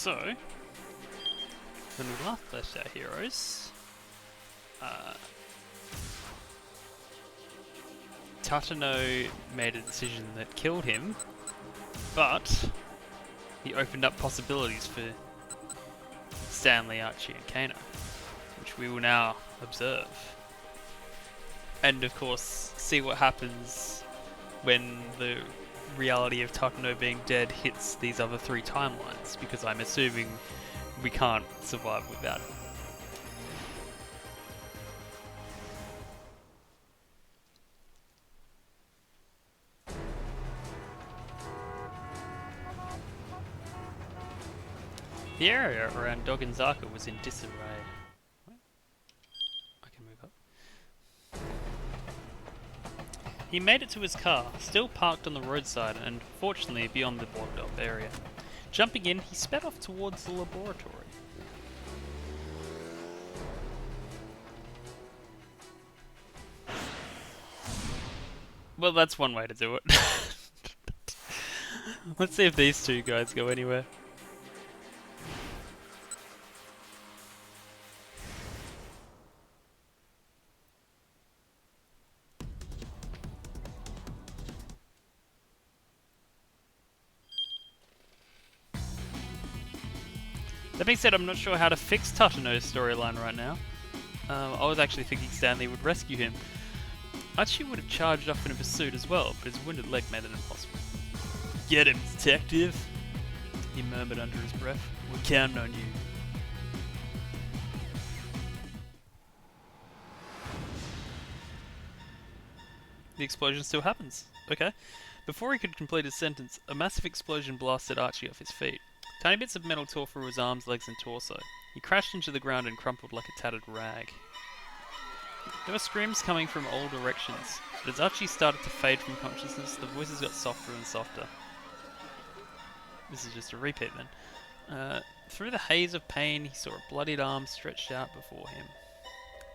So, when we last left our heroes, Tatano made a decision that killed him, but he opened up possibilities for Stanley, Archie and Kano, which we will now observe. And of course, see what happens when the reality of Tatano being dead hits these other three timelines, because I'm assuming we can't survive without it. The area around Dogenzaka was in disarray. What? I can move up. He made it to his car, still parked on the roadside and fortunately beyond the blocked off area. Jumping in, he sped off towards the laboratory. Well, that's one way to do it. Let's see if these two guys go anywhere. That being said, I'm not sure how to fix Tatano's storyline right now. I was actually thinking Stanley would rescue him. Archie would have charged off in a pursuit as well, but his wounded leg made it impossible. Get him, detective! He murmured under his breath. We're counting on you. The explosion still happens. Okay. Before he could complete his sentence, a massive explosion blasted Archie off his feet. Tiny bits of metal tore through his arms, legs and torso. He crashed into the ground and crumpled like a tattered rag. There were screams coming from all directions, but as Archie started to fade from consciousness, the voices got softer and softer. This is just a repeat then. Through the haze of pain, he saw a bloodied arm stretched out before him.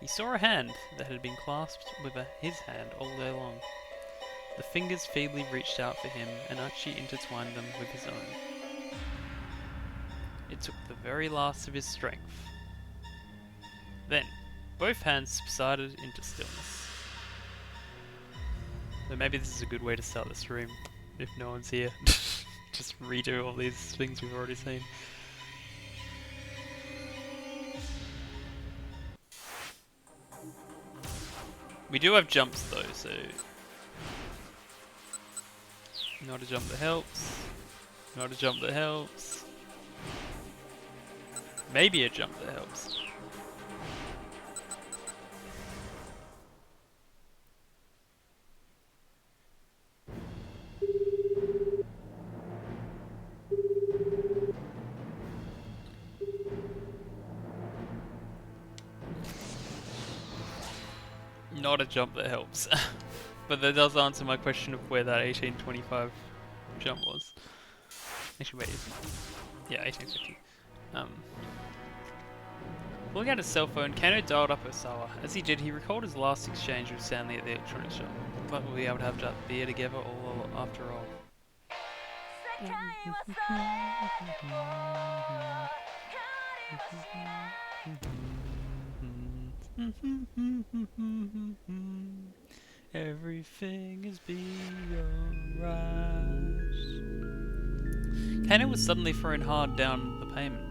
He saw a hand that had been clasped with his hand all day long. The fingers feebly reached out for him, and Archie intertwined them with his own. It took the very last of his strength. Then, both hands subsided into stillness. So maybe this is a good way to start the stream, if no one's here. Just redo all these things we've already seen. We do have jumps though, so... Not a jump that helps. Not a jump that helps. Maybe a jump that helps. Not a jump that helps. But that does answer my question of where that 1825 jump was. Actually, wait, isn't it? Yeah, 1850. Pulling out his cell phone, Kano dialed up Osawa. As he did, he recalled his last exchange with Stanley at the electronics shop. But we'll be able to have that beer together all after all. Everything is being alright. Kano was suddenly thrown hard down the pavement.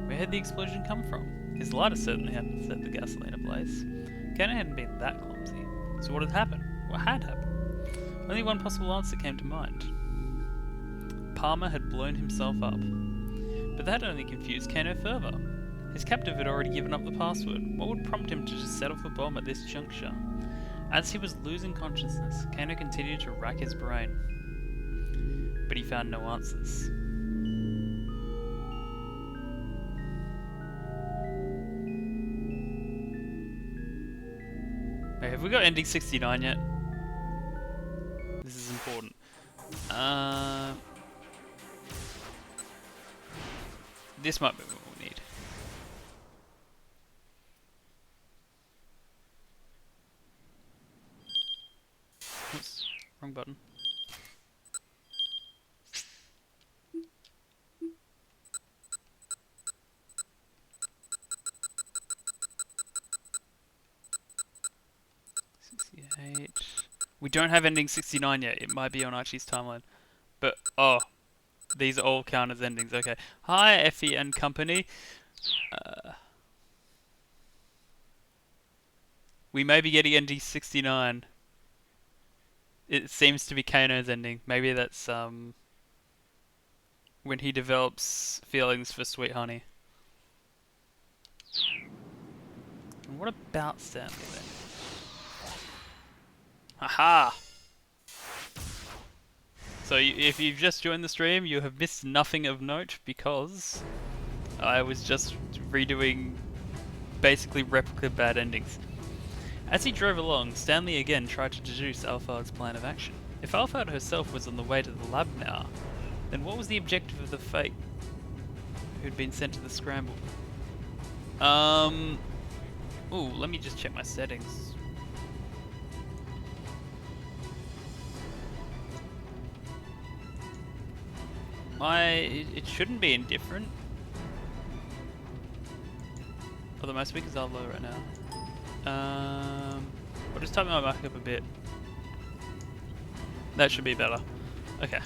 Where had the explosion come from? His lighter certainly hadn't set the gasoline ablaze. Kano hadn't been that clumsy. So what had happened? What had happened? Only one possible answer came to mind. Palmer had blown himself up. But that only confused Kano further. His captive had already given up the password. What would prompt him to just set off a bomb at this juncture? As he was losing consciousness, Kano continued to rack his brain. But he found no answers. Wait, have we got ending 69 yet? This is important. This might be what we need. Oops, wrong button. don't have ending 69 yet. It might be on Archie's timeline. But, oh, these all count as endings. Okay. Hi, Effie and company. We may be getting ending 69. It seems to be Kano's ending. Maybe that's, when he develops feelings for Sweet Honey. And what about Stanley then? Haha! So if you've just joined the stream, you have missed nothing of note because I was just redoing basically replica bad endings. As he drove along, Stanley again tried to deduce Alphard's plan of action. If Alphard herself was on the way to the lab now, then what was the objective of the fake who'd been sent to the scramble? Ooh, let me just check my settings. It shouldn't be indifferent. Although my speakers are low right now. I'll just tighten my mic up a bit. That should be better. Okay.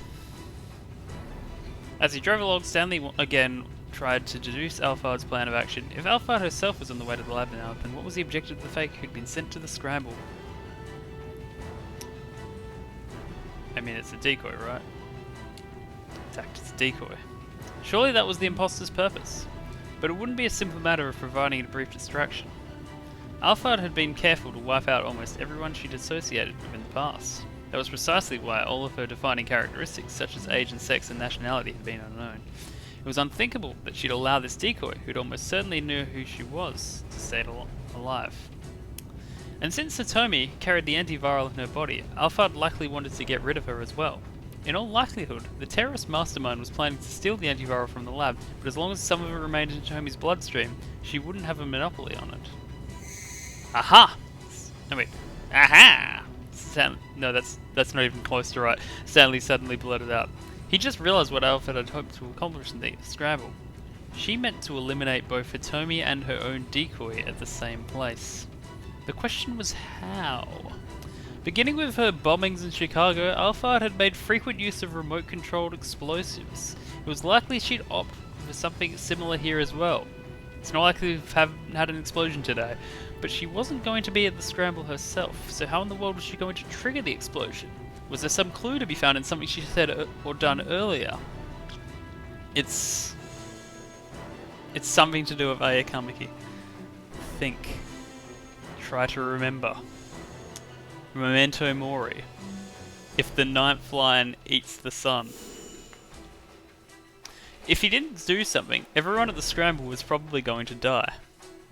As he drove along, Stanley again tried to deduce Alphard's plan of action. If Alphard herself was on the way to the lab now, then what was the objective of the fake who'd been sent to the scramble? I mean, it's a decoy, right? It's a decoy. Surely that was the imposter's purpose. But it wouldn't be a simple matter of providing a brief distraction. Alphard had been careful to wipe out almost everyone she'd associated with in the past. That was precisely why all of her defining characteristics, such as age and sex and nationality, had been unknown. It was unthinkable that she'd allow this decoy, who'd almost certainly knew who she was, to stay alive. And since Satomi carried the antiviral in her body, Alphard likely wanted to get rid of her as well. In all likelihood, the terrorist mastermind was planning to steal the antiviral from the lab, but as long as some of it remained in Satomi's bloodstream, she wouldn't have a monopoly on it. Aha! No wait. Aha! No, that's not even close to right. Stanley suddenly blurted out. He just realised what Alphard had hoped to accomplish in the scramble. She meant to eliminate both Hitomi and her own decoy at the same place. The question was how? Beginning with her bombings in Chicago, Alphard had made frequent use of remote-controlled explosives. It was likely she'd opt for something similar here as well. It's not likely to have had an explosion today, but she wasn't going to be at the scramble herself, so how in the world was she going to trigger the explosion? Was there some clue to be found in something she said or done earlier? It's something to do with Aya Kamiki. Think. Try to remember. Memento mori. If the ninth line eats the sun. If he didn't do something, everyone at the scramble was probably going to die.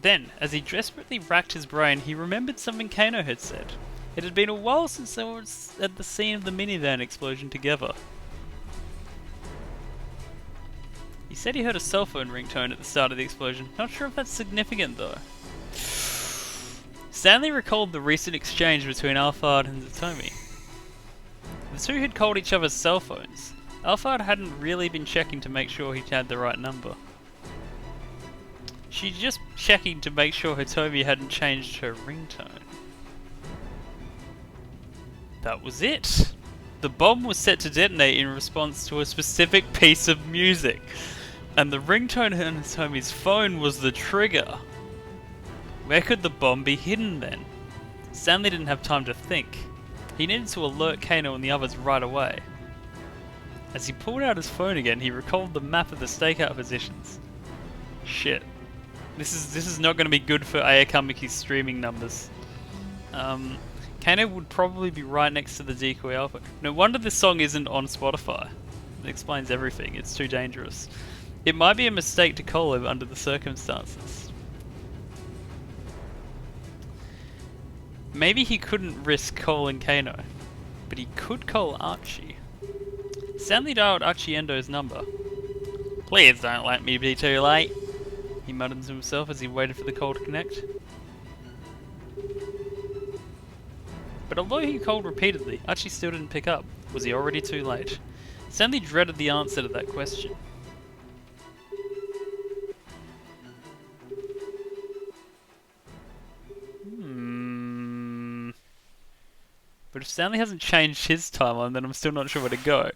Then, as he desperately racked his brain, he remembered something Kano had said. It had been a while since they were at the scene of the minivan explosion together. He said he heard a cell phone ringtone at the start of the explosion. Not sure if that's significant though. Stanley recalled the recent exchange between Alphard and Zatomi. The two had called each other's cell phones. Alphard hadn't really been checking to make sure he had the right number. She's just checking to make sure Hitomi hadn't changed her ringtone. That was it! The bomb was set to detonate in response to a specific piece of music, and the ringtone on Hitomi's phone was the trigger. Where could the bomb be hidden then? Stanley didn't have time to think. He needed to alert Kano and the others right away. As he pulled out his phone again, he recalled the map of the stakeout positions. Shit. This is not going to be good for Ayakamiki's streaming numbers. Kano would probably be right next to the decoy alpha. No wonder this song isn't on Spotify. It explains everything. It's too dangerous. It might be a mistake to call him under the circumstances. Maybe he couldn't risk calling Kano, but he could call Archie. Stanley dialed Archie Endo's number. Please don't let me be too late, he muttered to himself as he waited for the call to connect. But although he called repeatedly, Archie still didn't pick up. Was he already too late? Stanley dreaded the answer to that question. But if Stanley hasn't changed his timeline, then I'm still not sure where to go.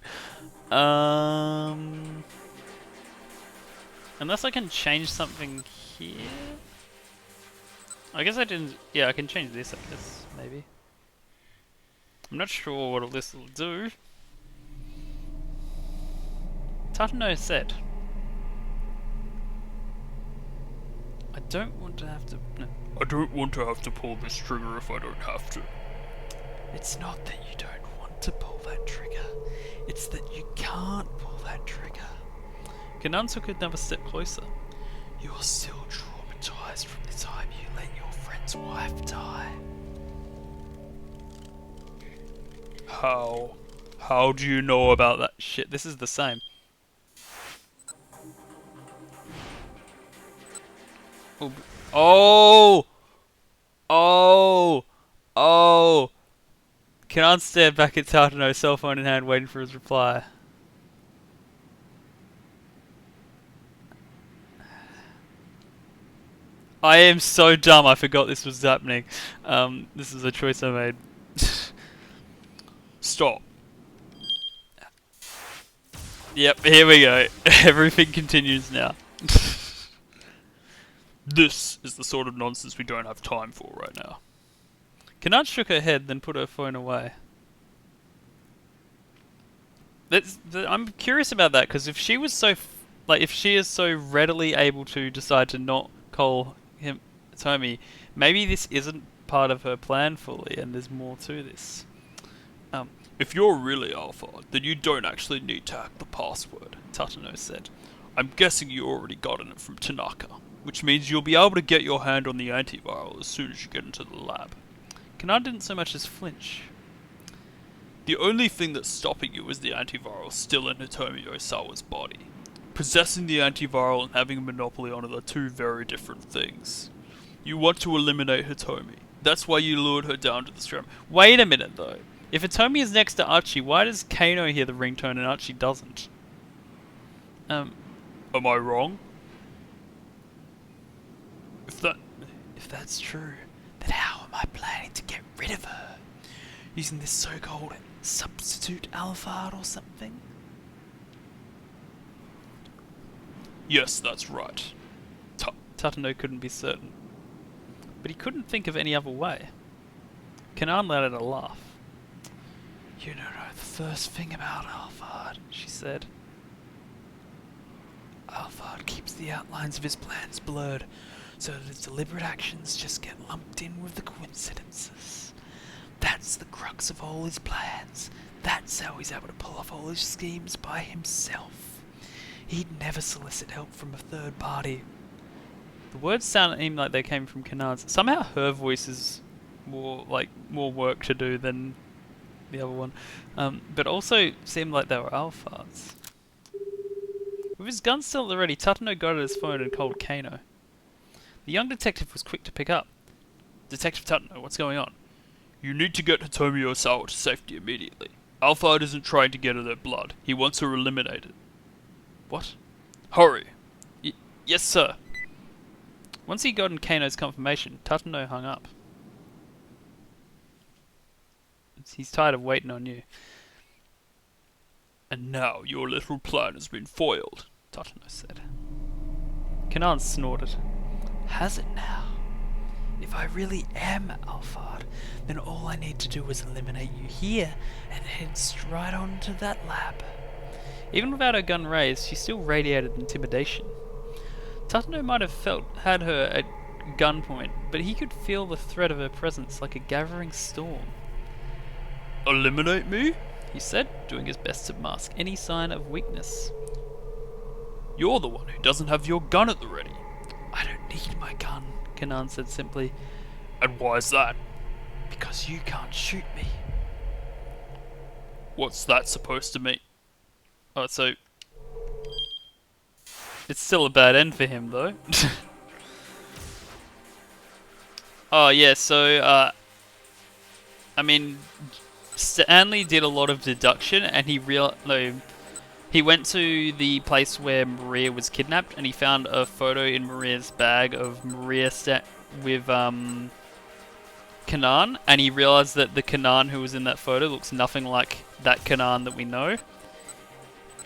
Unless I can change something here. I guess I didn't. Yeah, I can change this, I guess, maybe. I'm not sure what all this will do. Tatano said, I don't want to have to. No. I don't want to have to pull this trigger if I don't have to. It's not that you don't want to pull that trigger. It's that you can't pull that trigger. Kanan took another step closer. You're still traumatized from the time you let your friend's wife die. How? How do you know about that? Shit, this is the same. Oh! Oh! Oh! Kanan stared back at Tatano, cell phone in hand, waiting for his reply. I am so dumb, I forgot this was happening. This is a choice I made. Stop. Yep, here we go. Everything continues now. This is the sort of nonsense we don't have time for right now. Kanan shook her head, then put her phone away. I'm curious about that, because if she was so... if she is so readily able to decide to not call him Tommy, maybe this isn't part of her plan fully, and there's more to this. If you're really Alpha, then you don't actually need to hack the password, Tatano said. I'm guessing you already gotten it from Tanaka, which means you'll be able to get your hand on the antiviral as soon as you get into the lab. Kanan didn't so much as flinch. The only thing that's stopping you is the antiviral still in Hitomi Osawa's body. Possessing the antiviral and having a monopoly on it are two very different things. You want to eliminate Hitomi. That's why you lured her down to the stream. Wait a minute though. If Hitomi is next to Archie, why does Kano hear the ringtone and Archie doesn't? Am I wrong? If that's true, then how am I planning to get rid of her? Using this so-called substitute Alphard or something? Yes, that's right. Tatano couldn't be certain. But he couldn't think of any other way. Kanan let out a laugh. You don't know the first thing about Alphard, she said. Alphard keeps the outlines of his plans blurred, so that his deliberate actions just get lumped in with the coincidences. That's the crux of all his plans. That's how he's able to pull off all his schemes by himself. He'd never solicit help from a third party. The words sounded like they came from Kanan's. Somehow her voice is more work to do than the other one. But also seemed like they were Alphards. With his gun still at the ready, Tatano got at his phone and called Kano. The young detective was quick to pick up. Detective Tatano, what's going on? You need to get Hitomi Osawa to safety immediately. Alphard isn't trying to get her their blood. He wants her eliminated. What? Hurry. Yes, sir. Once he got in Kano's confirmation, Tatano hung up. He's tired of waiting on you. And now your little plan has been foiled, Tatano said. Kanan snorted. Has it now? If I really am Alphard, then all I need to do is eliminate you here and head straight on to that lab. Even without her gun raised, she still radiated intimidation. Tatano might have had her at gunpoint, but he could feel the threat of her presence like a gathering storm. Eliminate me? He said, doing his best to mask any sign of weakness. You're the one who doesn't have your gun at the ready. I don't need my gun, Kanan said simply. And why's that? Because you can't shoot me. What's that supposed to mean? Oh, so... It's still a bad end for him, though. Oh, yeah, so, I mean... Stanley did a lot of deduction, and he went to the place where Maria was kidnapped, and he found a photo in Maria's bag of Maria with Kano Kanan, and he realized that the Kanan who was in that photo looks nothing like that Kanan that we know.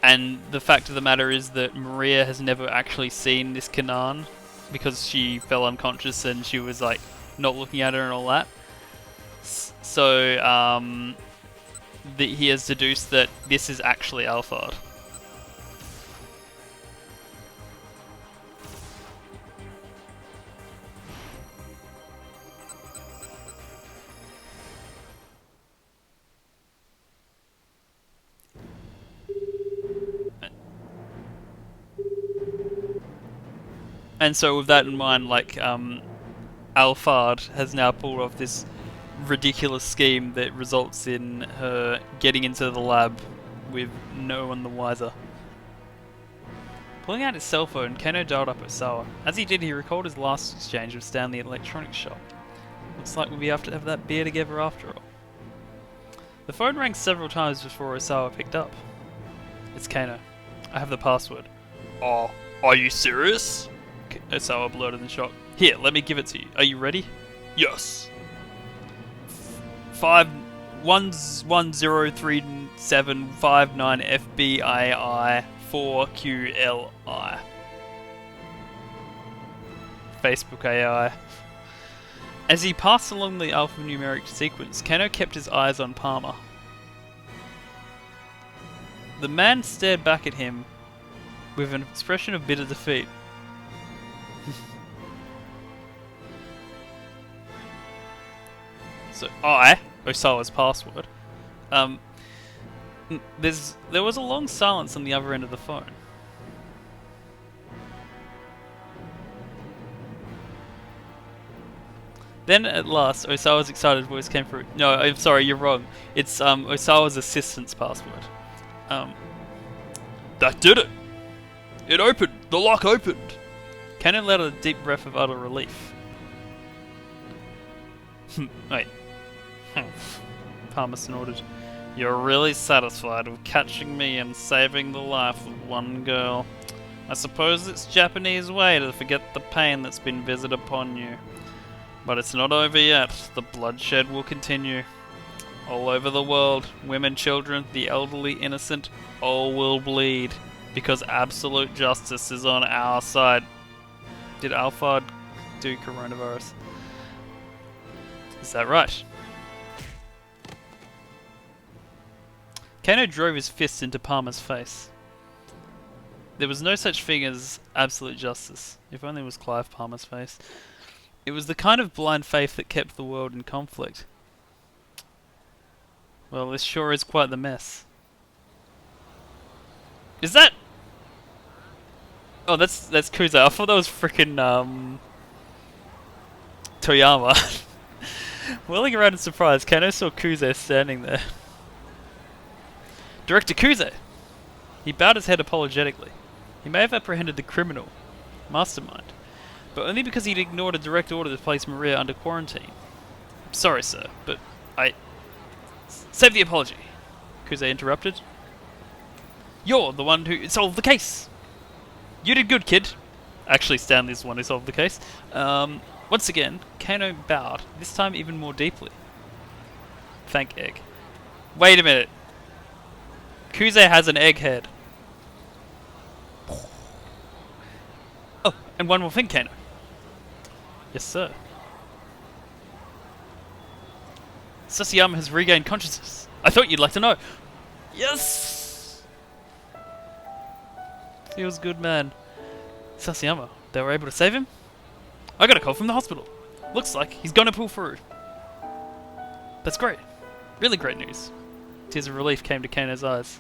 And the fact of the matter is that Maria has never actually seen this Kanan because she fell unconscious and she was like not looking at her and all that. So he has deduced that this is actually Alphard. And so with that in mind, like, Alphard has now pulled off this ridiculous scheme that results in her getting into the lab with no one the wiser. Pulling out his cell phone, Kano dialed up Osawa. As he did, he recalled his last exchange with Stanley at the electronics shop. Looks like we'll be able to have that beer together after all. The phone rang several times before Osawa picked up. It's Kano. I have the password. Oh, are you serious? Osawa blurted in shock. Here, let me give it to you. Are you ready? Yes. 51103759 FBI 4QLI. Facebook AI. As he passed along the alphanumeric sequence, Kano kept his eyes on Palmer. The man stared back at him with an expression of bitter defeat. So Osawa's password. There was a long silence on the other end of the phone. Then at last, Osawa's excited voice came through. No, I'm sorry, you're wrong. It's Osawa's assistant's password. That did it. It opened. The lock opened. Kano let out a deep breath of utter relief. Wait. Palmer snorted. You're really satisfied with catching me and saving the life of one girl. I suppose it's Japanese way to forget the pain that's been visited upon you. But it's not over yet. The bloodshed will continue. All over the world, women, children, the elderly, innocent, all will bleed. Because absolute justice is on our side. Did Alphard do coronavirus? Is that right? Kano drove his fist into Palmer's face. There was no such thing as absolute justice. If only it was Clive Palmer's face. It was the kind of blind faith that kept the world in conflict. Well, this sure is quite the mess. Is that... Oh, that's Kuze. I thought that was frickin' Toyama. Whirling around in surprise, Kano saw Kuze standing there. Director Kuze! He bowed his head apologetically. He may have apprehended the criminal, mastermind, but only because he'd ignored a direct order to place Maria under quarantine. I'm sorry, sir, but Save the apology, Kuze interrupted. You're the one who solved the case! You did good, kid! Actually, Stanley's the one who solved the case. Once again, Kano bowed, this time even more deeply. Thank Egg. Wait a minute. Kuze has an egg head. Oh, and one more thing, Kano. Yes, sir. Sasayama has regained consciousness. I thought you'd like to know. Yes! Feels good, man. Sasayama, they were able to save him? I got a call from the hospital. Looks like he's gonna pull through. That's great. Really great news. Tears of relief came to Kano's eyes.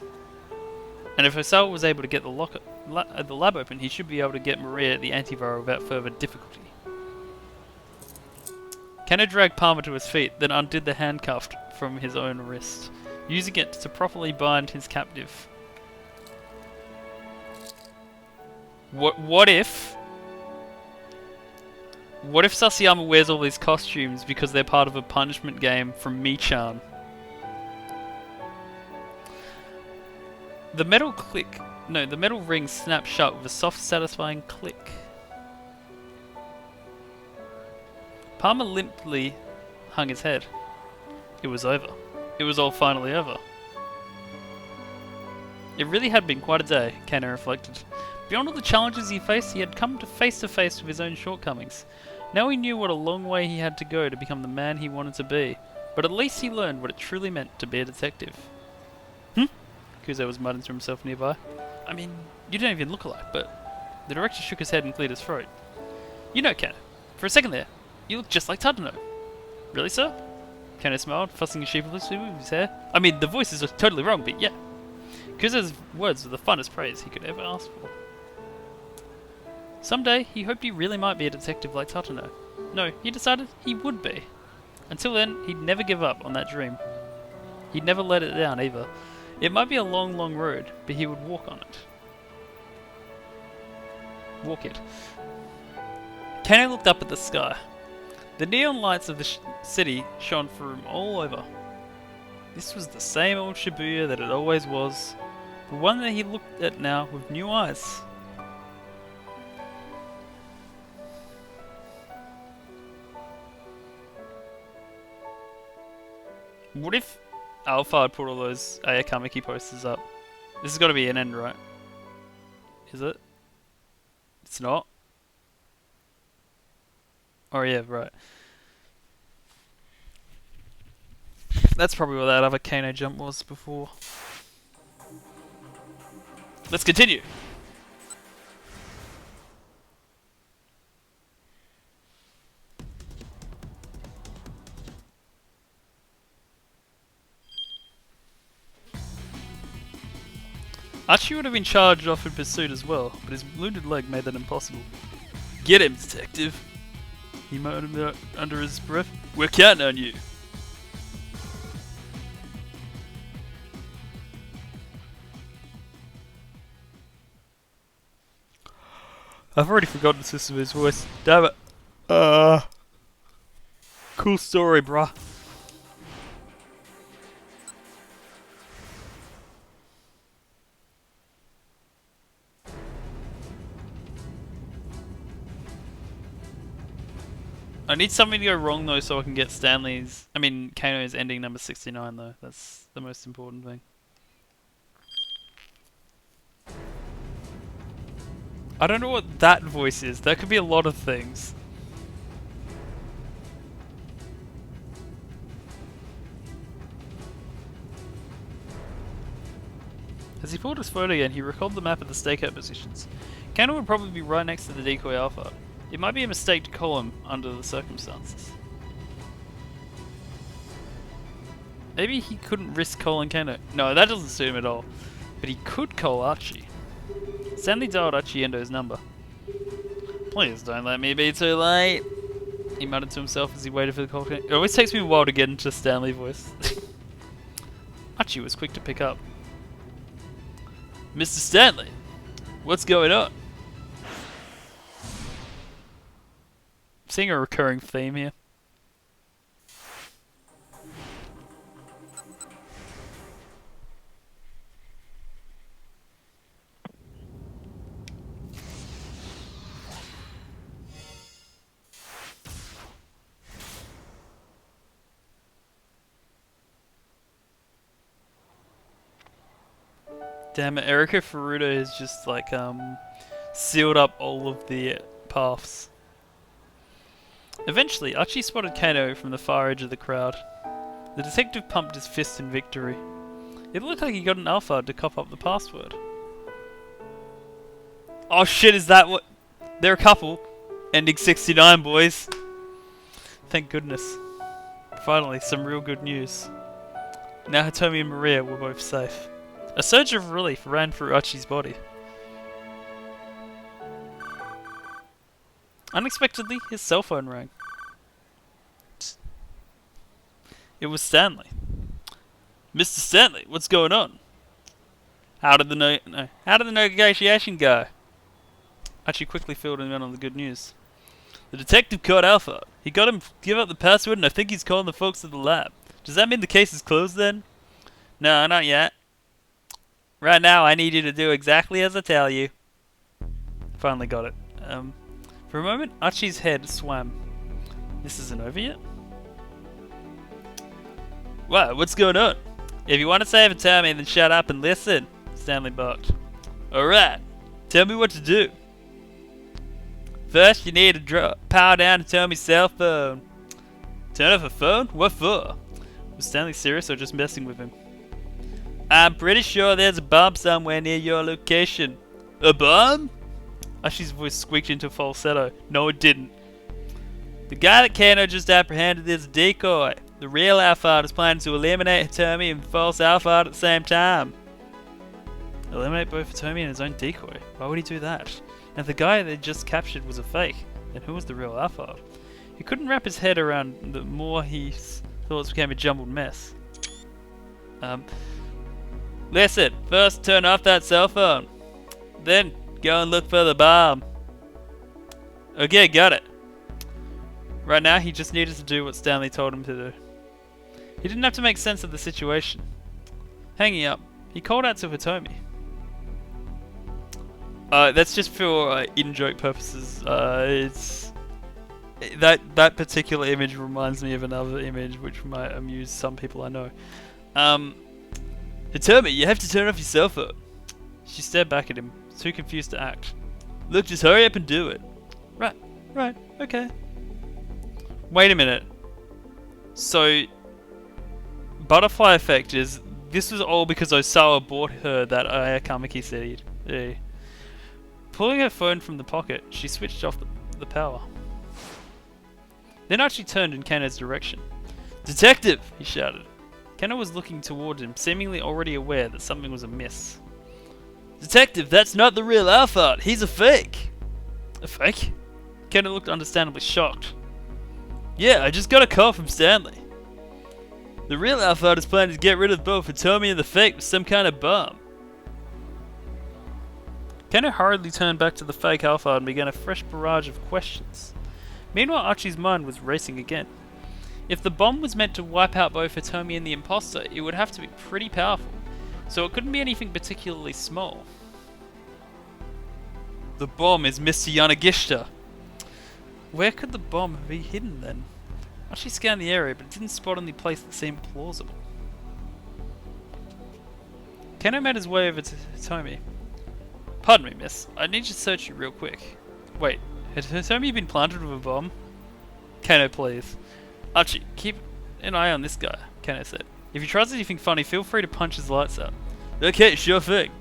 And if Osawa was able to get the lab open, he should be able to get Maria the antiviral without further difficulty. Kano dragged Palmer to his feet, then undid the handcuff from his own wrist, using it to properly bind his captive. What if Sasayama wears all these costumes because they're part of a punishment game from Mi-chan? The metal ring snapped shut with a soft, satisfying click. Palmer limply hung his head. It was over. It was all finally over. It really had been quite a day, Kano reflected. Beyond all the challenges he faced, he had come to face with his own shortcomings. Now he knew what a long way he had to go to become the man he wanted to be, but at least he learned what it truly meant to be a detective. Kuzo was muttering to himself nearby. I mean, you don't even look alike, but... The director shook his head and cleared his throat. You know, Kano, for a second there, you look just like Tadano. Really, sir? Kano smiled, fussing sheepishly with his hair. I mean, the voice is totally wrong, but yeah. Kuzo's words were the finest praise he could ever ask for. Someday, he hoped he really might be a detective like Tadano. No, he decided he would be. Until then, he'd never give up on that dream. He'd never let it down either. It might be a long, long road, but he would walk on it. Walk it. Kano looked up at the sky. The neon lights of the city shone through him all over. This was the same old Shibuya that it always was, but one that he looked at now with new eyes. What if Alpha had put all those Ayakamiki posters up? This has got to be an end, right? Is it? It's not? Oh yeah, right. That's probably what that other Kano jump was before. Let's continue! Archie would have been charged off in pursuit as well, but his wounded leg made that impossible. Get him, detective! He muttered under his breath. We're counting on you! I've already forgotten the system of his voice. Damn it. Cool story, bruh. I need something to go wrong though so I can get Kano's ending number 69 though. That's the most important thing. I don't know what that voice is. That could be a lot of things. As he pulled his phone again, he recalled the map of the stakeout positions. Kano would probably be right next to the decoy Alpha. It might be a mistake to call him under the circumstances. Maybe he couldn't risk calling Kano. No, that doesn't suit him at all. But he could call Archie. Stanley dialed Archie Endo's number. Please don't let me be too late, he muttered to himself as he waited for the call. It always takes me a while to get into Stanley voice. Archie was quick to pick up. Mr. Stanley, what's going on? Seeing a recurring theme here. Damn it, Erika Furuta has just like sealed up all of the paths. Eventually, Archie spotted Kano from the far edge of the crowd. The detective pumped his fist in victory. It looked like he got an Alpha to cop up the password. Oh shit, is that what? They're a couple. Ending 69, boys. Thank goodness. Finally, some real good news. Now Hitomi and Maria were both safe. A surge of relief ran through Archie's body. Unexpectedly, his cell phone rang. It was Stanley. Mr. Stanley, what's going on? How did the negotiation go? Archie quickly filled him in on the good news. The detective caught Alpha. He got him to give up the password and I think he's calling the folks at the lab. Does that mean the case is closed then? No, not yet. Right now, I need you to do exactly as I tell you. Finally got it. For a moment, Archie's head swam. This isn't over yet? What? What's going on? If you want to save Hitomi, then shut up and listen, Stanley barked. Alright, tell me what to do. First, you need to power down Hitomi's cell phone. Turn off her phone? What for? Was Stanley serious or just messing with him? I'm pretty sure there's a bomb somewhere near your location. A bomb? Ashi's voice squeaked into falsetto. No, it didn't. The guy that Kano just apprehended is a decoy. The real Alphard is planning to eliminate Hitomi and false Alphard at the same time. Eliminate both Hitomi and his own decoy? Why would he do that? And if the guy they just captured was a fake, then who was the real Alphard? He couldn't wrap his head around the more his thoughts became a jumbled mess. Listen, first turn off that cell phone. Then go and look for the bomb. Okay, got it. Right now, he just needed to do what Stanley told him to do. He didn't have to make sense of the situation. Hanging up, he called out to Hitomi. That's just for in-joke purposes. It's that particular image reminds me of another image which might amuse some people I know. Hitomi, you have to turn off your cell phone. She stared back at him, too confused to act. Look, just hurry up and do it. Right, okay. Wait a minute. So, butterfly effect is, this was all because Osawa bought her that Ayakamaki seed. Yeah. Pulling her phone from the pocket, she switched off the power. Then Archie turned in Kano's direction. Detective! He shouted. Kano was looking toward him, seemingly already aware that something was amiss. Detective, that's not the real Alphard. He's a fake. A fake? Kano looked understandably shocked. Yeah, I just got a call from Stanley. The real Alphard is planning to get rid of both Hitomi and the fake with some kind of bomb. Kano hurriedly turned back to the fake Alphard and began a fresh barrage of questions. Meanwhile, Archie's mind was racing again. If the bomb was meant to wipe out both Hitomi and the imposter, it would have to be pretty powerful, so it couldn't be anything particularly small. The bomb is Mr. Yanagishita. Where could the bomb be hidden then? Archie scanned the area, but didn't spot any place that seemed plausible. Kano made his way over to Hitomi. Pardon me, miss. I need to search you real quick. Wait, has Hitomi been planted with a bomb? Kano, please. Archie, keep an eye on this guy, Kano said. If he tries anything funny, feel free to punch his lights out. Okay, sure thing.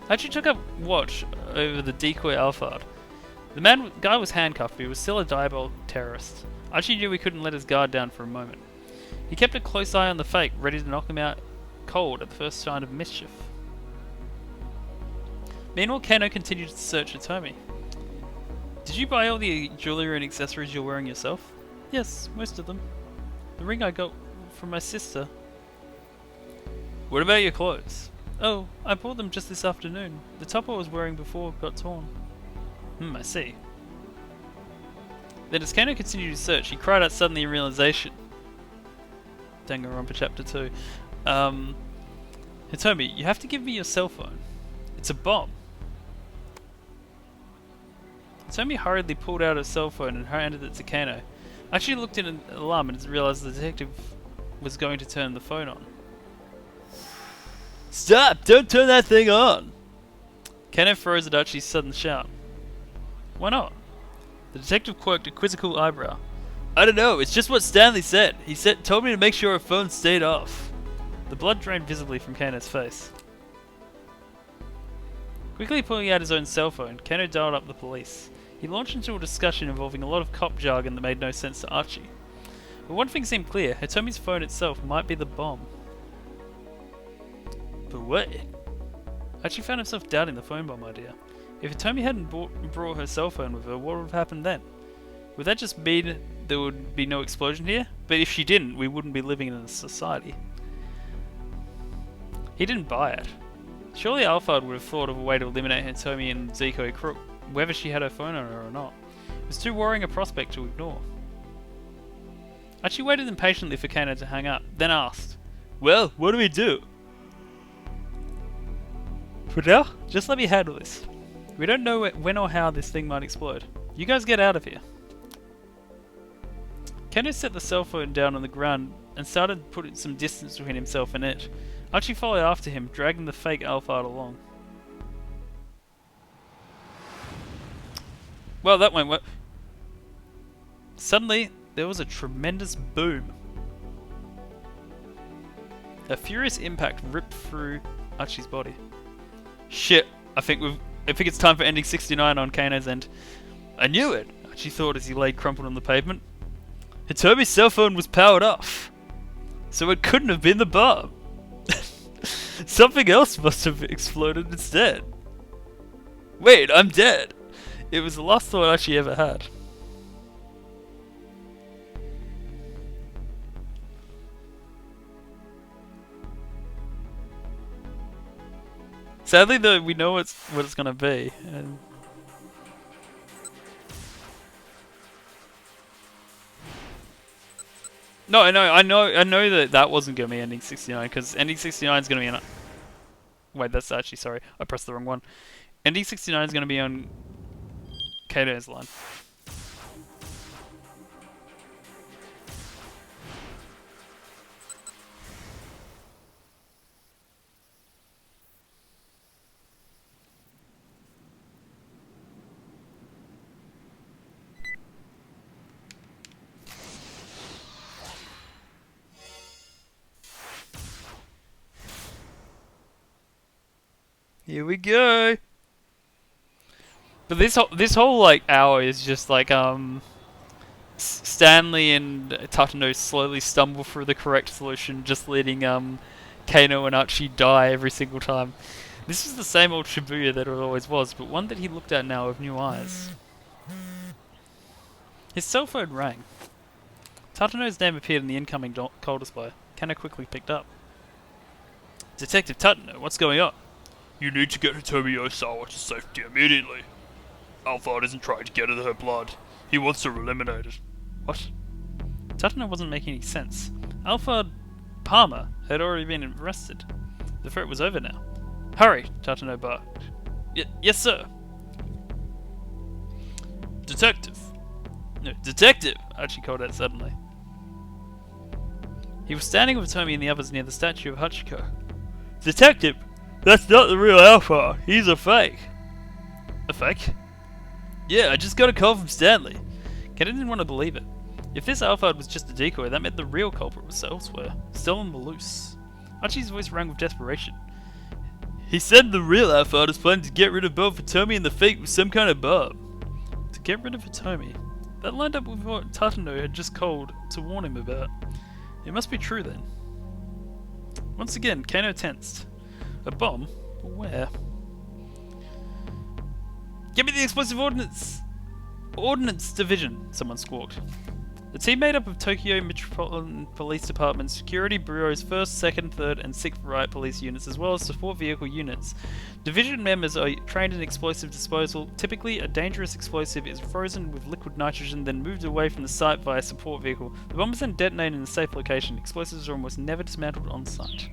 Archie took a watch over the decoy Alphard. The guy was handcuffed, but he was still a diabolical terrorist. Archie knew he couldn't let his guard down for a moment. He kept a close eye on the fake, ready to knock him out cold at the first sign of mischief. Meanwhile, Kano continued to search Hitomi. Did you buy all the jewellery and accessories you're wearing yourself? Yes, most of them. The ring I got from my sister. What about your clothes? Oh, I bought them just this afternoon. The top I was wearing before got torn. I see. Then as Kano continued his search, he cried out suddenly in realization. Danganronpa Chapter 2. Hitomi, you have to give me your cell phone. It's a bomb. Hitomi hurriedly pulled out her cell phone and handed it to Kano. Actually looked in alarm and realized the detective was going to turn the phone on. Stop! Don't turn that thing on! Kano froze at Archie's sudden shout. Why not? The detective quirked a quizzical eyebrow. I don't know, it's just what Stanley said. He told me to make sure her phone stayed off. The blood drained visibly from Kano's face. Quickly pulling out his own cell phone, Kano dialed up the police. He launched into a discussion involving a lot of cop jargon that made no sense to Archie. But one thing seemed clear, Hitomi's phone itself might be the bomb. But wait. Archie found himself doubting the phone bomb idea. If Hitomi hadn't brought her cell phone with her, what would have happened then? Would that just mean there would be no explosion here? But if she didn't, we wouldn't be living in a society. He didn't buy it. Surely Alphard would have thought of a way to eliminate Hitomi and Decoy Crook, whether she had her phone on her or not. It was too worrying a prospect to ignore. Archie waited impatiently for Kano to hang up, then asked, Well, what do we do? For now, just let me handle this. We don't know when or how this thing might explode. You guys get out of here. Keno set the cell phone down on the ground and started putting some distance between himself and it. Archie followed after him, dragging the fake Alphard along. Well, that went well. Suddenly, there was a tremendous boom. A furious impact ripped through Archie's body. Shit, I think it's time for ending 69 on Kano's end. I knew it, Archie thought as he lay crumpled on the pavement. Hitomi's cell phone was powered off, so it couldn't have been the bomb. Something else must have exploded instead. Wait, I'm dead. It was the last thought Archie ever had. Sadly, though, we know what it's gonna be. And no, I know that wasn't gonna be ending 69 because ending 69 is gonna be on. Wait, that's actually sorry. I pressed the wrong one. Ending 69 is gonna be on Kato's line. Here we go. But this whole like hour is just like Stanley and Tatano slowly stumble through the correct solution, just letting Kano and Archie die every single time. This is the same old Shibuya that it always was, but one that he looked at now with new eyes. His cell phone rang. Tatano's name appeared in the incoming call display. Kano quickly picked up. Detective Tatano, what's going on? You need to get Hitomi Osawa to safety immediately. Alphard isn't trying to get into her blood. He wants her eliminated. What? Tatano wasn't making any sense. Alphard Palmer had already been arrested. The threat was over now. Hurry, Tatano barked. Yes, sir. Detective. No, detective! Archie called out suddenly. He was standing with Tomi and the others near the statue of Hachiko. Detective! That's not the real Alphard. He's a fake. A fake? Yeah, I just got a call from Stanley. Ken didn't want to believe it. If this Alphard was just a decoy, that meant the real culprit was elsewhere, still on the loose. Archie's voice rang with desperation. He said the real Alphard is planning to get rid of both Hitomi and the fake with some kind of bomb. To get rid of Hitomi? That lined up with what Tatano had just called to warn him about. It must be true then. Once again, Kano tensed. A bomb? Where? Give me the explosive ordnance! Ordnance Division, someone squawked. The team made up of Tokyo Metropolitan Police Department Security Bureau's 1st, 2nd, 3rd and 6th Riot Police units, as well as support vehicle units. Division members are trained in explosive disposal. Typically, a dangerous explosive is frozen with liquid nitrogen, then moved away from the site via support vehicle. The bomb is then detonated in a safe location. Explosives are almost never dismantled on site.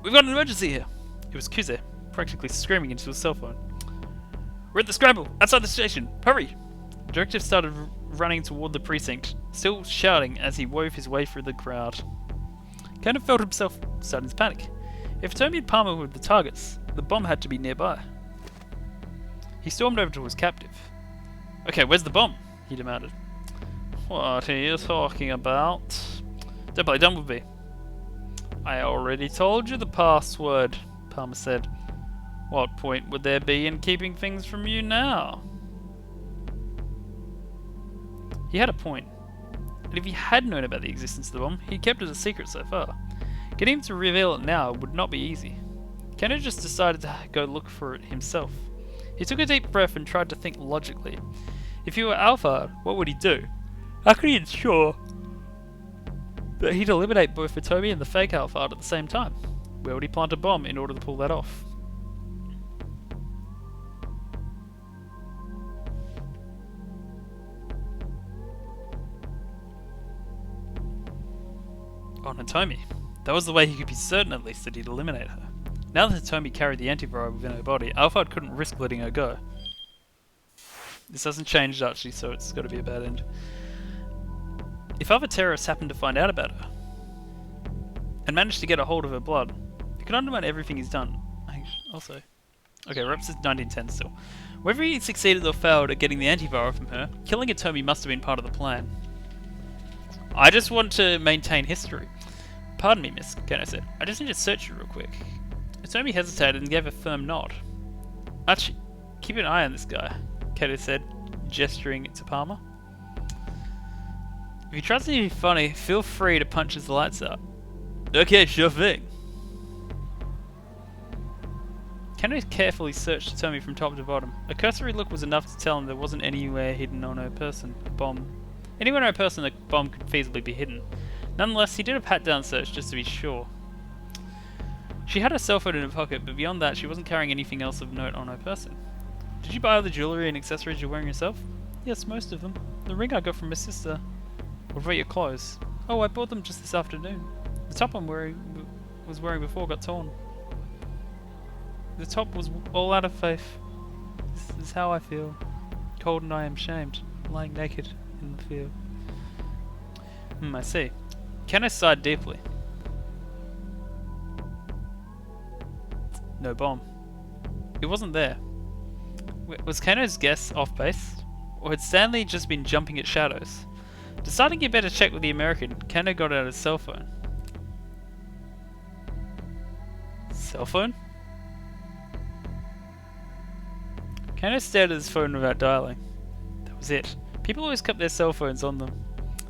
We've got an emergency here! It was Kuze, practically screaming into his cell phone. We're at the scramble, outside the station! Hurry! The directive started running toward the precinct, still shouting as he wove his way through the crowd. Kano felt himself starting to panic. If Tomi and Palmer were the targets, the bomb had to be nearby. He stormed over to his captive. Okay, where's the bomb? He demanded. What are you talking about? Don't play dumb with me. I already told you the password, Palmer said. What point would there be in keeping things from you now? He had a point. And if he had known about the existence of the bomb, he'd kept it a secret so far. Getting him to reveal it now would not be easy. Kano just decided to go look for it himself. He took a deep breath and tried to think logically. If he were Alphard, what would he do? How could he ensure that he'd eliminate both Hitomi and the fake Alphard at the same time? Where would he plant a bomb in order to pull that off? On Hitomi. That was the way he could be certain at least that he'd eliminate her. Now that Hitomi carried the antiviral within her body, Alphard couldn't risk letting her go. This hasn't changed actually, so it's got to be a bad end. If other terrorists happened to find out about her and managed to get a hold of her blood, it could undermine everything he's done. Also, okay, we're up to 1910 still. Whether he succeeded or failed at getting the antiviral from her, killing Atomi must have been part of the plan. I just want to maintain history. Pardon me, Miss, Kano said. I just need to search you real quick. Atomi hesitated and gave a firm nod. Archie, keep an eye on this guy, Kano said, gesturing to Palmer. If he tries to be funny, feel free to punch his lights out. Okay, sure thing. Kano carefully searched Atomi from top to bottom. A cursory look was enough to tell him there wasn't anywhere hidden on her person a bomb. Anywhere on her person a bomb could feasibly be hidden. Nonetheless, he did a pat-down search just to be sure. She had her cell phone in her pocket, but beyond that, she wasn't carrying anything else of note on her person. Did you buy all the jewellery and accessories you're wearing yourself? Yes, most of them. The ring I got from my sister. What about your clothes? Oh, I bought them just this afternoon. The top was wearing before got torn. The top was all out of faith. This is how I feel. Cold and I am shamed, lying naked in the field. I see. Kano sighed deeply. No bomb. It wasn't there. Was Kano's guess off base? Or had Stanley just been jumping at shadows? Deciding he better check with the American, Kano got out his cell phone. Cell phone? Kano stared at his phone without dialing. That was it. People always kept their cell phones on them.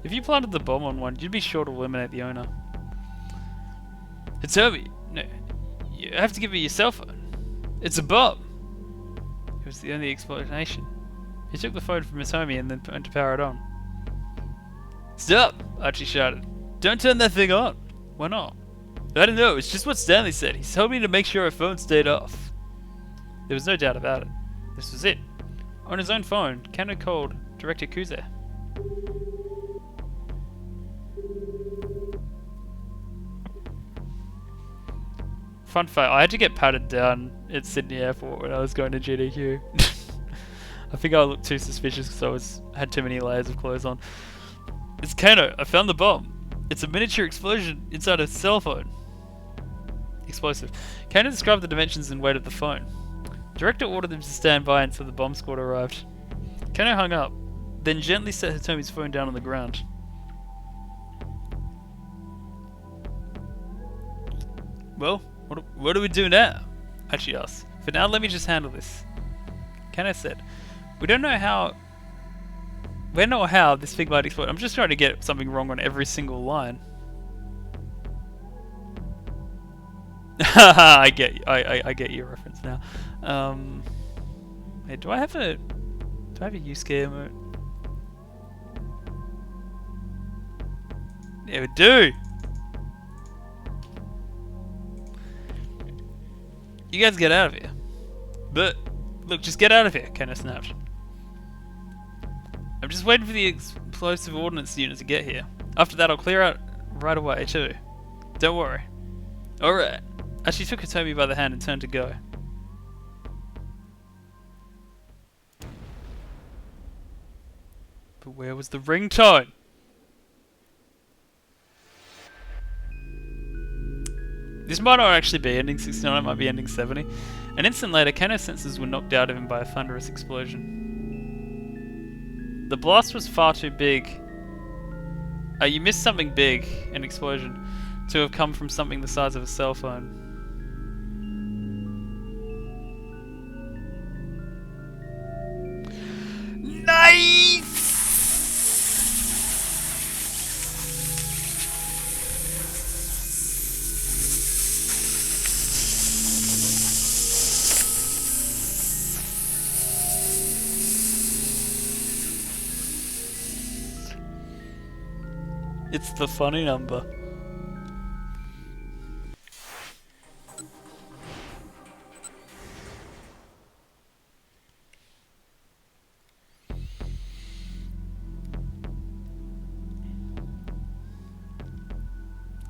If you planted the bomb on one, you'd be sure to eliminate the owner. Hitomi, no, you have to give me your cell phone. It's a bomb. It was the only explanation. He took the phone from Hitomi and then went to power it on. Stop! Archie shouted. Don't turn that thing on. Why not? I don't know, it's just what Stanley said. He told me to make sure our phone stayed off. There was no doubt about it. This was it. On his own phone, Kano called Director Kuze. Fun fact, I had to get patted down at Sydney Airport when I was going to GDQ. I think I looked too suspicious because I had too many layers of clothes on. It's Kano, I found the bomb. It's a miniature explosion inside a cell phone. Explosive. Kano described the dimensions and weight of the phone. Director ordered them to stand by until the bomb squad arrived. Kano hung up, then gently set Hitomi's phone down on the ground. Well, what do we do now? Archie asked. For now, let me just handle this. Kano said, we don't know how... When or how this thing might explode. I'm just trying to get something wrong on every single line. Haha, I get your reference now. Hey, do I have a use scare mode? Yeah, we do. You guys get out of here. But look, just get out of here, Kano snapped. I'm just waiting for the explosive ordnance unit to get here. After that, I'll clear out right away too. Don't worry. Alright. As she took Hitomi by the hand and turned to go. But where was the ringtone? This might not actually be ending 69, it might be ending 70. An instant later, Kano's senses were knocked out of him by a thunderous explosion. The blast was far too big. You missed something big, an explosion, to have come from something the size of a cell phone. Nice! It's the funny number.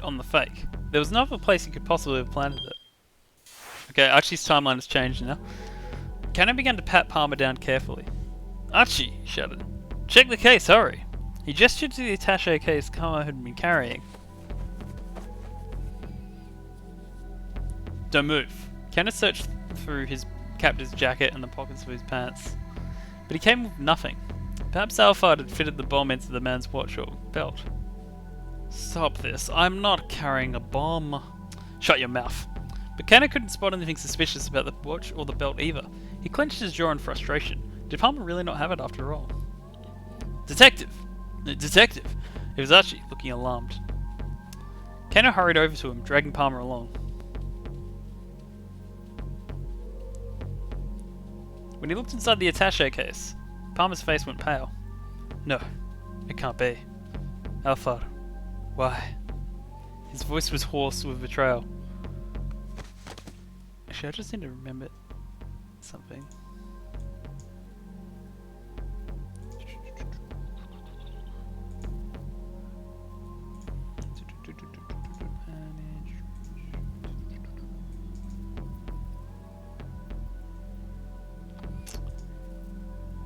On the fake. There was no other place he could possibly have planted it. Okay, Archie's timeline has changed now. Kano began to pat Palmer down carefully. Archie, he shouted. Check the case, hurry. He gestured to the attaché case Kamo had been carrying. Don't move. Kenneth searched through his captor's jacket and the pockets of his pants, but he came with nothing. Perhaps Alphard had fitted the bomb into the man's watch or belt. Stop this. I'm not carrying a bomb. Shut your mouth. But Kenneth couldn't spot anything suspicious about the watch or the belt either. He clenched his jaw in frustration. Did Palmer really not have it after all? Detective! Detective! It was Archie, looking alarmed. Kenneth hurried over to him, dragging Palmer along. When he looked inside the attaché case, Palmer's face went pale. No, it can't be. Alphard, why? His voice was hoarse with betrayal. Actually, I just need to remember something.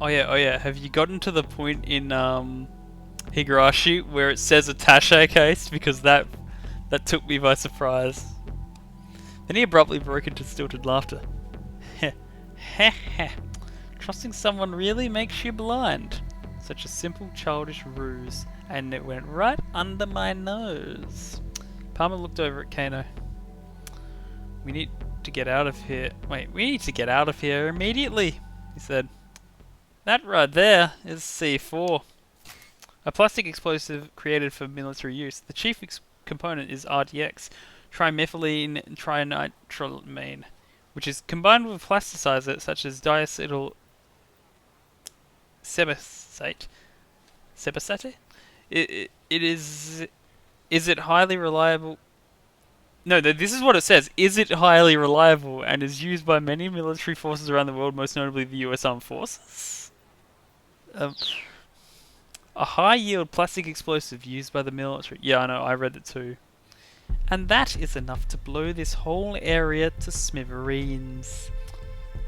Oh yeah. Have you gotten to the point in Higurashi where it says attaché case? Because that took me by surprise. Then he abruptly broke into stilted laughter. Heh. Heh heh. Trusting someone really makes you blind. Such a simple childish ruse, and it went right under my nose. Palmer looked over at Kano. We need to get out of here. Wait, we need to get out of here immediately, he said. That right there is C4. A plastic explosive created for military use. The chief component is RDX, trimethylene trinitromine, which is combined with a plasticizer such as diacetyl sebacate. Sebacate? It is it highly reliable? No, this is what it says. Is it highly reliable and is used by many military forces around the world, most notably the US Armed Forces? A high-yield plastic explosive used by the military. Yeah, I know, I read it too. And that is enough to blow this whole area to smithereens.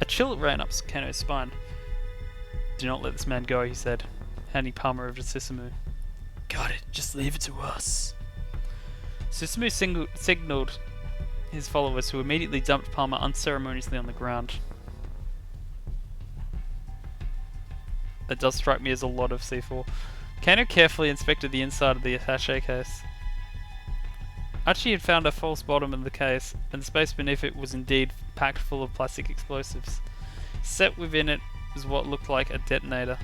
A chill ran up Kano's spine. Do not let this man go, he said, handing Palmer over to Susumu. Got it, just leave it to us. Susumu signalled his followers, who immediately dumped Palmer unceremoniously on the ground. That does strike me as a lot of C4. Kano carefully inspected the inside of the attaché case. Archie had found a false bottom in the case, and the space beneath it was indeed packed full of plastic explosives. Set within it was what looked like a detonator.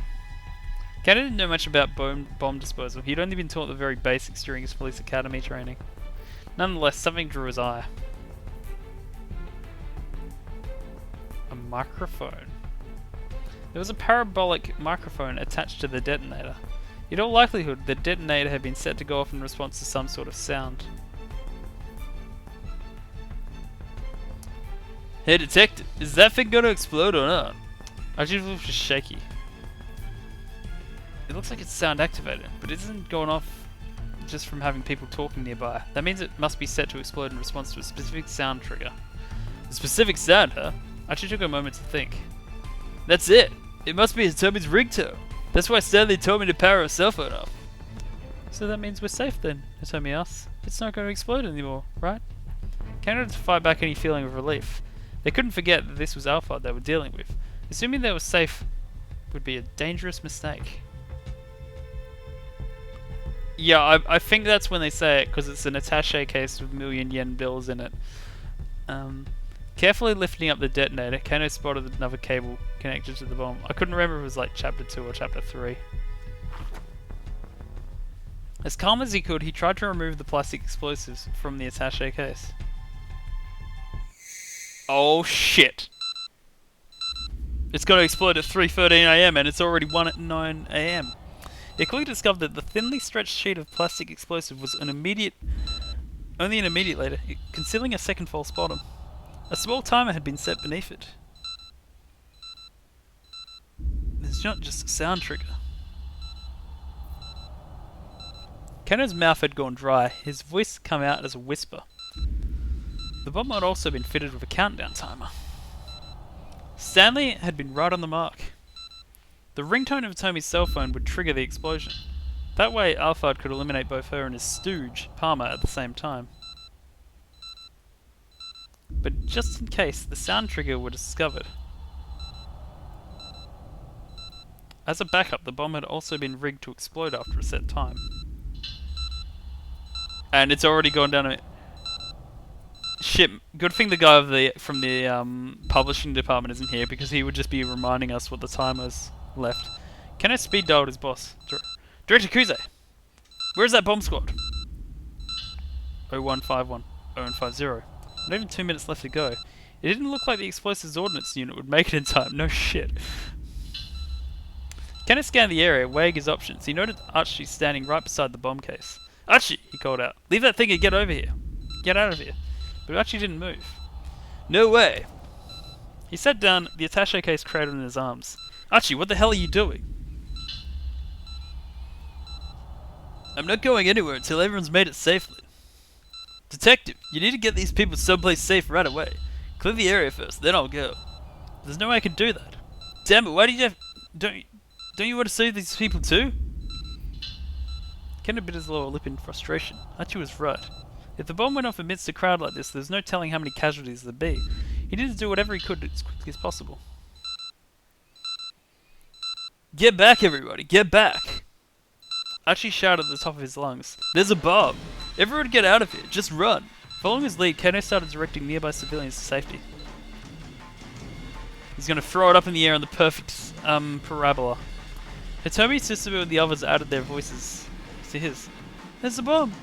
Kano didn't know much about bomb disposal. He'd only been taught the very basics during his police academy training. Nonetheless, something drew his eye. A microphone. There was a parabolic microphone attached to the detonator. In all likelihood, the detonator had been set to go off in response to some sort of sound. Hey detective, is that thing gonna explode or not? Archie's voice was shaky. It looks like it's sound activated, but it isn't going off just from having people talking nearby. That means it must be set to explode in response to a specific sound trigger. A specific sound, huh? Archie took a moment to think. That's it! It must be Hitomi's ringtone. That's why Stanley told me to power her cell phone off. So that means we're safe then, Hitomi asked. It's not going to explode anymore, right? Canada to fight back any feeling of relief. They couldn't forget that this was Alphard they were dealing with. Assuming they were safe would be a dangerous mistake. Yeah, I think that's when they say it, because it's an attaché case with million-yen bills in it. Carefully lifting up the detonator, Kano spotted another cable connected to the bomb. I couldn't remember if it was like chapter 2 or chapter 3. As calm as he could, he tried to remove the plastic explosives from the attaché case. Oh shit! It's going to explode at 3:13 AM and it's already 1 at 9 AM. He quickly discovered that the thinly stretched sheet of plastic explosive was only an immediate later, concealing a second false bottom. A small timer had been set beneath it. It's not just a sound trigger. Kano's mouth had gone dry, his voice come out as a whisper. The bomb had also been fitted with a countdown timer. Stanley had been right on the mark. The ringtone of Tommy's cell phone would trigger the explosion. That way, Alphard could eliminate both her and his stooge, Palmer, at the same time. But just in case the sound trigger were discovered. As a backup, the bomb had also been rigged to explode after a set time. And it's already gone down a... Shit, good thing the guy from the publishing department isn't here, because he would just be reminding us what the time was left. Kano speed dialed his boss. Director Kuze, where's that bomb squad? 0151, 0150. Not even 2 minutes left to go. It didn't look like the explosives ordnance unit would make it in time. No shit. Kano scanned the area, weighing his options. He noted Archie standing right beside the bomb case. Archie, he called out. Leave that thing and get over here. Get out of here. But Archie didn't move. No way. He sat down, the attaché case cradled in his arms. Archie, what the hell are you doing? I'm not going anywhere until everyone's made it safely. Detective, you need to get these people someplace safe right away. Clear the area first, then I'll go. There's no way I can do that. Damn it, why do you have... Don't you want to save these people too? Keno bit his lower lip in frustration. Archie was right. If the bomb went off amidst a crowd like this, there's no telling how many casualties there'd be. He needed to do whatever he could as quickly as possible. Get back, everybody! Get back! Archie shouted at the top of his lungs. There's a bomb! Everyone get out of here! Just run! Following his lead, Kano started directing nearby civilians to safety. He's gonna throw it up in the air in the perfect, parabola. Hitomi, Susumu, and the others added their voices to his. There's a bomb!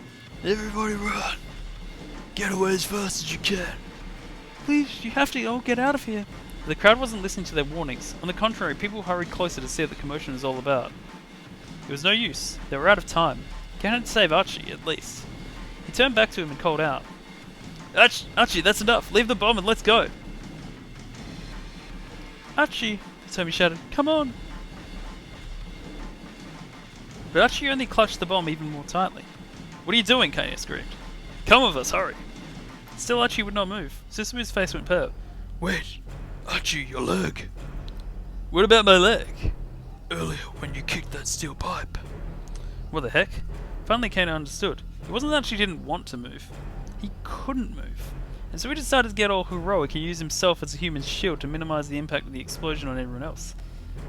Everybody run! Get away as fast as you can! Please, you have to all get out of here! The crowd wasn't listening to their warnings. On the contrary, people hurried closer to see what the commotion was all about. It was no use. They were out of time. Ken had to save Archie, at least. He turned back to him and called out. Archie, that's enough! Leave the bomb and let's go! Archie! Hitomi shouted. Come on! But Archie only clutched the bomb even more tightly. What are you doing? Kano screamed. Come with us, hurry! Still Archie would not move. Susumu's face went pale. Wait! Archie, your leg! What about my leg? Earlier, when you kicked that steel pipe. What the heck? Finally Kano understood. It wasn't that she didn't want to move. He couldn't move. And so he decided to get all heroic and use himself as a human shield to minimize the impact of the explosion on everyone else.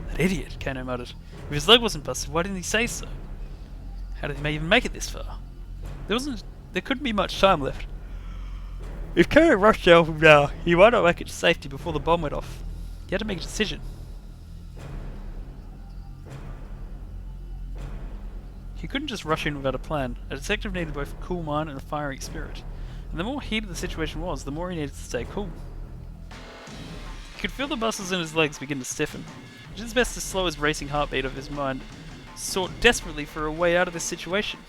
That idiot, Kano muttered. If his leg wasn't busted, why didn't he say so? How did he even make it this far? There couldn't be much time left. If Kano rushed out from now, he might not make it to safety before the bomb went off. He had to make a decision. He couldn't just rush in without a plan. A detective needed both a cool mind and a fiery spirit. And the more heated the situation was, the more he needed to stay cool. He could feel the muscles in his legs begin to stiffen. He did his best to slow his racing heartbeat of his mind, sought desperately for a way out of this situation.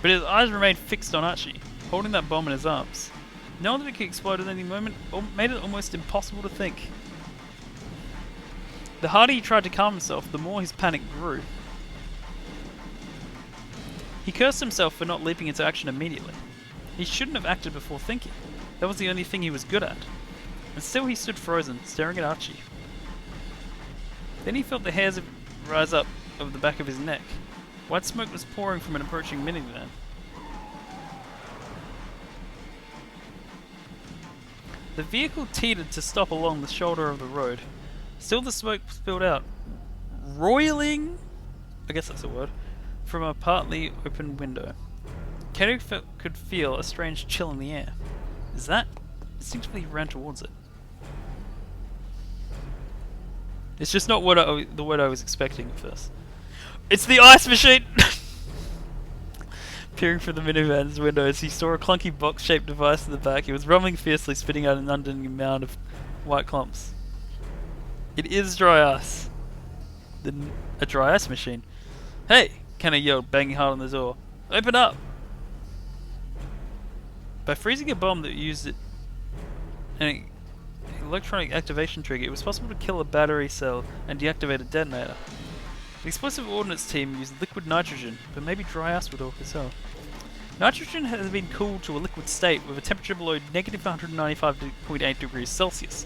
But his eyes remained fixed on Archie, holding that bomb in his arms. Knowing that it could explode at any moment made it almost impossible to think. The harder he tried to calm himself, the more his panic grew. He cursed himself for not leaping into action immediately. He shouldn't have acted before thinking. That was the only thing he was good at. And still he stood frozen, staring at Archie. Then he felt the hairs rise up over the back of his neck. White smoke was pouring from an approaching minivan. The vehicle teetered to stop along the shoulder of the road. Still the smoke spilled out, roiling, I guess that's a word, from a partly open window. Kano could feel a strange chill in the air. Is that? Instinctively he ran towards it. It's just not the word I was expecting at first. It's the ice machine! Peering through the minivan's windows, he saw a clunky box-shaped device in the back. It was rumbling fiercely, spitting out an unending mound of white clumps. It is dry ice. A dry ice machine. Hey! Kano yelled, banging hard on the door. Open up! By freezing a bomb that used an electronic activation trigger, it was possible to kill a battery cell and deactivate a detonator. The explosive ordnance team used liquid nitrogen, but maybe dry ice would work as well. Nitrogen has been cooled to a liquid state with a temperature below -195.8 degrees Celsius.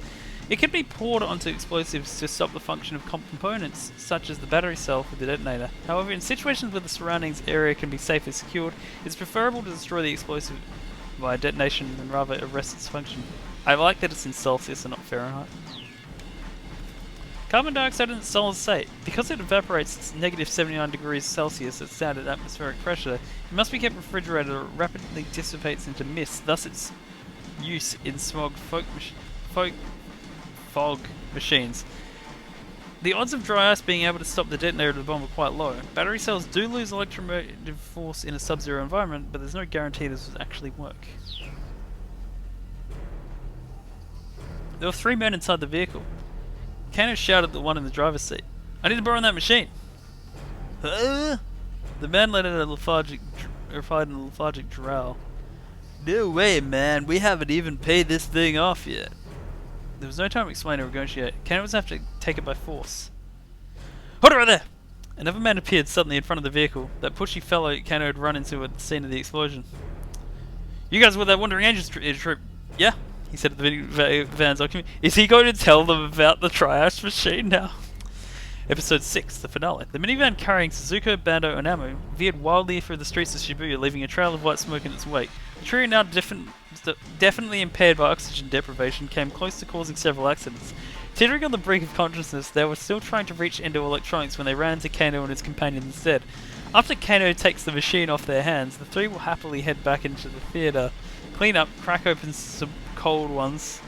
It can be poured onto explosives to stop the function of components, such as the battery cell for the detonator. However, in situations where the surroundings area can be safely secured, it's preferable to destroy the explosive via detonation than rather arrest its function. I like that it's in Celsius and not Fahrenheit. Carbon dioxide in its solid state. Because it evaporates at negative 79 degrees Celsius at standard atmospheric pressure, it must be kept refrigerated or it rapidly dissipates into mist, thus its use in fog machines. The odds of dry ice being able to stop the detonator of the bomb are quite low. Battery cells do lose electromotive force in a sub-zero environment, but there's no guarantee this will actually work. There were 3 men inside the vehicle. Kano shouted at the one in the driver's seat, "I need to borrow that machine!" Huh? The man let out a lethargic drawl. "No way, man, we haven't even paid this thing off yet." There was no time to explain or negotiate. Kano was have to take it by force. "Hold it right there!" Another man appeared suddenly in front of the vehicle. That pushy fellow Kano had run into at the scene of the explosion. "You guys were that Wandering Angels troop, yeah?" He said at the van's document. "Is he going to tell them about the Triash machine now?" Episode 6, the finale. The minivan carrying Suzuka, Bando, and Ammo veered wildly through the streets of Shibuya, leaving a trail of white smoke in its wake. The trio, now definitely impaired by oxygen deprivation, came close to causing several accidents. Teetering on the brink of consciousness, they were still trying to reach Endo Electronics when they ran into Kano and his companion instead. After Kano takes the machine off their hands, the three will happily head back into the theatre, clean up, crack open some cold ones,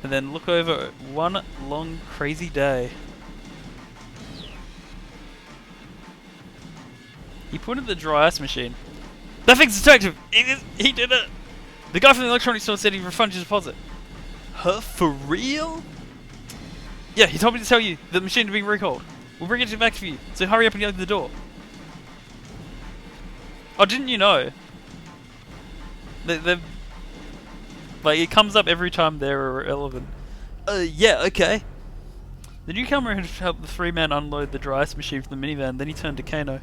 and then look over one long crazy day. He pointed at the dry ice machine. "That thing's detective! He did it! The guy from the electronics store said he refunded his deposit." "Huh? For real?" "Yeah, he told me to tell you the machine is being recalled. We'll bring it back for you, so hurry up and open the door." "Oh, didn't you know? They've... Like, it comes up every time they're irrelevant." Yeah, okay." The newcomer had helped the 3 men unload the dry ice machine from the minivan, then he turned to Kano.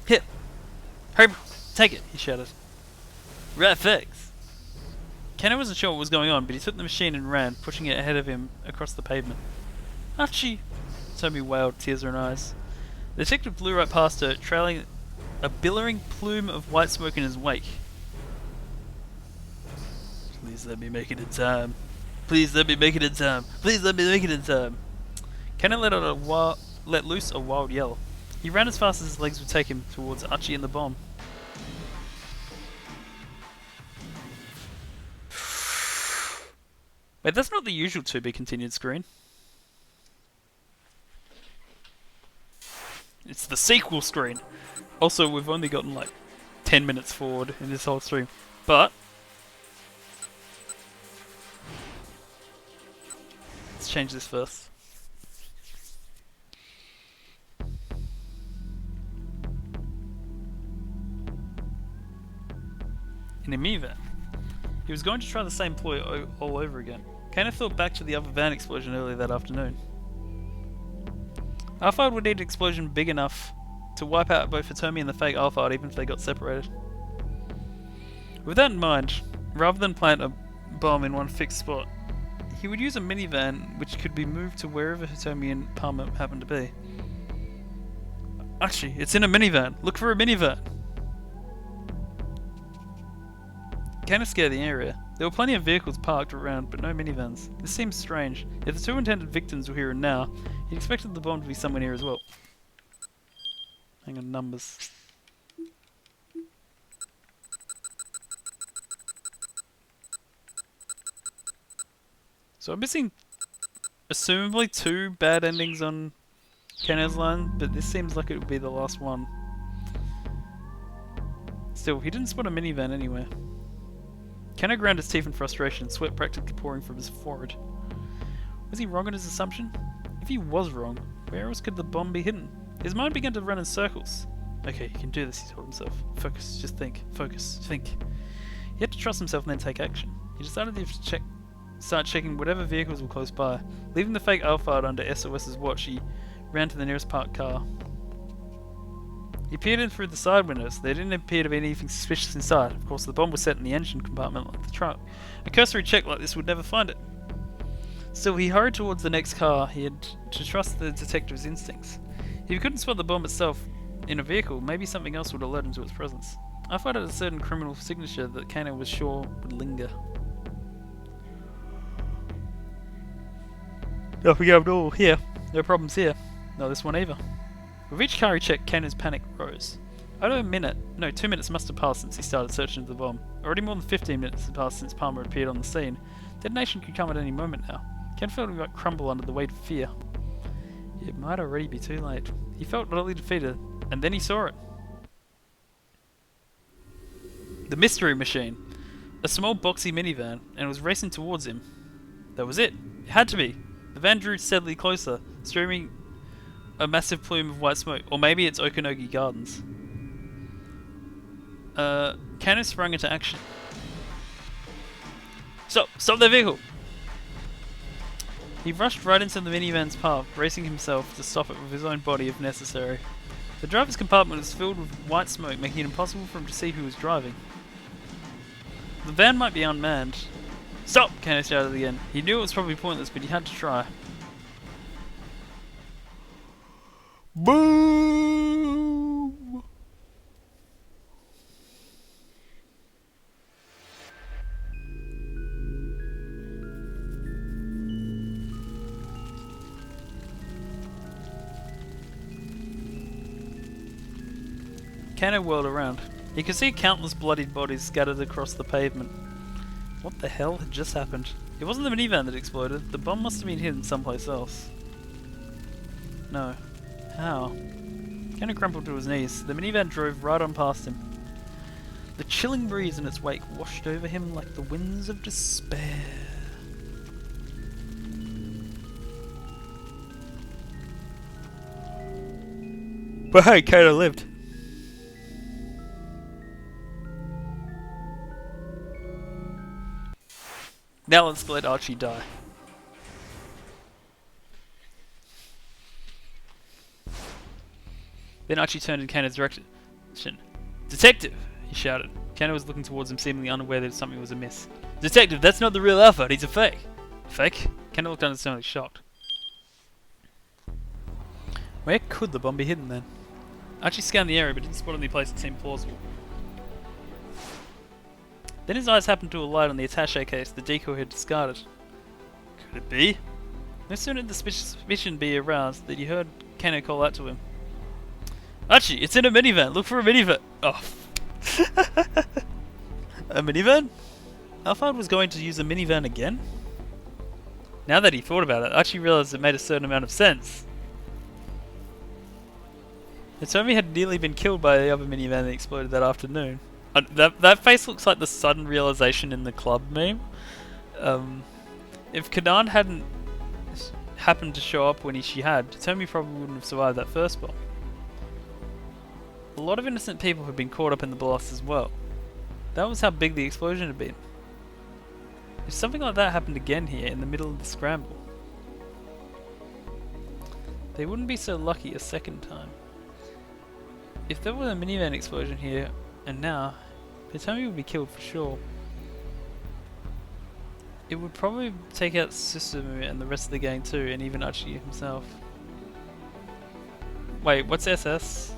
"Here, hurry, take it," he shouted. "Right, thanks." Kano wasn't sure what was going on, but he took the machine and ran, pushing it ahead of him across the pavement. "Archie!" Toby wailed, tears in her eyes. The detective blew right past her, trailing a billowing plume of white smoke in his wake. "Please let me make it in time. Please let me make it in time. Please let me make it in time." Kano let loose a wild yell. He ran as fast as his legs would take him towards Archie and the bomb. Wait, that's not the usual to be continued screen. It's the sequel screen. Also, we've only gotten like 10 minutes forward in this whole stream. But let's change this first. In a minivan. He was going to try the same ploy all over again. Kano thought back to the other van explosion earlier that afternoon. Alphard would need an explosion big enough to wipe out both Hitomi and the fake Alphard even if they got separated. With that in mind, rather than plant a bomb in one fixed spot, he would use a minivan which could be moved to wherever Hitomi and Palmer happened to be. Actually, it's in a minivan. Look for a minivan. Kind of scared the area. There were plenty of vehicles parked around, but no minivans. This seems strange. If the 2 intended victims were here and now, he expected the bomb to be somewhere near as well. Hang on, numbers. So I'm missing, assumably, 2 bad endings on Kano's line, but this seems like it would be the last one. Still, he didn't spot a minivan anywhere. Kano ground his teeth in frustration, sweat practically pouring from his forehead. Was he wrong in his assumption? If he was wrong, where else could the bomb be hidden? His mind began to run in circles. Okay, you can do this, he told himself. Focus, just think. Focus, think. He had to trust himself and then take action. He decided to start checking whatever vehicles were close by. Leaving the fake Alphard under SOS's watch, he ran to the nearest parked car. He peered in through the side windows. There didn't appear to be anything suspicious inside. Of course, the bomb was set in the engine compartment like the truck. A cursory check like this would never find it. Still, he hurried towards the next car. He had to trust the detective's instincts. If he couldn't spot the bomb itself in a vehicle, maybe something else would alert him to its presence. I thought it a certain criminal signature that Kano was sure would linger. Off we go all here. No problems here. No, this one either. With each car he checked, Kano's panic rose. Over 2 minutes must have passed since he started searching for the bomb. Already more than 15 minutes had passed since Palmer appeared on the scene. Detonation could come at any moment now. Ken felt he might crumble under the weight of fear. It might already be too late. He felt utterly defeated, and then he saw it. The mystery machine. A small boxy minivan, and it was racing towards him. That was it. It had to be. The van drew steadily closer, streaming a massive plume of white smoke. Or maybe it's Okanogi Gardens. Kano sprang into action. Stop! Stop that vehicle! He rushed right into the minivan's path, bracing himself to stop it with his own body if necessary. The driver's compartment was filled with white smoke, making it impossible for him to see who was driving. The van might be unmanned. Stop! Kano shouted again. He knew it was probably pointless, but he had to try. Boom! Kano whirled around. He could see countless bloodied bodies scattered across the pavement. What the hell had just happened? It wasn't the minivan that exploded. The bomb must have been hidden someplace else. No. How? Kano crumpled to his knees. The minivan drove right on past him. The chilling breeze in its wake washed over him like the winds of despair. But hey, Kano lived. Now let's let Archie die. Then Archie turned in Kano's direction. Detective! He shouted. Kano was looking towards him, seemingly unaware that something was amiss. Detective, that's not the real Alpha, he's a fake. Fake? Kano looked understandably shocked. Where could the bomb be hidden then? Archie scanned the area but didn't spot any place that seemed plausible. Then his eyes happened to alight on the attaché case the decoy had discarded. Could it be? No sooner did the suspicion be aroused that he heard Kano call out to him. Archie, it's in a minivan. Look for a minivan. Oh. A minivan? Alphard was going to use a minivan again? Now that he thought about it, Archie realized it made a certain amount of sense. Hitomi had nearly been killed by the other minivan that exploded that afternoon. That face looks like the sudden realization in the club meme. If Kanan hadn't happened to show up when she had, Hitomi probably wouldn't have survived that first bomb. A lot of innocent people have been caught up in the blast as well. That was how big the explosion had been. If something like that happened again here in the middle of the scramble, they wouldn't be so lucky a second time. If there was a minivan explosion here and now, Hitomi would be killed for sure. It would probably take out Susumu and the rest of the gang too, and even Archie himself. Wait, what's SS?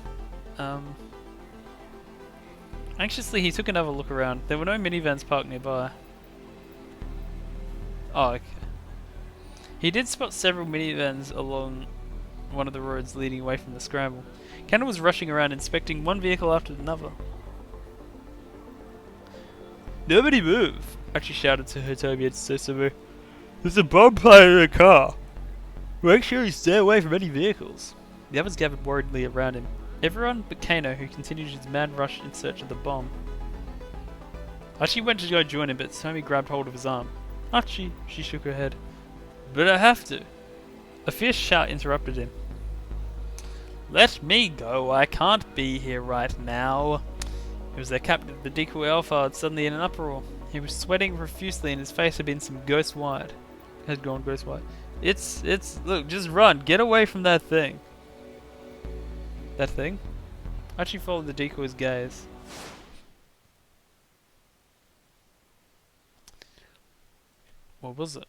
Anxiously he took another look around. There were no minivans parked nearby. Oh, okay. He did spot several minivans along one of the roads leading away from the scramble. Kano was rushing around inspecting one vehicle after another. Nobody move! Archie shouted to Hitomi and Susumu. There's a bomb planted in the car! Make sure you stay away from any vehicles. The others gathered worriedly around him. Everyone but Kano, who continued his mad rush in search of the bomb. Archie went to go join him, but Hitomi grabbed hold of his arm. Archie, she shook her head. But I have to. A fierce shout interrupted him. Let me go, I can't be here right now. It was their captain, the decoy Alphard, suddenly in an uproar. He was sweating profusely and his face had been some ghost white. Had gone ghost white. Look, just run, get away from that thing. That thing? Archie followed the decoy's gaze. What was it?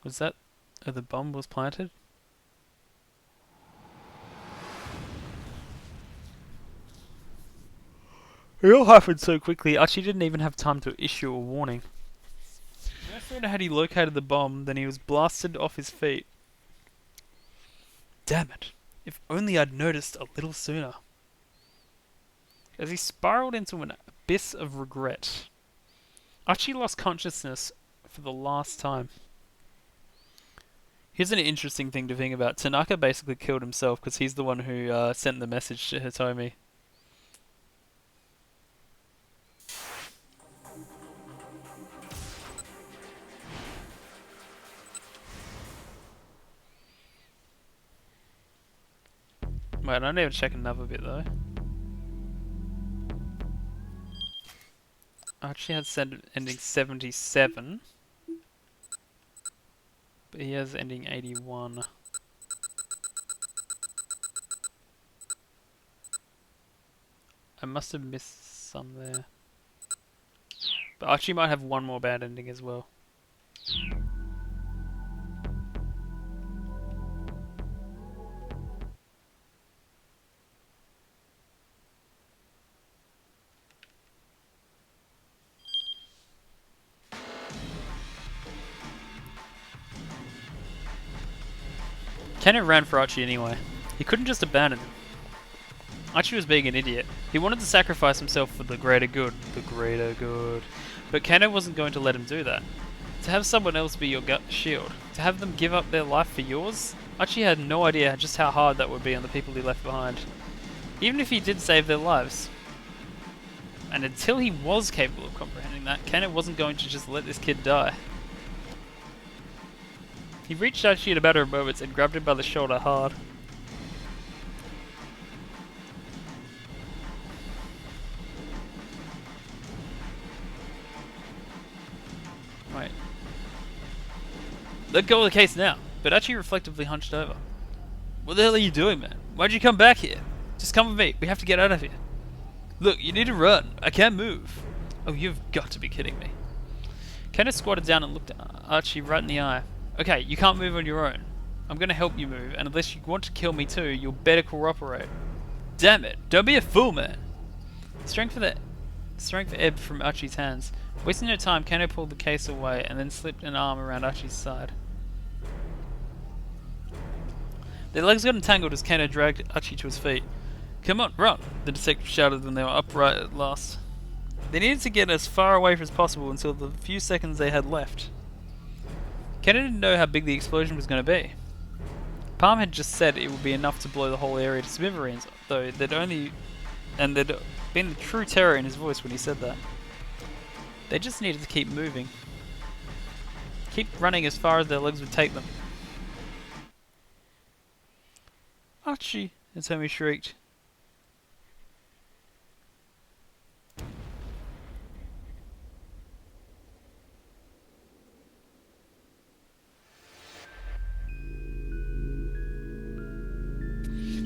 Was that... the bomb was planted? It all happened so quickly, Archie didn't even have time to issue a warning. No sooner had he located the bomb than he was blasted off his feet. Damn it. If only I'd noticed a little sooner. As he spiraled into an abyss of regret, Archie lost consciousness for the last time. Here's an interesting thing to think about. Tanaka basically killed himself because he's the one who sent the message to Hitomi. Wait, I need to check another bit though. Archie had said ending 77. But he has ending 81. I must have missed some there. But Archie might have one more bad ending as well. Keno ran for Archie anyway. He couldn't just abandon him. Archie was being an idiot. He wanted to sacrifice himself for the greater good. The greater good. But Keno wasn't going to let him do that. To have someone else be your shield, to have them give up their life for yours, Archie had no idea just how hard that would be on the people he left behind. Even if he did save their lives. And until he was capable of comprehending that, Keno wasn't going to just let this kid die. He reached Archie at a matter of moments and grabbed him by the shoulder hard. Wait. Let go of the case now. But Archie reflectively hunched over. What the hell are you doing, man? Why'd you come back here? Just come with me. We have to get out of here. Look, you need to run. I can't move. Oh, you've got to be kidding me. Kenneth squatted down and looked at Archie right in the eye. Okay, you can't move on your own. I'm gonna help you move, and unless you want to kill me too, you'll better cooperate. Damn it, don't be a fool, man. Strength ebbed from Archie's hands. Wasting no time, Kano pulled the case away and then slipped an arm around Archie's side. Their legs got entangled as Kano dragged Archie to his feet. Come on, run, the detective shouted when they were upright at last. They needed to get as far away as possible until the few seconds they had left. Kano didn't know how big the explosion was going to be. Palm had just said it would be enough to blow the whole area to smithereens, though there'd been the true terror in his voice when he said that. They just needed to keep moving. Keep running as far as their legs would take them. Archie, Hitomi shrieked.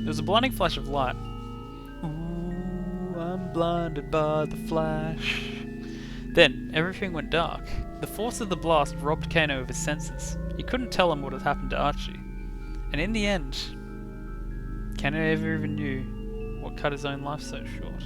There was a blinding flash of light. Ooh, I'm blinded by the flash. Then, everything went dark. The force of the blast robbed Kano of his senses. He couldn't tell him what had happened to Archie. And in the end, Kano never even knew what cut his own life so short.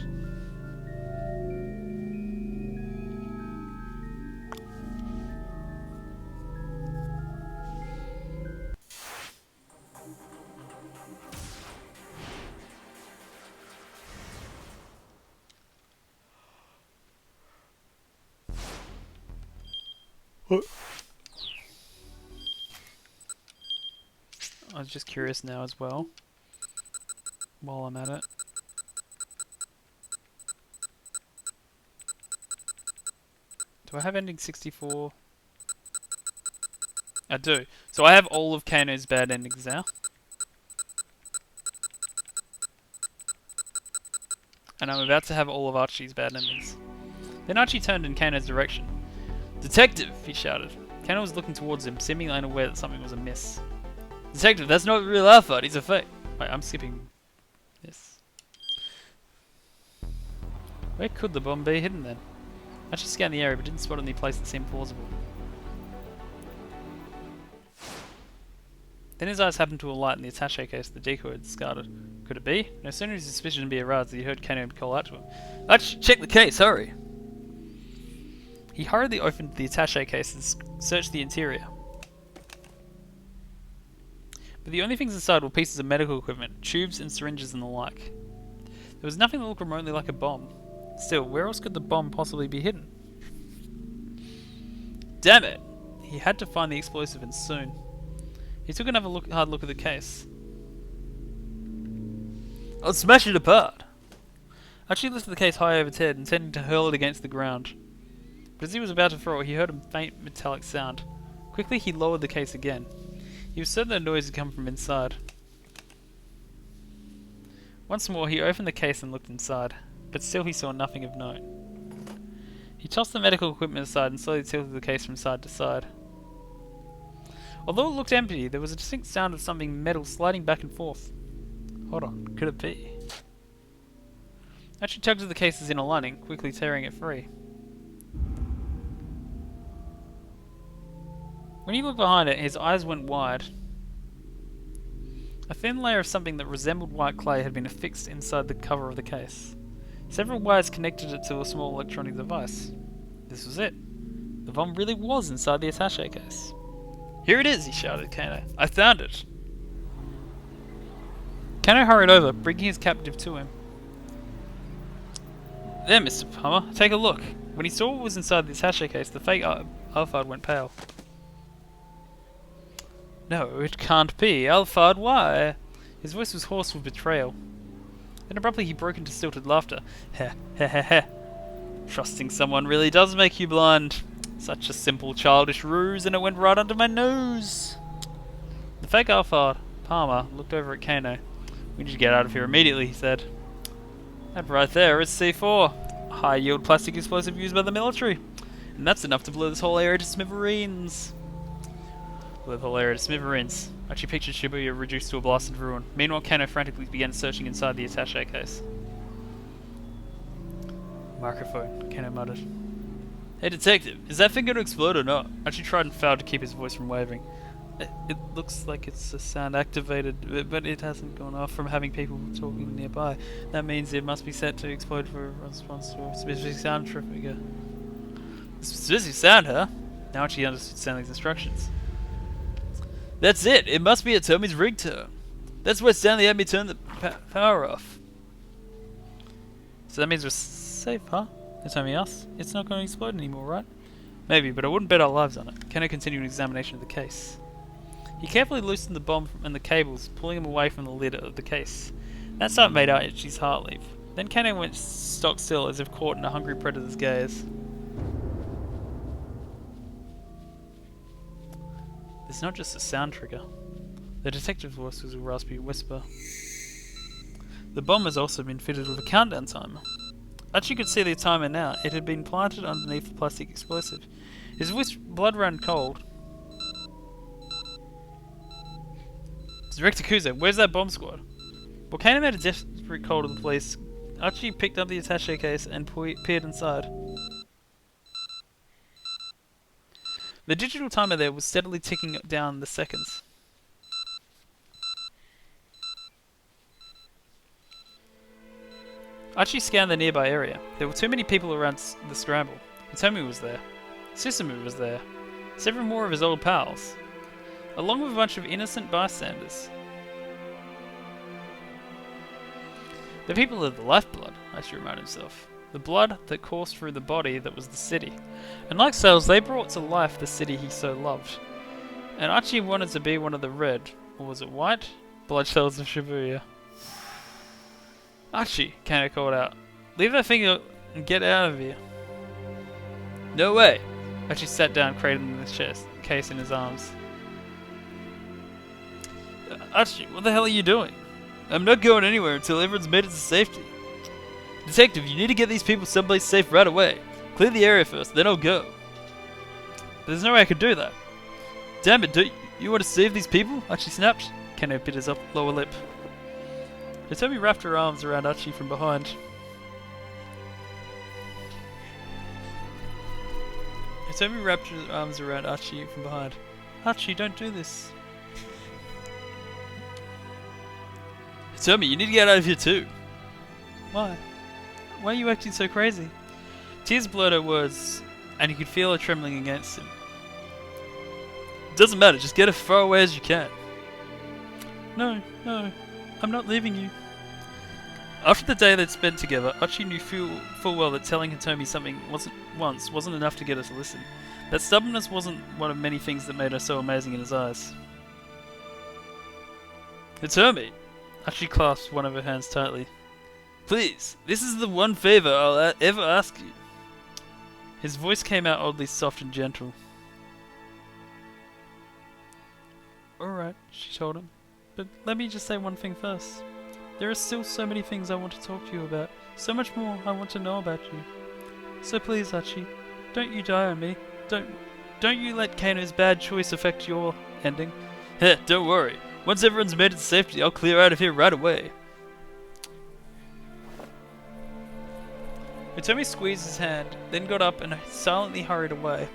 I was just curious now as well, while I'm at it. Do I have ending 64? I do. So I have all of Kano's bad endings now. And I'm about to have all of Archie's bad endings. Then Archie turned in Kano's direction. Detective! He shouted. Kano was looking towards him, seemingly unaware that something was amiss. Detective, that's not real Alpha, he's a fake. Wait, I'm skipping this. Where could the bomb be hidden then? Archie scanned the area but didn't spot any place that seemed plausible. Then his eyes happened to alight in the attaché case the decoy had discarded. Could it be? No sooner did his suspicion be aroused that he heard Kano call out to him. Archie, check the case, hurry! He hurriedly opened the attaché case and searched the interior. But the only things inside were pieces of medical equipment, tubes and syringes and the like. There was nothing that looked remotely like a bomb. Still, where else could the bomb possibly be hidden? Damn it! He had to find the explosive and soon. He took another hard look at the case. I'll smash it apart! Archie lifted the case high over his head, intending to hurl it against the ground. But as he was about to throw it, he heard a faint metallic sound. Quickly, he lowered the case again. He was certain the noise had come from inside. Once more, he opened the case and looked inside, but still he saw nothing of note. He tossed the medical equipment aside and slowly tilted the case from side to side. Although it looked empty, there was a distinct sound of something metal sliding back and forth. Hold on, could it be? Archie tugged at the case's inner lining, quickly tearing it free. When he looked behind it, his eyes went wide. A thin layer of something that resembled white clay had been affixed inside the cover of the case. Several wires connected it to a small electronic device. This was it. The bomb really was inside the attaché case. Here it is, he shouted at Kano. I found it. Kano hurried over, bringing his captive to him. There, Mr. Palmer, take a look. When he saw what was inside the attaché case, the fake Alphard went pale. No, it can't be. Alphard, why? His voice was hoarse with betrayal. Then abruptly he broke into stilted laughter. Heh, heh, heh, heh. Trusting someone really does make you blind. Such a simple childish ruse, and it went right under my nose. The fake Alphard, Palmer, looked over at Kano. We need to get out of here immediately, he said. That right there is C4, a high-yield plastic explosive used by the military. And that's enough to blow this whole area to smithereens. Blow the whole area to smithereens. Archie pictured Shibuya reduced to a blasted ruin. Meanwhile, Kano frantically began searching inside the attaché case. Microphone, Kano muttered. Hey detective, is that thing going to explode or not? Archie tried and failed to keep his voice from wavering. It looks like it's a sound activated, but it hasn't gone off from having people talking nearby. That means it must be set to explode for a response to a specific sound trigger. A specific sound, huh? Now Archie understood Stanley's instructions. That's it! It must be a Tommy's ringtone. That's why Stanley had me turn the power off. So that means we're safe, huh? They're telling us it's not going to explode anymore, right? Maybe, but I wouldn't bet our lives on it. Kano continued an examination of the case. He carefully loosened the bomb and the cables, pulling them away from the lid of the case. That sight made Archie's heart leap. Then Kano went stock still, as if caught in a hungry predator's gaze. It's not just a sound trigger. The detective's voice was a raspy whisper. The bomb has also been fitted with a countdown timer. Archie could see the timer now. It had been planted underneath the plastic explosive. His blood ran cold. Director Kuzo, where's that bomb squad? Well, Kano made a desperate call to the police. Archie picked up the attaché case and peered inside. The digital timer there was steadily ticking down the seconds. Archie scanned the nearby area. There were too many people around the scramble. Hitomi was there. Susumu was there. Several more of his old pals. Along with a bunch of innocent bystanders. The people of the lifeblood, Archie reminded himself. The blood that coursed through the body that was the city. And like cells, they brought to life the city he so loved. And Archie wanted to be one of the red, or was it white, blood cells of Shibuya. Archie, Kano called out. Leave that thing and get out of here. No way. Archie sat down, cradling the case in his arms. Archie, what the hell are you doing? I'm not going anywhere until everyone's made it to safety. Detective, you need to get these people someplace safe right away. Clear the area first, then I'll go. But there's no way I can do that. Damn it, don't you want to save these people? Archie snapped. Kano bit his lower lip. Hitomi wrapped her arms around Archie from behind. Hitomi wrapped his arms around Archie from behind. Archie, don't do this. Hitomi, you need to get out of here too. Why? Why are you acting so crazy? Tears blurred her words, and he could feel her trembling against him. It doesn't matter, just get as far away as you can. No, I'm not leaving you. After the day they'd spent together, Archie knew full well that telling Hitomi something wasn't enough to get her to listen. That stubbornness wasn't one of many things that made her so amazing in his eyes. Hitomi! Archie clasped one of her hands tightly. Please, this is the one favor I'll ever ask you. His voice came out oddly soft and gentle. Alright, she told him. But let me just say one thing first. There are still so many things I want to talk to you about. So much more I want to know about you. So please, Archie, don't you die on me. Don't you let Kano's bad choice affect your ending. Heh, don't worry. Once everyone's made it to safety, I'll clear out of here right away. Hitomi squeezed his hand, then got up and silently hurried away.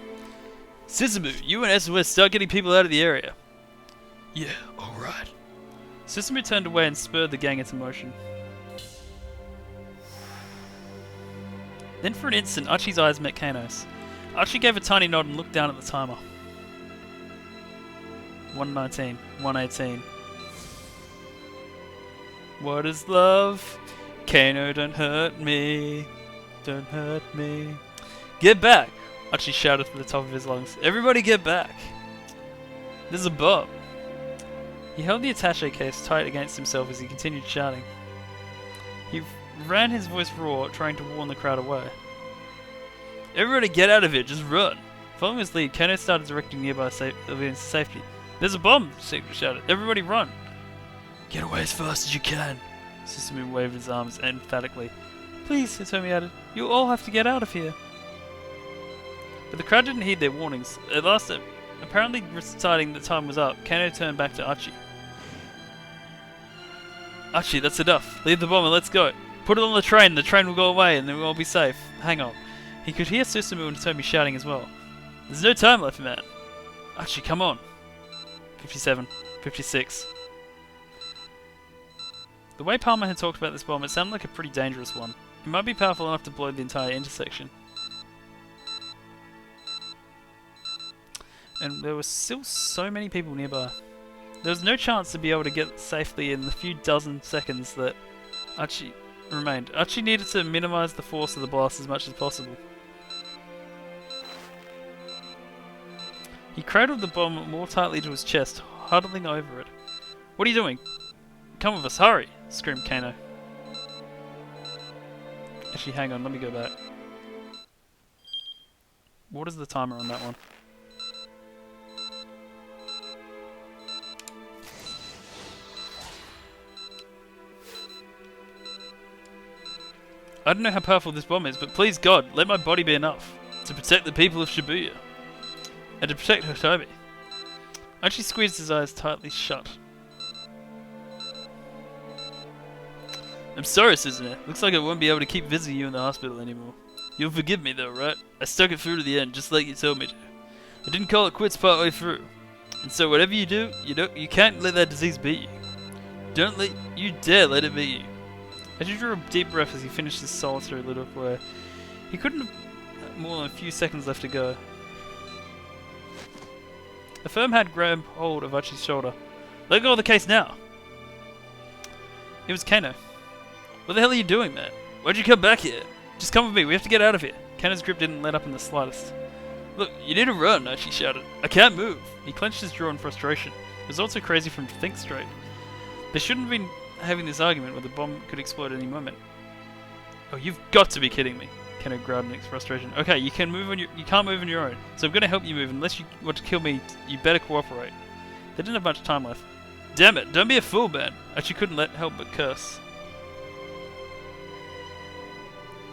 Susumu, you and SOS start getting people out of the area. Yeah, alright. Susumu turned away and spurred the gang into motion. Then for an instant, Archie's eyes met Kano's. Archie gave a tiny nod and looked down at the timer. 1:19, 1:18. What is love? Kano, don't hurt me. Don't hurt me. Get back! Archie shouted from the top of his lungs. Everybody get back! There's a bomb. He held the attaché case tight against himself as he continued shouting. He ran his voice raw, trying to warn the crowd away. Everybody get out of here, just run! Following his lead, Kano started directing nearby civilians to safety. There's a bomb! Sigma shouted. Everybody run! Get away as fast as you can! Susumu waved his arms emphatically. Please, Hitomi added. You all have to get out of here. But the crowd didn't heed their warnings. At last, apparently reciting that time was up, Kano turned back to Archie. Archie, that's enough. Leave the bomb and let's go. Put it on the train will go away and then we'll all be safe. Hang on. He could hear Susumu and Hitomi shouting as well. There's no time left, man. Archie, come on. 57. 56. The way Palmer had talked about this bomb, it sounded like a pretty dangerous one. It might be powerful enough to blow the entire intersection. And there were still so many people nearby. There was no chance to be able to get safely in the few dozen seconds that Archie remained. Archie needed to minimize the force of the blast as much as possible. He cradled the bomb more tightly to his chest, huddling over it. What are you doing? Come with us, hurry! Screamed Kano. Actually, hang on, let me go back. What is the timer on that one? I don't know how powerful this bomb is, but please God, let my body be enough to protect the people of Shibuya. And to protect Hitomi. Archie squeezed his eyes tightly shut. I'm sorry, Susumu. Looks like I won't be able to keep visiting you in the hospital anymore. You'll forgive me though, right? I stuck it through to the end, just like you told me to. I didn't call it quits partway through. And so whatever you do, you can't let that disease beat you. Don't let you dare let it beat you. As he drew a deep breath as he finished his solitary little prayer, he couldn't have more than a few seconds left to go. A firm hand grabbed hold of Archie's shoulder. Let go of the case now! It was Kano. What the hell are you doing, man? Why'd you come back here? Just come with me, we have to get out of here. Kano's grip didn't let up in the slightest. Look, you need to run, Archie shouted. I can't move. He clenched his jaw in frustration. It was also crazy for him to think straight. They shouldn't have been having this argument where the bomb could explode at any moment. Oh, you've got to be kidding me. Kano growled in frustration. Okay, you can't move on your own, so I'm gonna help you move. Unless you want to kill me, you better cooperate. They didn't have much time left. Damn it, don't be a fool, man. Archie couldn't help but curse.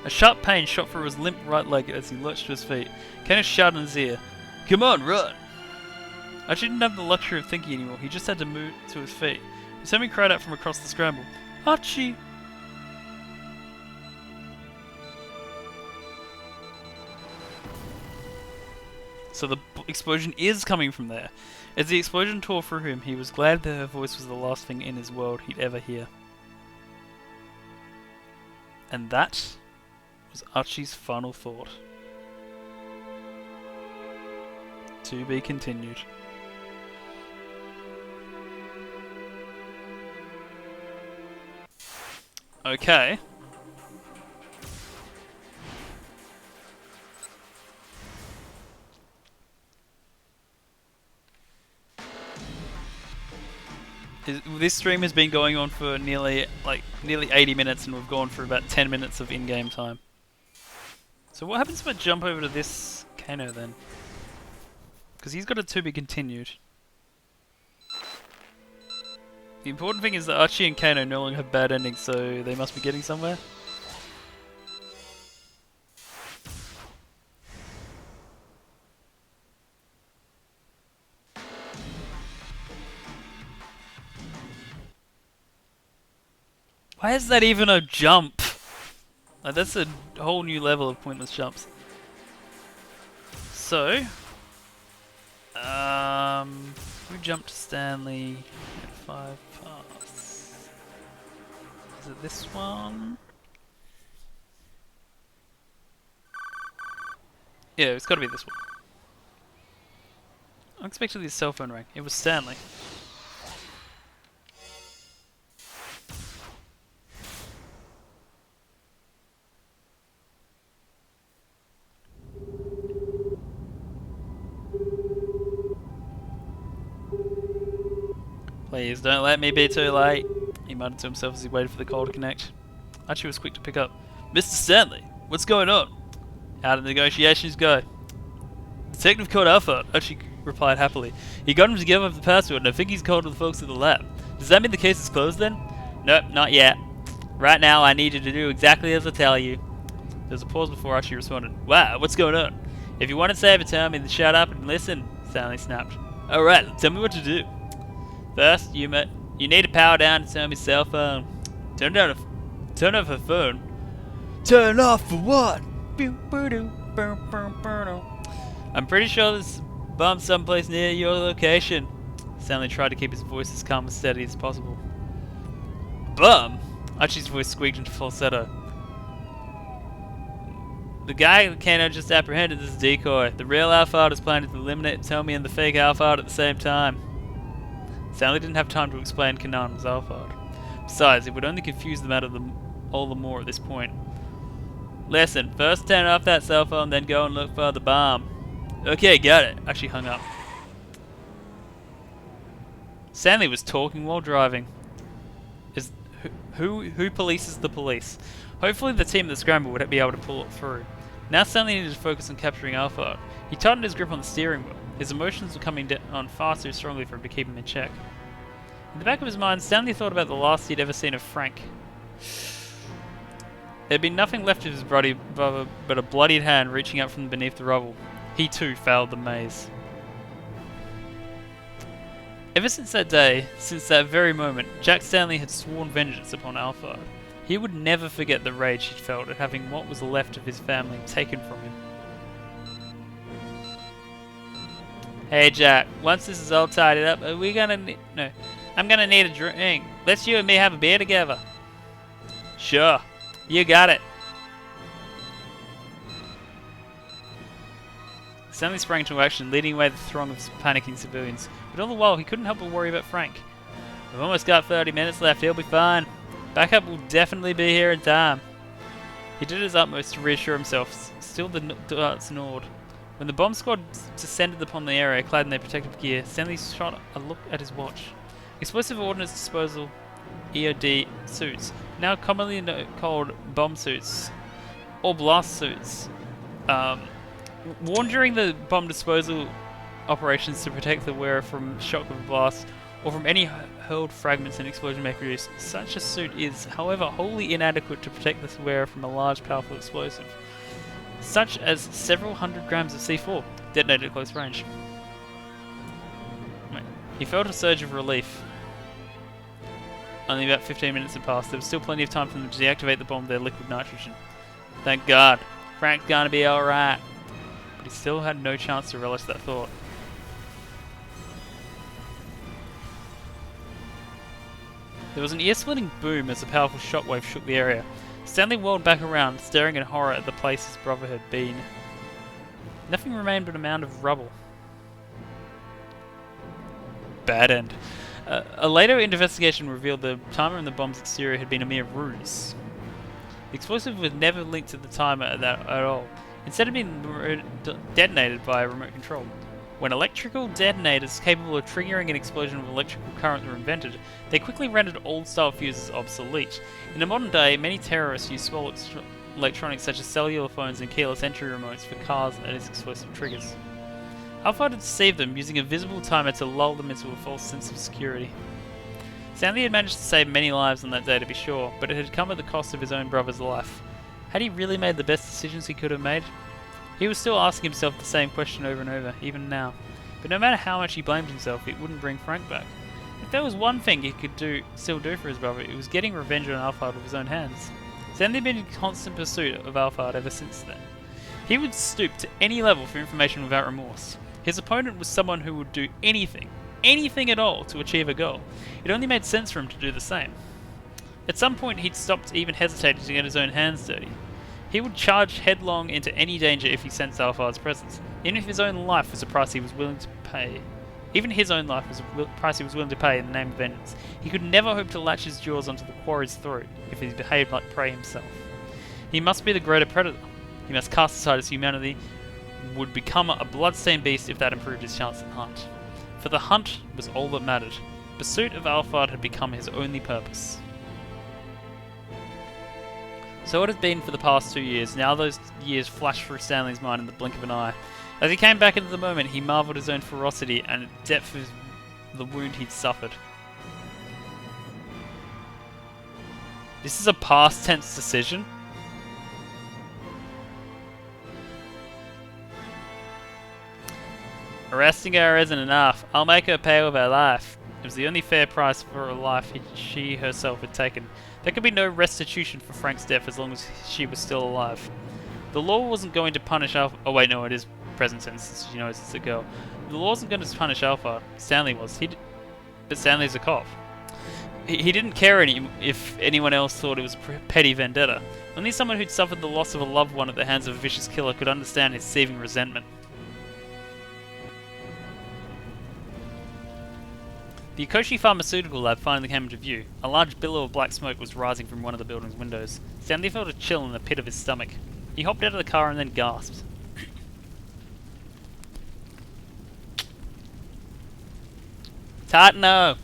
A sharp pain shot through his limp right leg as he lurched to his feet. Kano shouted in his ear, Come on, run! Archie didn't have the luxury of thinking anymore. He just had to move to his feet. Hitomi cried out from across the scramble. Archie! So the explosion is coming from there. As the explosion tore through him, he was glad that her voice was the last thing in his world he'd ever hear. And that was Archie's final thought. To be continued. Okay. This stream has been going on for nearly 80 minutes, and we've gone for about 10 minutes of in-game time. So what happens if I jump over to this Kano then? Because he's got a to be continued. The important thing is that Archie and Kano no longer have bad endings, so they must be getting somewhere. Why is that even a jump? Like, that's a whole new level of pointless jumps. So, we jumped to Stanley at 5 pass. Is it this one? Yeah, it's got to be this one. Unexpectedly, his cell phone rang. It was Stanley. Please don't let me be too late, he muttered to himself as he waited for the call to connect. Archie was quick to pick up. Mr. Stanley, what's going on? How did the negotiations go? Detective called Alpha, Archie replied happily. He got him to give up the password, and I think he's called to the folks at the lab. Does that mean the case is closed then? Nope, not yet. Right now, I need you to do exactly as I tell you. There was a pause before Archie responded. Wow, what's going on? If you want to save it, tell me to shut up and listen, Stanley snapped. Alright, tell me what to do. First, you need to power down Tommy's cell phone. Turn off her phone. Turn off for what? I'm pretty sure there's a bomb someplace near your location. Stanley tried to keep his voice as calm and steady as possible. Bomb? Archie's voice squeaked into falsetto. The guy Kano just apprehended is a decoy. The real Alphard is planning to eliminate Tommy and the fake Alphard at the same time. Stanley didn't have time to explain Kanan was Alphard. Besides, it would only confuse the matter all the more at this point. Listen, first turn off that cell phone, then go and look for the bomb. Okay, got it. Actually hung up. Stanley was talking while driving. Who polices the police? Hopefully the team that scrambled would be able to pull it through. Now Stanley needed to focus on capturing Alphard. He tightened his grip on the steering wheel. His emotions were coming on far too strongly for him to keep him in check. In the back of his mind, Stanley thought about the last he'd ever seen of Frank. There'd been nothing left of his brother but a bloodied hand reaching out from beneath the rubble. He too failed the maze. Ever since that day, since that very moment, Jack Stanley had sworn vengeance upon Alphard. He would never forget the rage he'd felt at having what was left of his family taken from him. Hey Jack, once this is all tidied up, are we gonna no, I'm gonna need a drink. Let's you and me have a beer together. Sure, you got it. Stanley sprang into action, leading away the throng of panicking civilians. But all the while, he couldn't help but worry about Frank. We've almost got 30 minutes left, he'll be fine. Backup will definitely be here in time. He did his utmost to reassure himself, still the darts gnawed. When the bomb squad descended upon the area clad in their protective gear, Stanley shot a look at his watch. Explosive Ordnance Disposal EOD suits, now commonly called bomb suits, or blast suits, worn during the bomb disposal operations to protect the wearer from shock of a blast or from any hurled fragments and explosion may produce. Such a suit is, however, wholly inadequate to protect the wearer from a large, powerful explosive, such as several hundred grams of C4, detonated at close range. He felt a surge of relief. Only about 15 minutes had passed. There was still plenty of time for them to deactivate the bomb with their liquid nitrogen. Thank God. Frank's gonna be alright. but he still had no chance to relish that thought. There was an ear-splitting boom as a powerful shockwave shook the area. Stanley whirled back around, staring in horror at the place his brother had been. Nothing remained but a mound of rubble. Bad end. A later investigation revealed the timer in the bomb's exterior had been a mere ruse. The explosive was never linked to the timer at all. Instead of being detonated by remote control. When electrical detonators capable of triggering an explosion of electrical current were invented, they quickly rendered old-style fuses obsolete. In the modern day, many terrorists use small electronics such as cellular phones and keyless entry remotes for cars as explosive triggers. Alpha had deceived them, using a visible timer to lull them into a false sense of security. Stanley had managed to save many lives on that day, to be sure, but it had come at the cost of his own brother's life. Had he really made the best decisions he could have made? He was still asking himself the same question over and over, even now. But no matter how much he blamed himself, it wouldn't bring Frank back. If there was one thing he could still do for his brother, it was getting revenge on Alphard with his own hands. Stanley had been in constant pursuit of Alphard ever since then. He would stoop to any level for information without remorse. His opponent was someone who would do anything at all, to achieve a goal. It only made sense for him to do the same. At some point, he'd stopped even hesitating to get his own hands dirty. He would charge headlong into any danger if he sensed Alphard's presence, even if his own life was a price he was willing to pay. Even his own life was a price he was willing to pay in the name of vengeance. He could never hope to latch his jaws onto the quarry's throat if he behaved like prey himself. He must be the greater predator. He must cast aside his humanity, would become a blood-stained beast if that improved his chance at the hunt. For the hunt was all that mattered. Pursuit of Alphard had become his only purpose. So it had been for the past 2 years. Now those years flashed through Stanley's mind in the blink of an eye. As he came back into the moment, he marvelled at his own ferocity and the depth of the wound he'd suffered. This is a past tense decision? Arresting her isn't enough. I'll make her pay with her life. It was the only fair price for a life she herself had taken. There could be no restitution for Frank's death as long as she was still alive. The law wasn't going to punish Alpha. Oh wait, no, it is present tense. She knows it's a girl. The law wasn't going to punish Alpha. Stanley was. But Stanley's a cop. He didn't care if anyone else thought it was petty vendetta. Only someone who'd suffered the loss of a loved one at the hands of a vicious killer could understand his seething resentment. The Yokoshi Pharmaceutical Lab finally came into view. A large billow of black smoke was rising from one of the building's windows. Stanley felt a chill in the pit of his stomach. He hopped out of the car and then gasped. Tartano!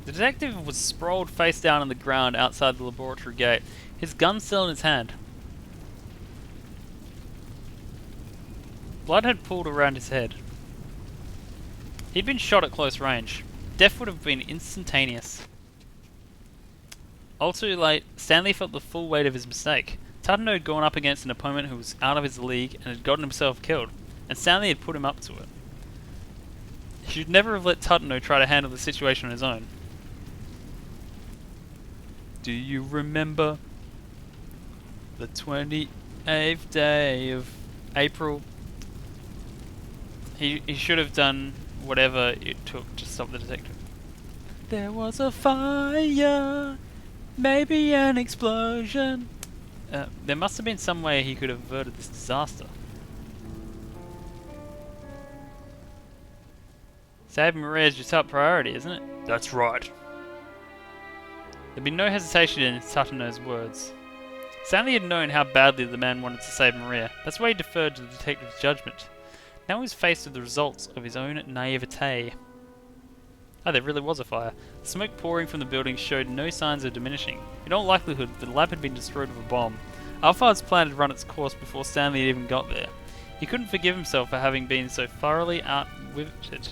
The detective was sprawled face down on the ground outside the laboratory gate, his gun still in his hand. Blood had pooled around his head. He'd been shot at close range. Death would have been instantaneous. All too late, Stanley felt the full weight of his mistake. Tartano had gone up against an opponent who was out of his league and had gotten himself killed, and Stanley had put him up to it. He should never have let Tartano try to handle the situation on his own. Do you remember the 28th day of April? He should have done whatever it took to stop the detective. There was a fire, maybe an explosion. There must have been some way he could have averted this disaster. Saving Maria is your top priority, isn't it? That's right. There'd been no hesitation in Tartano's words. Stanley had known how badly the man wanted to save Maria. That's why he deferred to the detective's judgment. Now he was faced with the results of his own naivete. Oh, there really was a fire. The smoke pouring from the building showed no signs of diminishing. In all likelihood, the lab had been destroyed with a bomb. Alphard's plan had run its course before Stanley had even got there. He couldn't forgive himself for having been so thoroughly outwitted.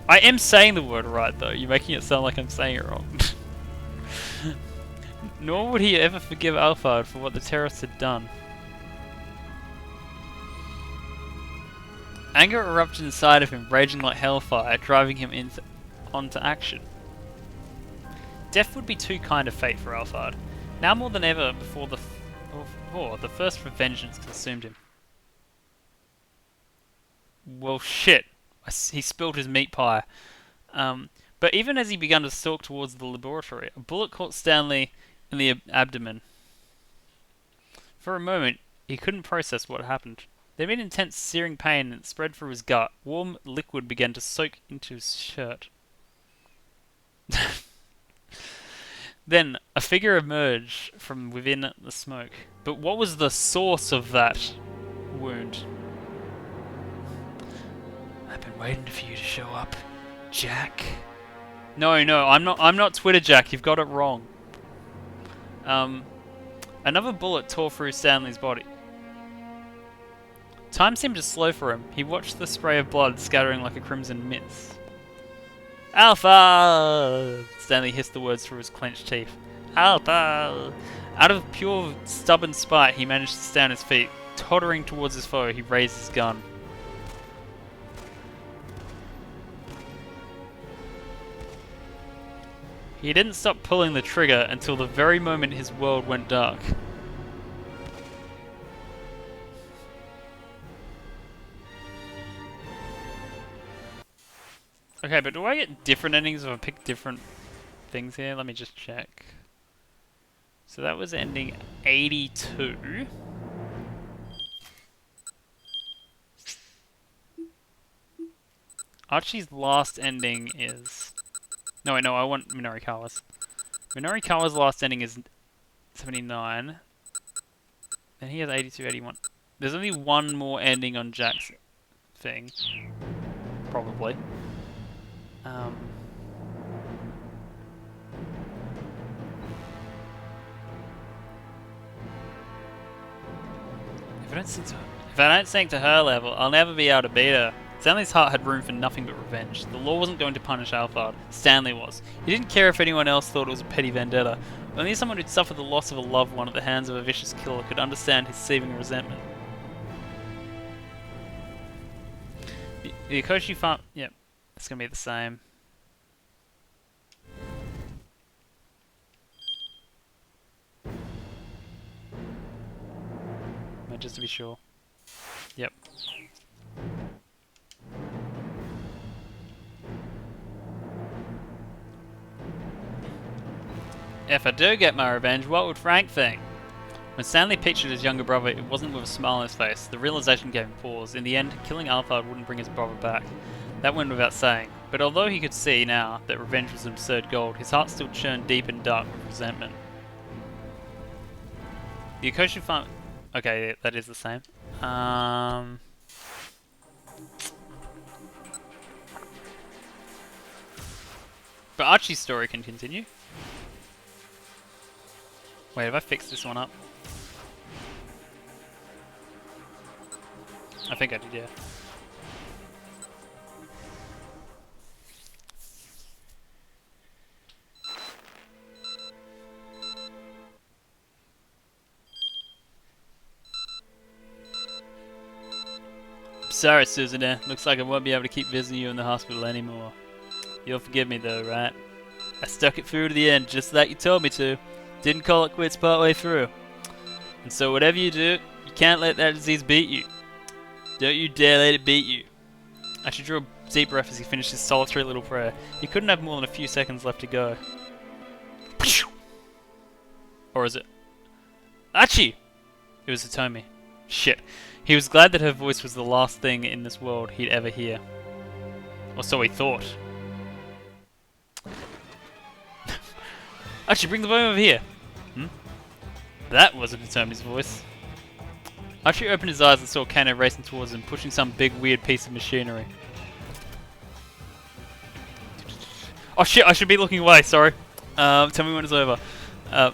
I am saying the word right, though. You're making it sound like I'm saying it wrong. Nor would he ever forgive Alphard for what the terrorists had done. Anger erupted inside of him, raging like hellfire, driving him onto action. Death would be too kind of fate for Alphard. Now more than ever before, the Oh, the thirst for vengeance consumed him. Well, shit. He spilled his meat pie. But even as he began to stalk towards the laboratory, a bullet caught Stanley in the abdomen. For a moment, he couldn't process what happened. There had been intense searing pain and it spread through his gut. Warm liquid began to soak into his shirt. Then, a figure emerged from within the smoke. But what was the source of that wound? I've been waiting for you to show up, Jack. No, I'm not Twitter Jack. You've got it wrong. Another bullet tore through Stanley's body. Time seemed to slow for him. He watched the spray of blood scattering like a crimson mist. Alpha! Stanley hissed the words through his clenched teeth. Alpha! Out of pure stubborn spite, he managed to stay on his feet. Tottering towards his foe, he raised his gun. He didn't stop pulling the trigger until the very moment his world went dark. Okay, but do I get different endings if I pick different things here? Let me just check. So that was ending 82. Archie's last ending is... No, wait, no, I want Minorikawa's. Minorikawa's last ending is 79. And he has 82, 81. There's only one more ending on Jack's thing. Probably. If I don't sink to her level, I'll never be able to beat her. Stanley's heart had room for nothing but revenge. The law wasn't going to punish Alphard. Stanley was. He didn't care if anyone else thought it was a petty vendetta. Only someone who'd suffered the loss of a loved one at the hands of a vicious killer could understand his seething resentment. The Akoshi farm... Yep, it's going to be the same. Just to be sure. Yep. If I do get my revenge, what would Frank think? When Stanley pictured his younger brother, it wasn't with a smile on his face. The realization gave him pause. In the end, killing Alphard wouldn't bring his brother back. That went without saying. But although he could see now that revenge was an absurd goal, his heart still churned deep and dark with resentment. The Akoshi farm... Okay, that is the same. But Archie's story can continue. Wait, have I fixed this one up? I think I did, yeah. Sorry, Susan. Looks like I won't be able to keep visiting you in the hospital anymore. You'll forgive me though, right? I stuck it through to the end, just like you told me to. Didn't call it quits partway through. And so whatever you do, you can't let that disease beat you. Don't you dare let it beat you. Archie drew a deep breath as he finished his solitary little prayer. He couldn't have more than a few seconds left to go. Or is it? Archie! It was Hitomi. Shit. He was glad that her voice was the last thing in this world he'd ever hear. Or so he thought. Archie, bring the bone over here. That wasn't Hitomi's voice. Archie opened his eyes and saw Kano racing towards him, pushing some big weird piece of machinery. Oh shit, I should be looking away, sorry. Tell me when it's over. The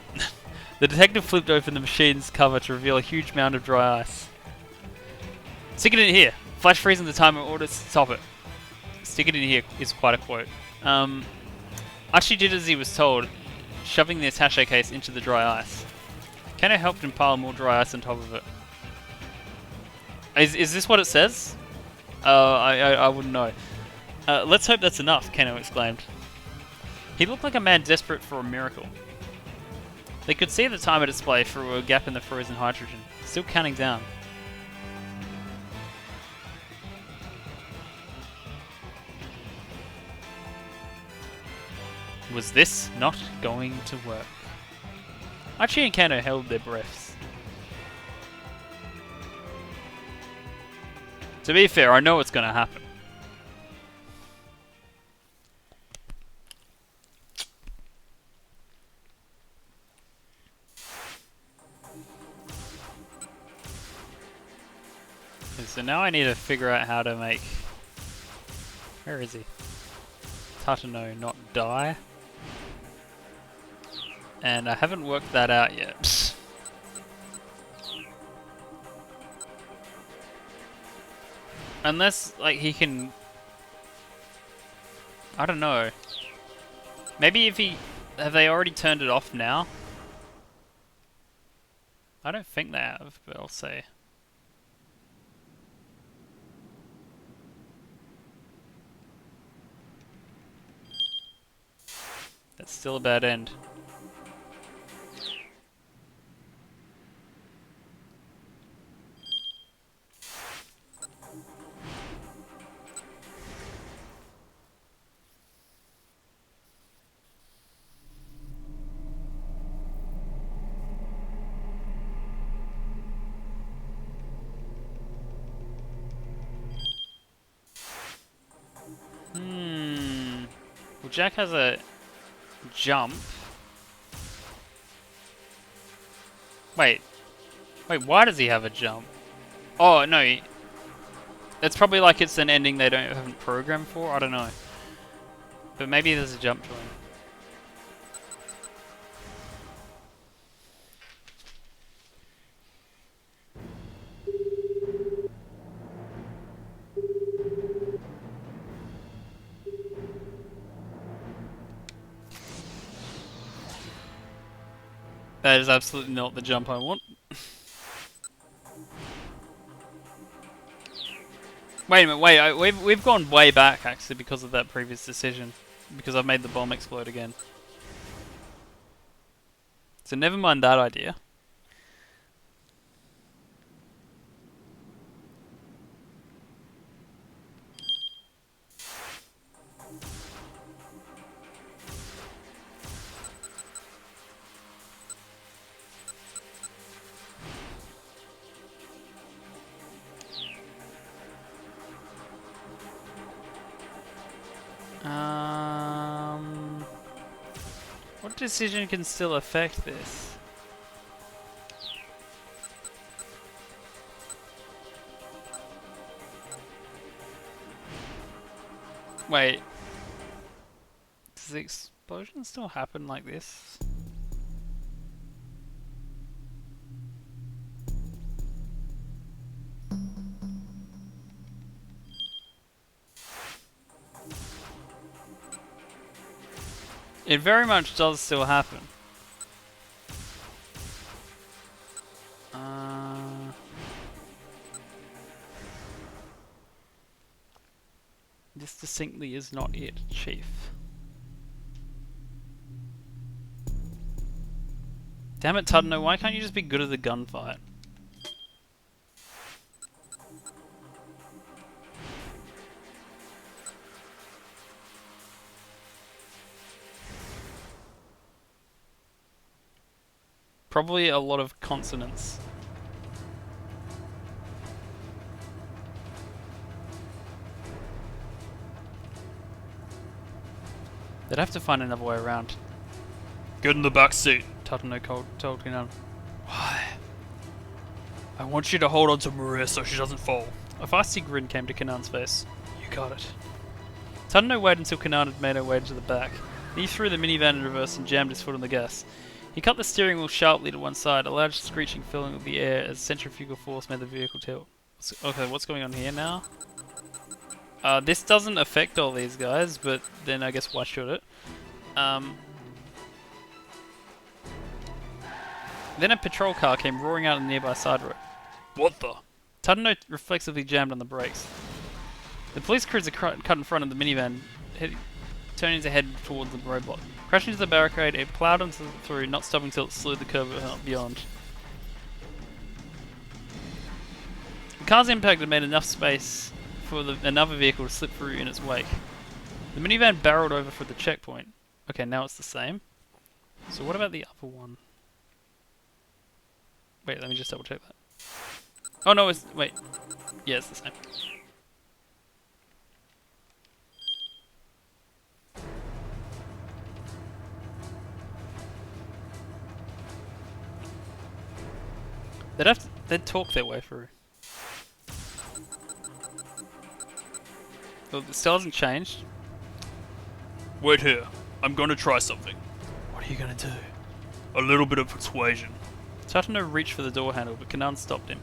detective flipped open the machine's cover to reveal a huge mound of dry ice. Stick it in here. Flash freezing the timer in order to stop it. Stick it in here is quite a quote. Archie did as he was told, shoving the attaché case into the dry ice. Kano helped him pile more dry ice on top of it. Is this what it says? I wouldn't know. Let's hope that's enough, Kano exclaimed. He looked like a man desperate for a miracle. They could see the timer display through a gap in the frozen hydrogen. Still counting down. Was this not going to work? Archie and Kano held their breaths. To be fair, I know what's going to happen. Okay, so now I need to figure out how to make... Where is he? Tatano not die. And I haven't worked that out yet. Unless, like, he can... I don't know. Maybe if he... Have they already turned it off now? I don't think they have, but I'll see. That's still a bad end. Well, Jack has a jump. Wait, why does he have a jump? Oh, no. It's probably like it's an ending they haven't programmed for. I don't know. But maybe there's a jump to him. That is absolutely not the jump I want. Wait a minute, we've gone way back actually because of that previous decision. Because I've made the bomb explode again. So never mind that idea. What decision can still affect this? Wait. Does the explosion still happen like this? It very much does still happen. This distinctly is not it, Chief. Damn it, Tudno, why can't you just be good at the gunfight? Probably a lot of consonants. They'd have to find another way around. Get in the back seat. Tatano told Kinan. Why? I want you to hold on to Maria so she doesn't fall. A feisty grin came to Kanan's face. You got it. Tatano waited until Kanan had made her way to the back. He threw the minivan in reverse and jammed his foot on the gas. He cut the steering wheel sharply to one side, a large screeching filling of the air as centrifugal force made the vehicle tilt. Okay, what's going on here now? This doesn't affect all these guys, but then I guess why should it? Then a patrol car came roaring out of the nearby side road. What the? Tatano reflexively jammed on the brakes. The police cruiser cut in front of the minivan, turning to head towards the roadblock. Crashing into the barricade, it plowed through, not stopping until it slewed the curb beyond. The car's impact had made enough space for another vehicle to slip through in its wake. The minivan barreled over for the checkpoint. Okay, now it's the same. So what about the upper one? Wait, let me just double check that. Oh no, wait. Yeah, it's the same. They'd talk their way through. Well, it still hasn't changed. Wait here. I'm gonna try something. What are you gonna do? A little bit of persuasion. Tatano reached for the door handle, but Kanan stopped him.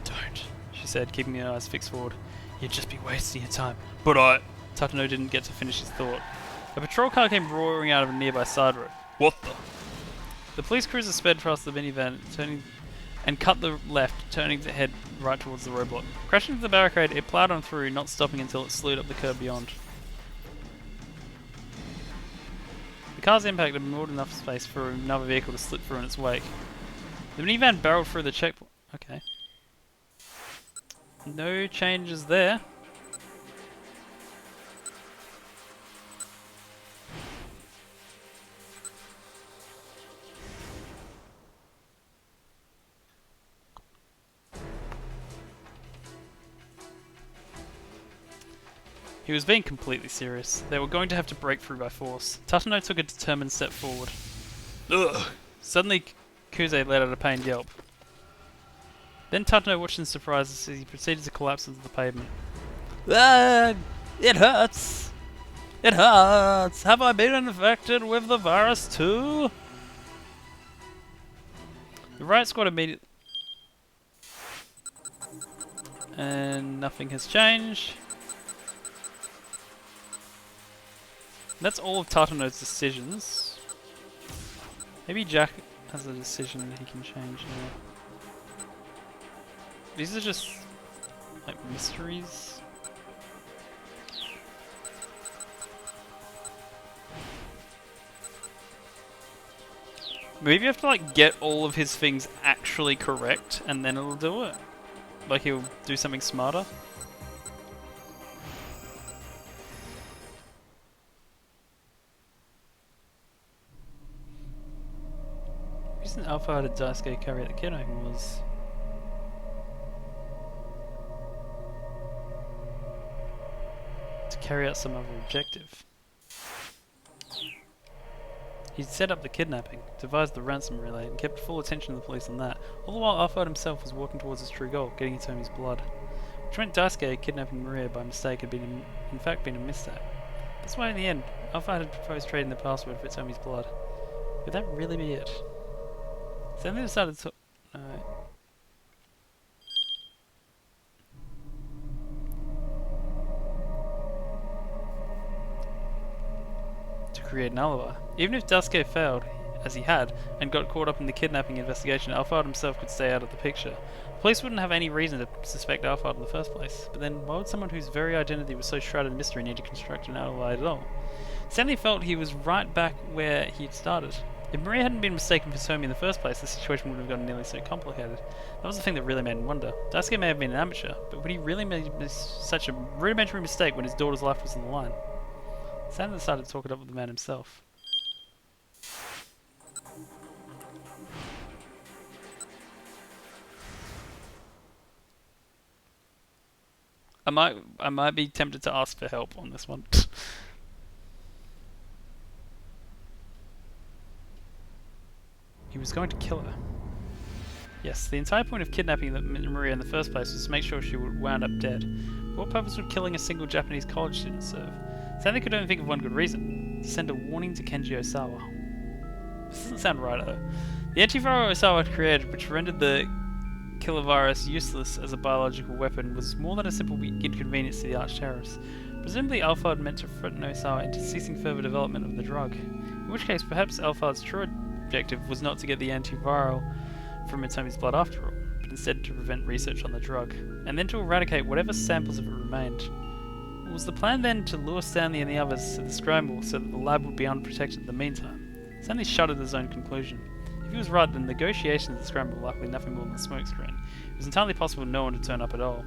Don't, she said, keeping her eyes fixed forward. You'd just be wasting your time. But Tatano didn't get to finish his thought. A patrol car came roaring out of a nearby side road. What the? The police cruiser sped past the minivan, and cut the left, turning to head right towards the roadblock. Crashing into the barricade, it plowed on through, not stopping until it slewed up the curb beyond. The car's impact had more than enough space for another vehicle to slip through in its wake. The minivan barreled through the checkpoint. Okay. No changes there. He was being completely serious. They were going to have to break through by force. Tatano took a determined step forward. Ugh. Suddenly, Kuze let out a pained yelp. Then Tatano watched in surprise as he proceeded to collapse into the pavement. Ah, it hurts! It hurts! Have I been infected with the virus too? The riot squad immediately... And nothing has changed. That's all of Tatano's decisions. Maybe Jack has a decision he can change now. These are just like mysteries. Maybe you have to like get all of his things actually correct and then it'll do it. Like he'll do something smarter. The reason Alpha had Daisuke carry out the kidnapping was... to carry out some other objective. He'd set up the kidnapping, devised the ransom relay, and kept full attention of the police on that, all the while Alpha himself was working towards his true goal, getting Hitomi's blood. Which meant Daisuke kidnapping Maria by mistake had been in fact been a mistake. That's why in the end, Alpha had proposed trading the password for Hitomi's blood. Could that really be it? So then they decided to... No. To create an alibi. Even if Daisuke failed, as he had, and got caught up in the kidnapping investigation, Alphard himself could stay out of the picture. The police wouldn't have any reason to suspect Alphard in the first place, but then why would someone whose very identity was so shrouded in mystery need to construct an alibi at all? Stanley felt he was right back where he'd started. If Maria hadn't been mistaken for Somi in the first place, the situation would have gotten nearly so complicated. That was the thing that really made him wonder. Daisuke may have been an amateur, but would he really make such a rudimentary mistake when his daughter's life was on the line? Stanley decided to talk it up with the man himself. I might be tempted to ask for help on this one. He was going to kill her. Yes, the entire point of kidnapping Maria in the first place was to make sure she would wound up dead. But what purpose would killing a single Japanese college student serve? Stanley could only think of one good reason: to send a warning to Kenji Osawa. This doesn't sound right though. The antiviral Osawa had created, which rendered the killer virus useless as a biological weapon, was more than a simple inconvenience to the arch-terrorists. Presumably Alphard meant to threaten Osawa into ceasing further development of the drug. In which case, perhaps Alphard's true objective was not to get the antiviral from Mitsumi's blood after all, but instead to prevent research on the drug, and then to eradicate whatever samples of it remained. Was the plan then to lure Stanley and the others to the scramble so that the lab would be unprotected in the meantime? Stanley shuddered at his own conclusion. If he was right, then the negotiations of the scramble were likely nothing more than a smokescreen. It was entirely possible no one would turn up at all.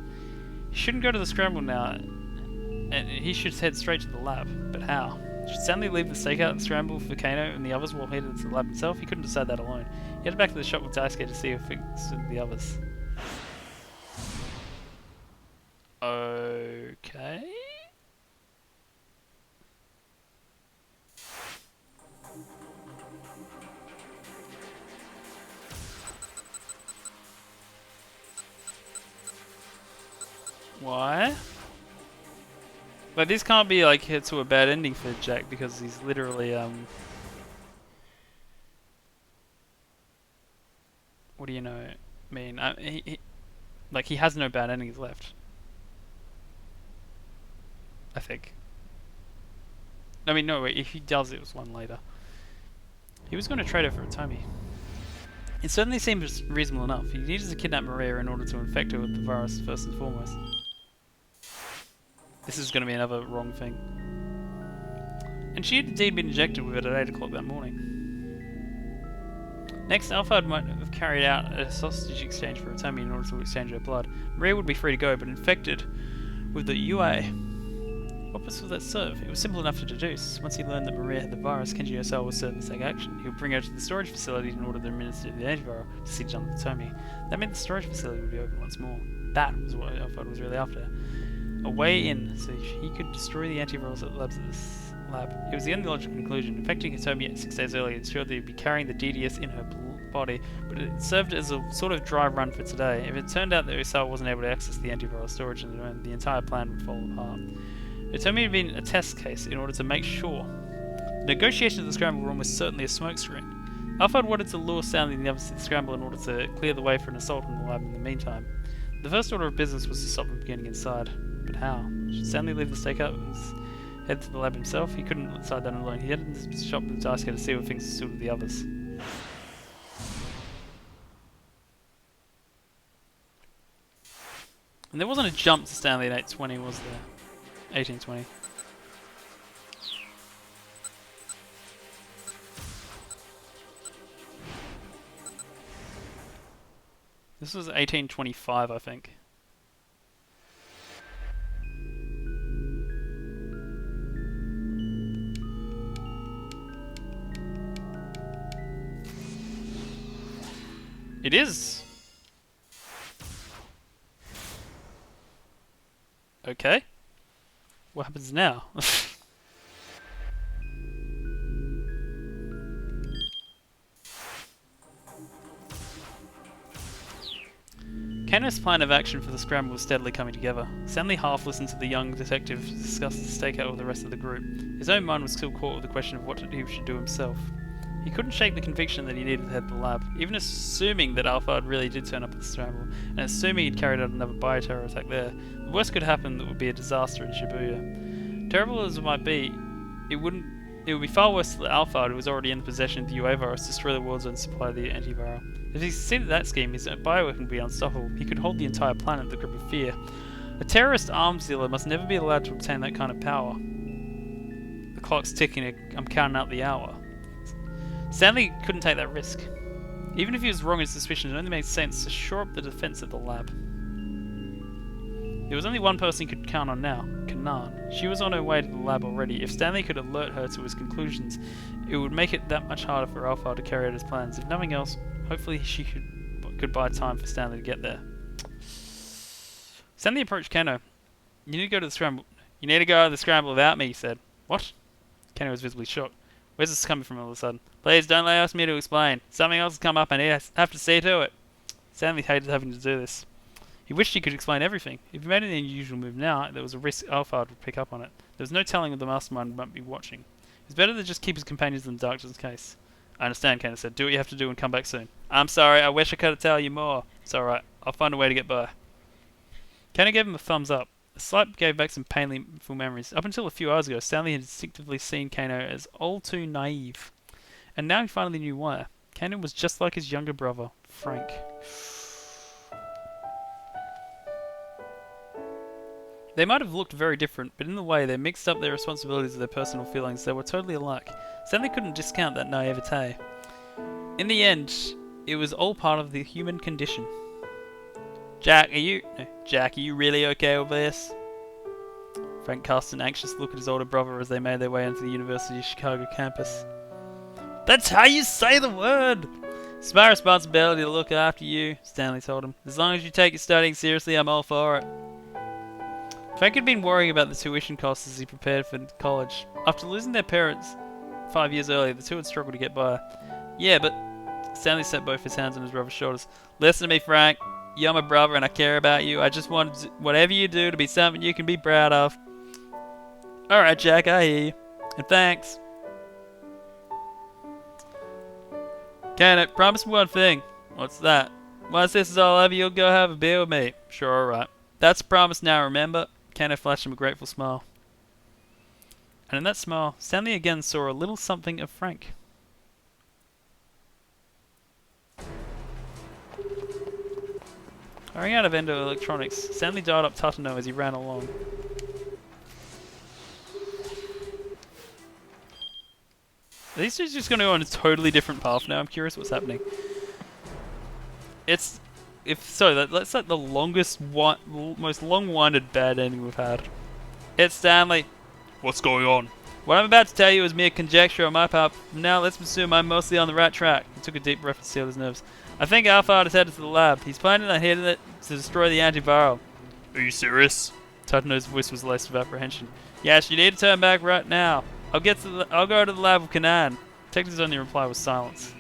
He shouldn't go to the scramble now, and he should head straight to the lab. But how? Should Stanley leave the stakeout and scramble for Kano and the others while headed to the lab himself? He couldn't decide that alone. He headed back to the shop with Daisuke to see if it suited the others. Okay. Why? Like, this can't be like hit to a bad ending for Jack because he's literally what do you know? Mean? Like, he has no bad endings left. I think. I mean, no, wait, if he does, it was one later. He was going to trade her for a Tommy. It certainly seems reasonable enough. He needed to kidnap Maria in order to infect her with the virus first and foremost. This is going to be another wrong thing. And she had indeed been injected with it at 8 o'clock that morning. Next, Alphard might have carried out a sausage exchange for Tommy in order to exchange her blood. Maria would be free to go, but infected with the UA. What purpose would that serve? It was simple enough to deduce. Once he learned that Maria had the virus, Kenji Osawa was certain to take action. He would bring her to the storage facility in order to administer the antiviral to siege on the Tomi. That meant the storage facility would be open once more. That was what Alphard was really after. A way in, so he could destroy the antivirals at the labs at this lab. It was the only logical conclusion. Infecting Hitomi 6 days earlier ensured that he'd be carrying the DDS in her body, but it served as a sort of dry run for today. If it turned out that Osawa wasn't able to access the antiviral storage, then the entire plan would fall apart. Hitomi had been a test case in order to make sure. The negotiations of the scramble were almost certainly a smokescreen. Alphard wanted to lure Stanley and the others to the scramble in order to clear the way for an assault on the lab in the meantime. The first order of business was to stop them getting inside. But how? Should Stanley leave the stakeout and head to the lab himself? He couldn't decide that alone. He headed to the shop with Daisuke to see what things suited the others. And there wasn't a jump to Stanley at 8:20, was there? 18:20. This was 18:25, I think. It is. Okay. What happens now? Kano's plan of action for the scramble was steadily coming together. Stanley half listened to the young detective discuss the stakeout with the rest of the group. His own mind was still caught with the question of what he should do himself. He couldn't shake the conviction that he needed to head to the lab, even assuming that Alphard really did turn up at the scramble, and assuming he'd carried out another bioterror attack there. The worst could happen that would be a disaster in Shibuya. Terrible as it might be, it would be far worse that Alphard, who was already in the possession of the UA virus, destroy the world's own supply of the antiviral. If he succeeded that scheme, his bioweapon would be unstoppable. He could hold the entire planet in the grip of fear. A terrorist arms dealer must never be allowed to obtain that kind of power. The clock's ticking, I'm counting out the hour. Stanley couldn't take that risk. Even if he was wrong in his suspicions, it only made sense to shore up the defense of the lab. There was only one person he could count on now, Kanan. She was on her way to the lab already. If Stanley could alert her to his conclusions, it would make it that much harder for Alpha to carry out his plans. If nothing else, hopefully she could buy time for Stanley to get there. Stanley approached Kano. You need to go to the scramble. You need to go to the scramble without me, he said. What? Kano was visibly shocked. Where's this coming from all of a sudden? Please don't ask me to explain. Something else has come up and I have to see to it. Stanley hated having to do this. He wished he could explain everything. If he made an unusual move now, there was a risk Alphard would pick up on it. There was no telling if the mastermind might be watching. It was better to just keep his companions in the dark just in case. I understand, Kano said. Do what you have to do and come back soon. I'm sorry, I wish I could tell you more. It's alright, I'll find a way to get by. Kano gave him a thumbs up. The sight gave back some painful memories. Up until a few hours ago, Stanley had instinctively seen Kano as all too naive. And now he finally knew why. Kano was just like his younger brother, Frank. They might have looked very different, but in the way they mixed up their responsibilities with their personal feelings, they were totally alike. Stanley couldn't discount that naivete. In the end, it was all part of the human condition. Jack, are you really okay with this? Frank cast an anxious look at his older brother as they made their way into the University of Chicago campus. That's how you say the word! It's my responsibility to look after you, Stanley told him. As long as you take your studying seriously, I'm all for it. Frank had been worrying about the tuition costs as he prepared for college. After losing their parents 5 years earlier, the two had struggled to get by. Yeah, but... Stanley set both his hands on his brother's shoulders. Listen to me, Frank. You're my brother and I care about you. I just want whatever you do to be something you can be proud of. Alright, Jack, I hear you. And thanks. Can't promise me one thing. What's that? Once this is all over, you'll go have a beer with me. Sure, alright. That's a promise now, remember? Kano flashed him a grateful smile. And in that smile, Stanley again saw a little something of Frank. Hurrying out of Endo Electronics, Stanley dialed up Tatano as he ran along. Are these two just going to go on a totally different path now? I'm curious what's happening. It's... That's like the longest, most long-winded bad ending we've had. It's Stanley. What's going on? What I'm about to tell you is mere conjecture on my part. Now let's assume I'm mostly on the right track. He took a deep breath to seal his nerves. I think Alpha is headed to the lab. He's planning on hitting it to destroy the antiviral. Are you serious? Tatano's voice was laced with apprehension. Yes, you need to turn back right now. I'll go to the lab with Kanan. Detective's only reply was silence.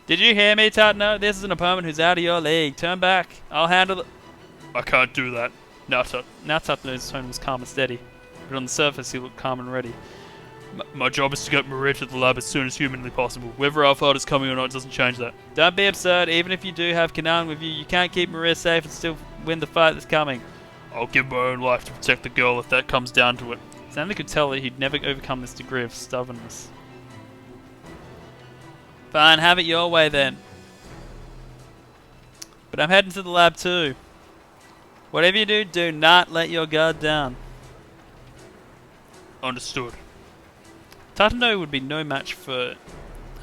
Did you hear me, Tatano? This is an opponent who's out of your league. Turn back. I'll handle it. I can't do that. Now Tatano's tone was calm and steady, but on the surface he looked calm and ready. My job is to get Maria to the lab as soon as humanly possible. Whether Alpha is coming or not doesn't change that. Don't be absurd. Even if you do have Kanan with you, you can't keep Maria safe and still win the fight that's coming. I'll give my own life to protect the girl if that comes down to it. Stanley could tell that he'd never overcome this degree of stubbornness. Fine, have it your way then. But I'm heading to the lab too. Whatever you do, do not let your guard down. Understood. Tatano would be no match for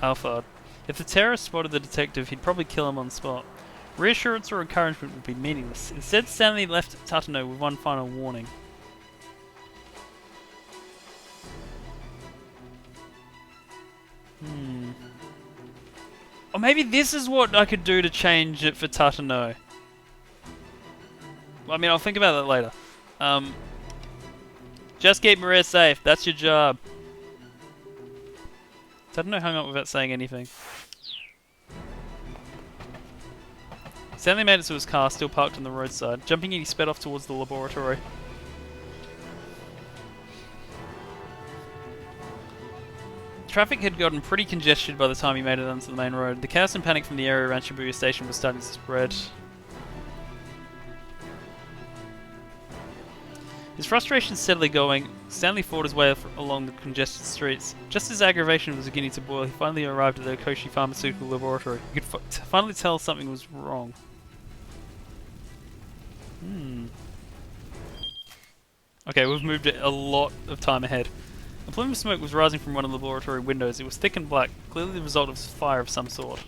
Alphard. If the terrorist spotted the detective, he'd probably kill him on the spot. Reassurance or encouragement would be meaningless. Instead, Stanley left Tatano with one final warning. Or maybe this is what I could do to change it for Tatano. I mean, I'll think about that later. Just keep Maria safe. That's your job. Tatano hung up without saying anything. Stanley made it to his car, still parked on the roadside. Jumping in, he sped off towards the laboratory. Traffic had gotten pretty congested by the time he made it onto the main road. The chaos and panic from the area around Shibuya Station was starting to spread. His frustration steadily going, Stanley fought his way along the congested streets. Just as aggravation was beginning to boil, he finally arrived at the Okoshi Pharmaceutical Laboratory. He could finally tell something was wrong. Okay, we've moved it a lot of time ahead. A plume of smoke was rising from one of the laboratory windows. It was thick and black, clearly the result of fire of some sort.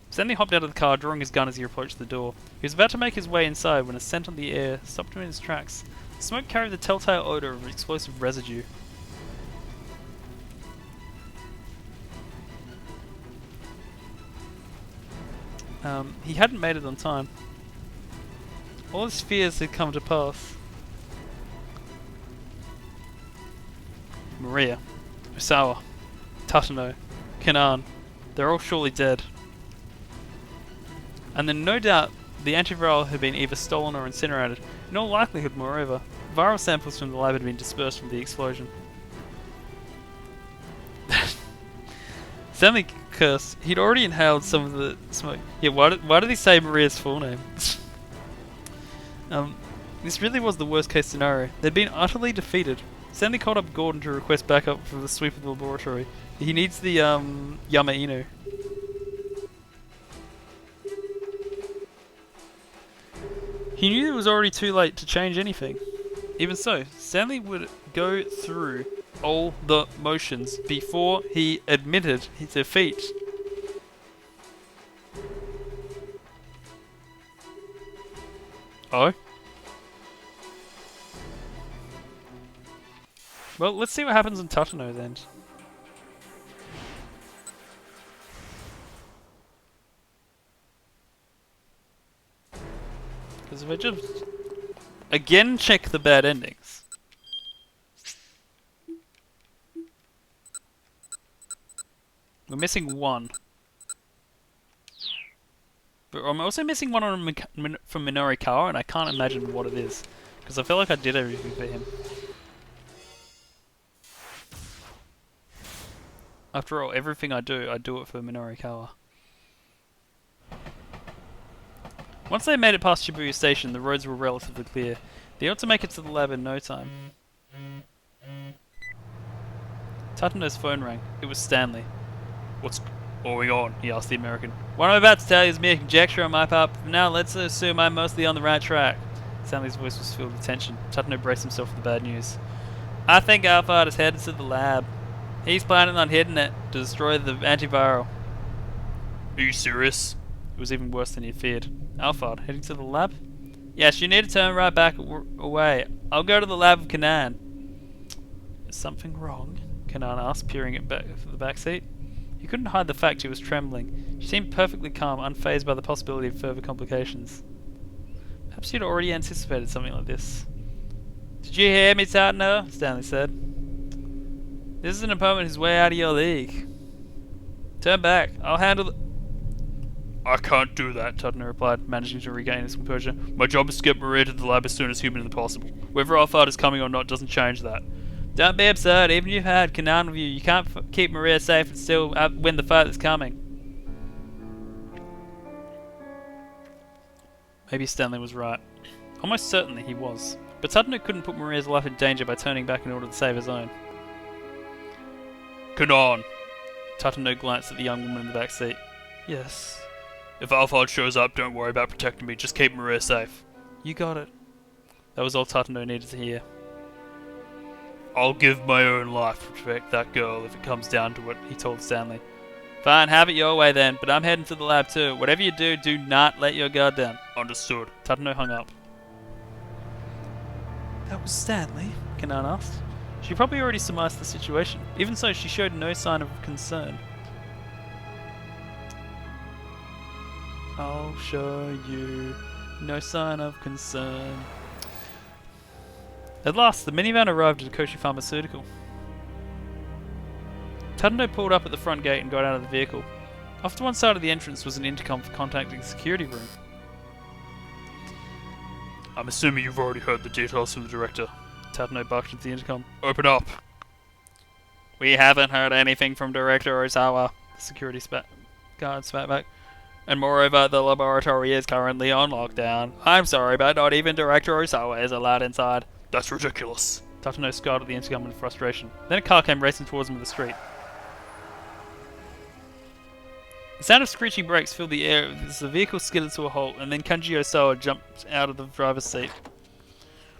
Stanley hopped out of the car, drawing his gun as he approached the door. He was about to make his way inside when a scent on the air stopped him in his tracks. The smoke carried the telltale odor of explosive residue. He hadn't made it on time. All his fears had come to pass. Maria, Osawa, Tatano, Kanan, they're all surely dead. And then no doubt the antiviral had been either stolen or incinerated. In all likelihood, moreover, viral samples from the lab had been dispersed from the explosion. Stanley cursed. He'd already inhaled some of the smoke. Yeah, why did he say Maria's full name? This really was the worst case scenario. They'd been utterly defeated. Stanley called up Gordon to request backup for the sweep of the laboratory. He needs the Yama Inu. He knew it was already too late to change anything. Even so, Stanley would go through all the motions before he admitted his defeat. Oh? Well, let's see what happens in Tatano then. Because if I just again check the bad endings. We're missing one. But I'm also missing one on from Minorikawa, and I can't imagine what it is. Because I feel like I did everything for him. After all, everything I do it for Minorikawa. Once they made it past Shibuya Station, the roads were relatively clear. They ought to make it to the lab in no time. Tatano's phone rang. It was Stanley. What's going on? He asked the American. What I'm about to tell you is mere conjecture on my part, but for now let's assume I'm mostly on the right track. Stanley's voice was filled with tension. Tatano braced himself for the bad news. I think Alphard is headed to the lab. He's planning on hitting it to destroy the antiviral. Are you serious? It was even worse than he feared. Alphard, heading to the lab? Yes, you need to turn right back away. I'll go to the lab with Kanan. Is something wrong? Kanan asked, peering at the back seat. He couldn't hide the fact she was trembling. She seemed perfectly calm, unfazed by the possibility of further complications. Perhaps she'd already anticipated something like this. Did you hear me, Tatano? Stanley said. This is an opponent who's way out of your league. Turn back. I'll handle the... I can't do that, Tatano replied, managing to regain his composure. My job is to get Maria to the lab as soon as humanly possible. Whether Alphard is coming or not doesn't change that. Don't be absurd. Even if you had Kanan with you, you can't keep Maria safe and still win the fight that's coming. Maybe Stanley was right. Almost certainly he was. But Tatano couldn't put Maria's life in danger by turning back in order to save his own. Kanan! Tatano glanced at the young woman in the back seat. Yes. If Alphard shows up, don't worry about protecting me. Just keep Maria safe. You got it. That was all Tatano needed to hear. I'll give my own life to protect that girl if it comes down to it, he told Stanley. Fine, have it your way then, but I'm heading to the lab too. Whatever you do, do not let your guard down. Understood. Tatano hung up. That was Stanley? Kanan asked. She probably already surmised the situation. Even so, she showed no sign of concern. I'll show you. No sign of concern. At last, the minivan arrived at Koshi Pharmaceutical. Tatano pulled up at the front gate and got out of the vehicle. Off to one side of the entrance was an intercom for contacting the security room. I'm assuming you've already heard the details from the director. Tatano barked at the intercom. Open up. We haven't heard anything from Director Osawa, the security guard spat back. And moreover, the laboratory is currently on lockdown. I'm sorry, but not even Director Osawa is allowed inside. That's ridiculous. Tatano scowled at the intercom in frustration. Then a car came racing towards him in the street. The sound of screeching brakes filled the air as the vehicle skidded to a halt, and then Kanji Osawa jumped out of the driver's seat.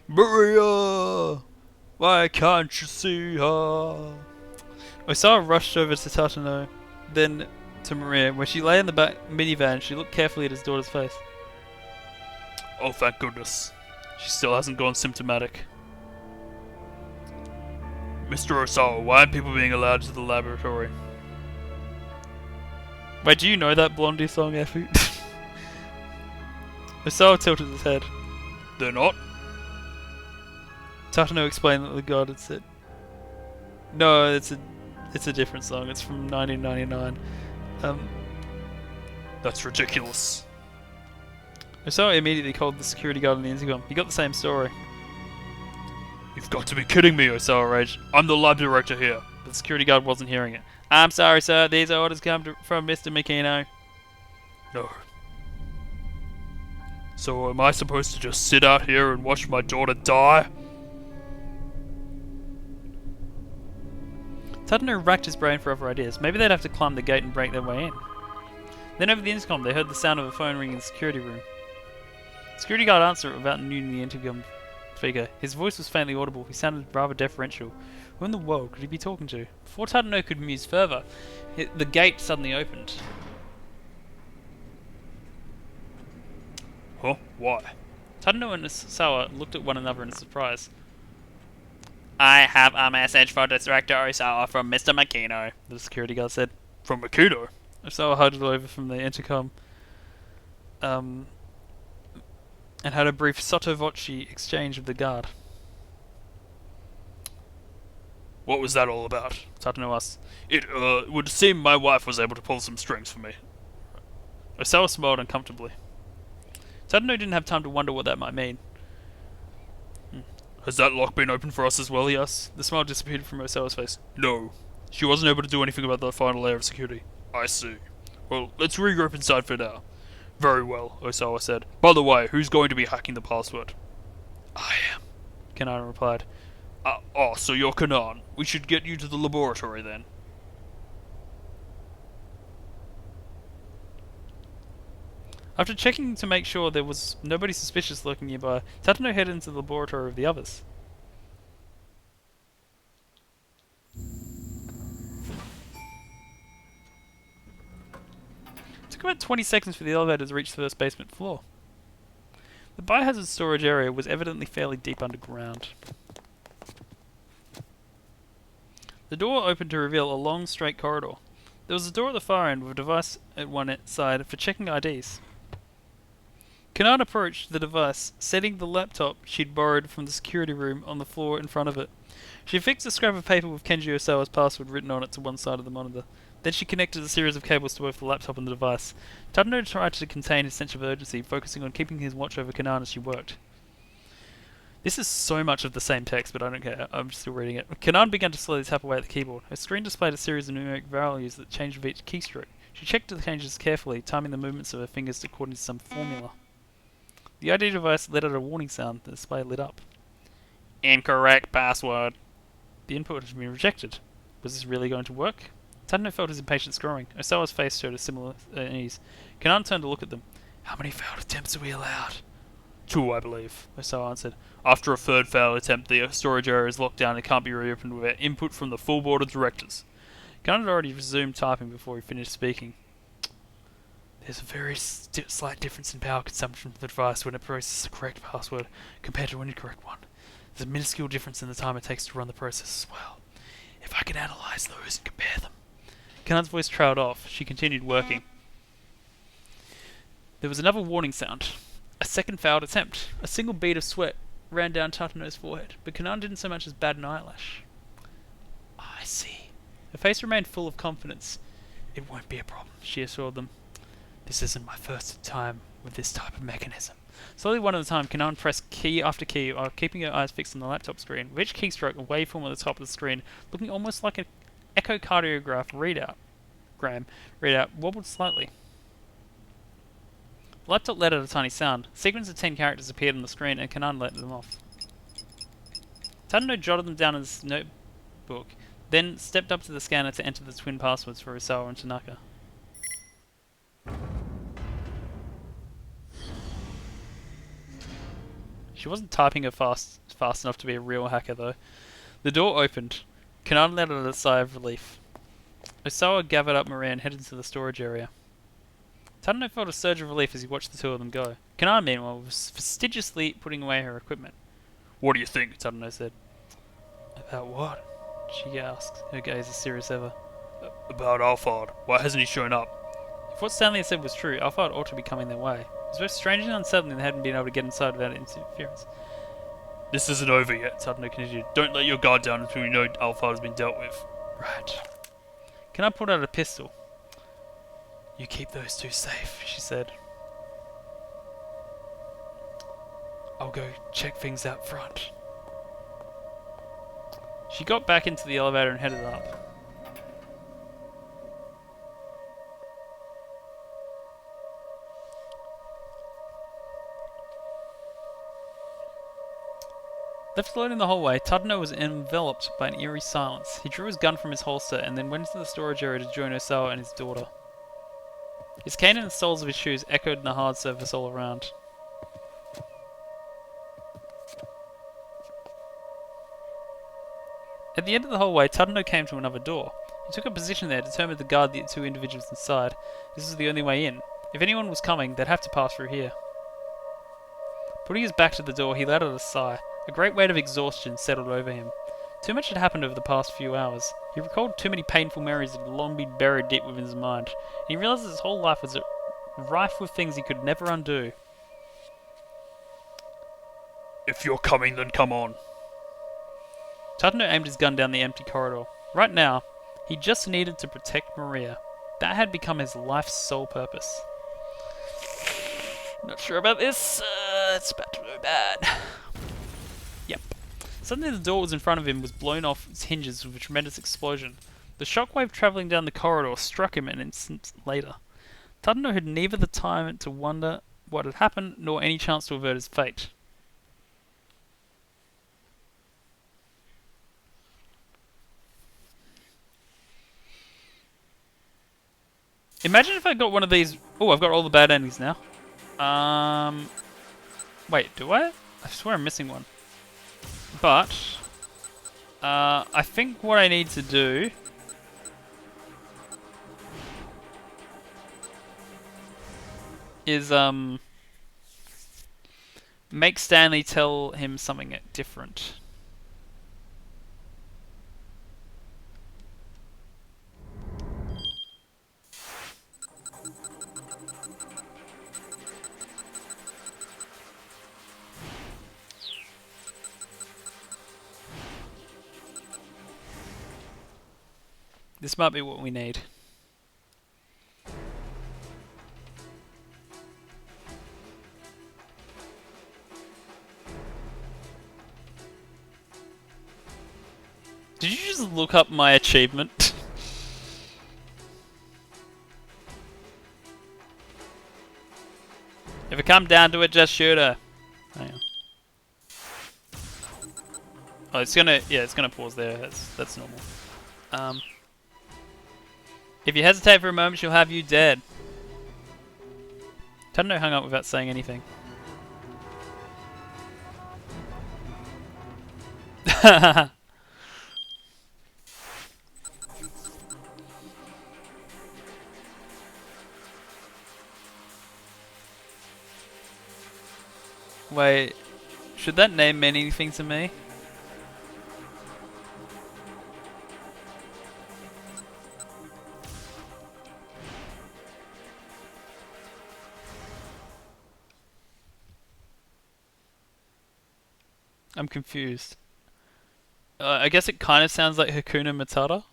Maria! Why can't you see her? Osawa rushed over to Tatano, then to Maria. Where she lay in the back minivan, she looked carefully at his daughter's face. Oh, thank goodness. She still hasn't gone symptomatic. Mr. Osawa, why aren't people being allowed to the laboratory? Wait, do you know that Blondie song, Effie? Osawa tilted his head. They're not? Tatano explained that the god had said. No, it's a different song. It's from 1999. That's ridiculous. Osawa immediately called the security guard on the intercom. He got the same story. You've got to be kidding me, Osawa raged. I'm the lab director here. But the security guard wasn't hearing it. I'm sorry, sir. These orders come from Mr. Mikino. No. So am I supposed to just sit out here and watch my daughter die? Tatano racked his brain for other ideas. Maybe they'd have to climb the gate and break their way in. Then over the intercom, they heard the sound of a phone ringing in the security room. Security guard answered without muting the intercom speaker. His voice was faintly audible. He sounded rather deferential. Who in the world could he be talking to? Before Tadano could muse further, the gate suddenly opened. Huh? Why? Tadano and Osawa looked at one another in surprise. I have a message for Director Osawa from Mr. Makino, the security guard said. From Makino? Osawa huddled over from the intercom and had a brief sotto voce exchange with the guard. What was that all about? Tadano asked. It would seem my wife was able to pull some strings for me. Osawa smiled uncomfortably. Tadano didn't have time to wonder what that might mean. Has that lock been open for us as well, He asked. The smile disappeared from Osawa's face. No. She wasn't able to do anything about the final layer of security. I see. Well, let's regroup inside for now. Very well, Osawa said. By the way, who's going to be hacking the password? I am, Kanana replied. So you're Kanan. We should get you to the laboratory then. After checking to make sure there was nobody suspicious lurking nearby, Tadano headed into the laboratory of the others. It took about 20 seconds for the elevator to reach the first basement floor. The biohazard storage area was evidently fairly deep underground. The door opened to reveal a long, straight corridor. There was a door at the far end with a device at one side for checking IDs. Kanana approached the device, setting the laptop she'd borrowed from the security room on the floor in front of it. She fixed a scrap of paper with Kenji Osawa's password written on it to one side of the monitor. Then she connected a series of cables to both the laptop and the device. Tadano tried to contain his sense of urgency, focusing on keeping his watch over Kanana as she worked. This is so much of the same text, but I don't care. I'm still reading it. Kanana began to slowly tap away at the keyboard. Her screen displayed a series of numeric values that changed with each keystroke. She checked the changes carefully, timing the movements of her fingers according to some formula. The ID device let out a warning sound. The display lit up. Incorrect password. The input had been rejected. Was this really going to work? Tadano felt his impatience growing. Osawa's face showed a similar unease. Kanana turned to look at them. How many failed attempts are we allowed? 2, I believe. Osawa answered. After a third failed attempt, the storage area is locked down and can't be reopened without input from the full board of directors. Kanana had already resumed typing before he finished speaking. There's a very slight difference in power consumption from the device when it processes the correct password compared to an incorrect one. There's a minuscule difference in the time it takes to run the process as well. If I can analyze those and compare them. Kanan's voice trailed off. She continued working. There was another warning sound. A second failed attempt. A single bead of sweat ran down Tadano's forehead, but Kanan didn't so much as bat an eyelash. I see. Her face remained full of confidence. It won't be a problem, she assured them. This isn't my first time with this type of mechanism. Slowly, one at a time, Kanan pressed key after key while keeping her eyes fixed on the laptop screen. With each keystroke, a waveform at the top of the screen, looking almost like an echocardiograph readout, wobbled slightly. The laptop let out a tiny sound. A sequence of 10 characters appeared on the screen, and Kanan let them off. Tadano jotted them down in his notebook, then stepped up to the scanner to enter the twin passwords for Osawa and Tanaka. She wasn't typing her fast enough to be a real hacker, though. The door opened. Kanan let out a sigh of relief. Osawa gathered up Maria and headed into the storage area. Tadano felt a surge of relief as he watched the two of them go. Kanan, meanwhile, was fastidiously putting away her equipment. What do you think? Tadano said. About what? She asked, her gaze as serious as ever. About Alphard. Why hasn't he shown up? If what Stanley had said was true, Alphard ought to be coming their way. It was both strange and unsettling they hadn't been able to get inside without interference. This isn't over yet, Tadano continued. Don't let your guard down until you know Alphard has been dealt with. Right. Kanan pulled out a pistol. You keep those two safe, she said. I'll go check things out front. She got back into the elevator and headed up. Left alone in the hallway, Tadano was enveloped by an eerie silence. He drew his gun from his holster and then went into the storage area to join Osawa and his daughter. His cane and the soles of his shoes echoed in the hard surface all around. At the end of the hallway, Tadano came to another door. He took a position there, determined to guard the two individuals inside. This was the only way in. If anyone was coming, they'd have to pass through here. Putting his back to the door, he let out a sigh. A great weight of exhaustion settled over him. Too much had happened over the past few hours. He recalled too many painful memories that had long been buried deep within his mind, and he realized that his whole life was rife with things he could never undo. If you're coming, then come on. Tadano aimed his gun down the empty corridor. Right now, he just needed to protect Maria. That had become his life's sole purpose. Not sure about this. It's about to go bad. Yep. Suddenly the door was in front of him was blown off its hinges with a tremendous explosion. The shockwave travelling down the corridor struck him an instant later. Tadano had neither the time to wonder what had happened nor any chance to avert his fate. Imagine if I got one of these... Oh, I've got all the bad endings now. Wait, do I? I swear I'm missing one. But... I think what I need to do... is, make Stanley tell him something different. This might be what we need. Did you just look up my achievement? If it come down to it, just shoot her. Hang on. Oh, it's gonna... Yeah, it's gonna pause there. That's normal. If you hesitate for a moment, she'll have you dead. Tadano hung up without saying anything. Wait, should that name mean anything to me? I'm confused. I guess it kind of sounds like Hakuna Matata.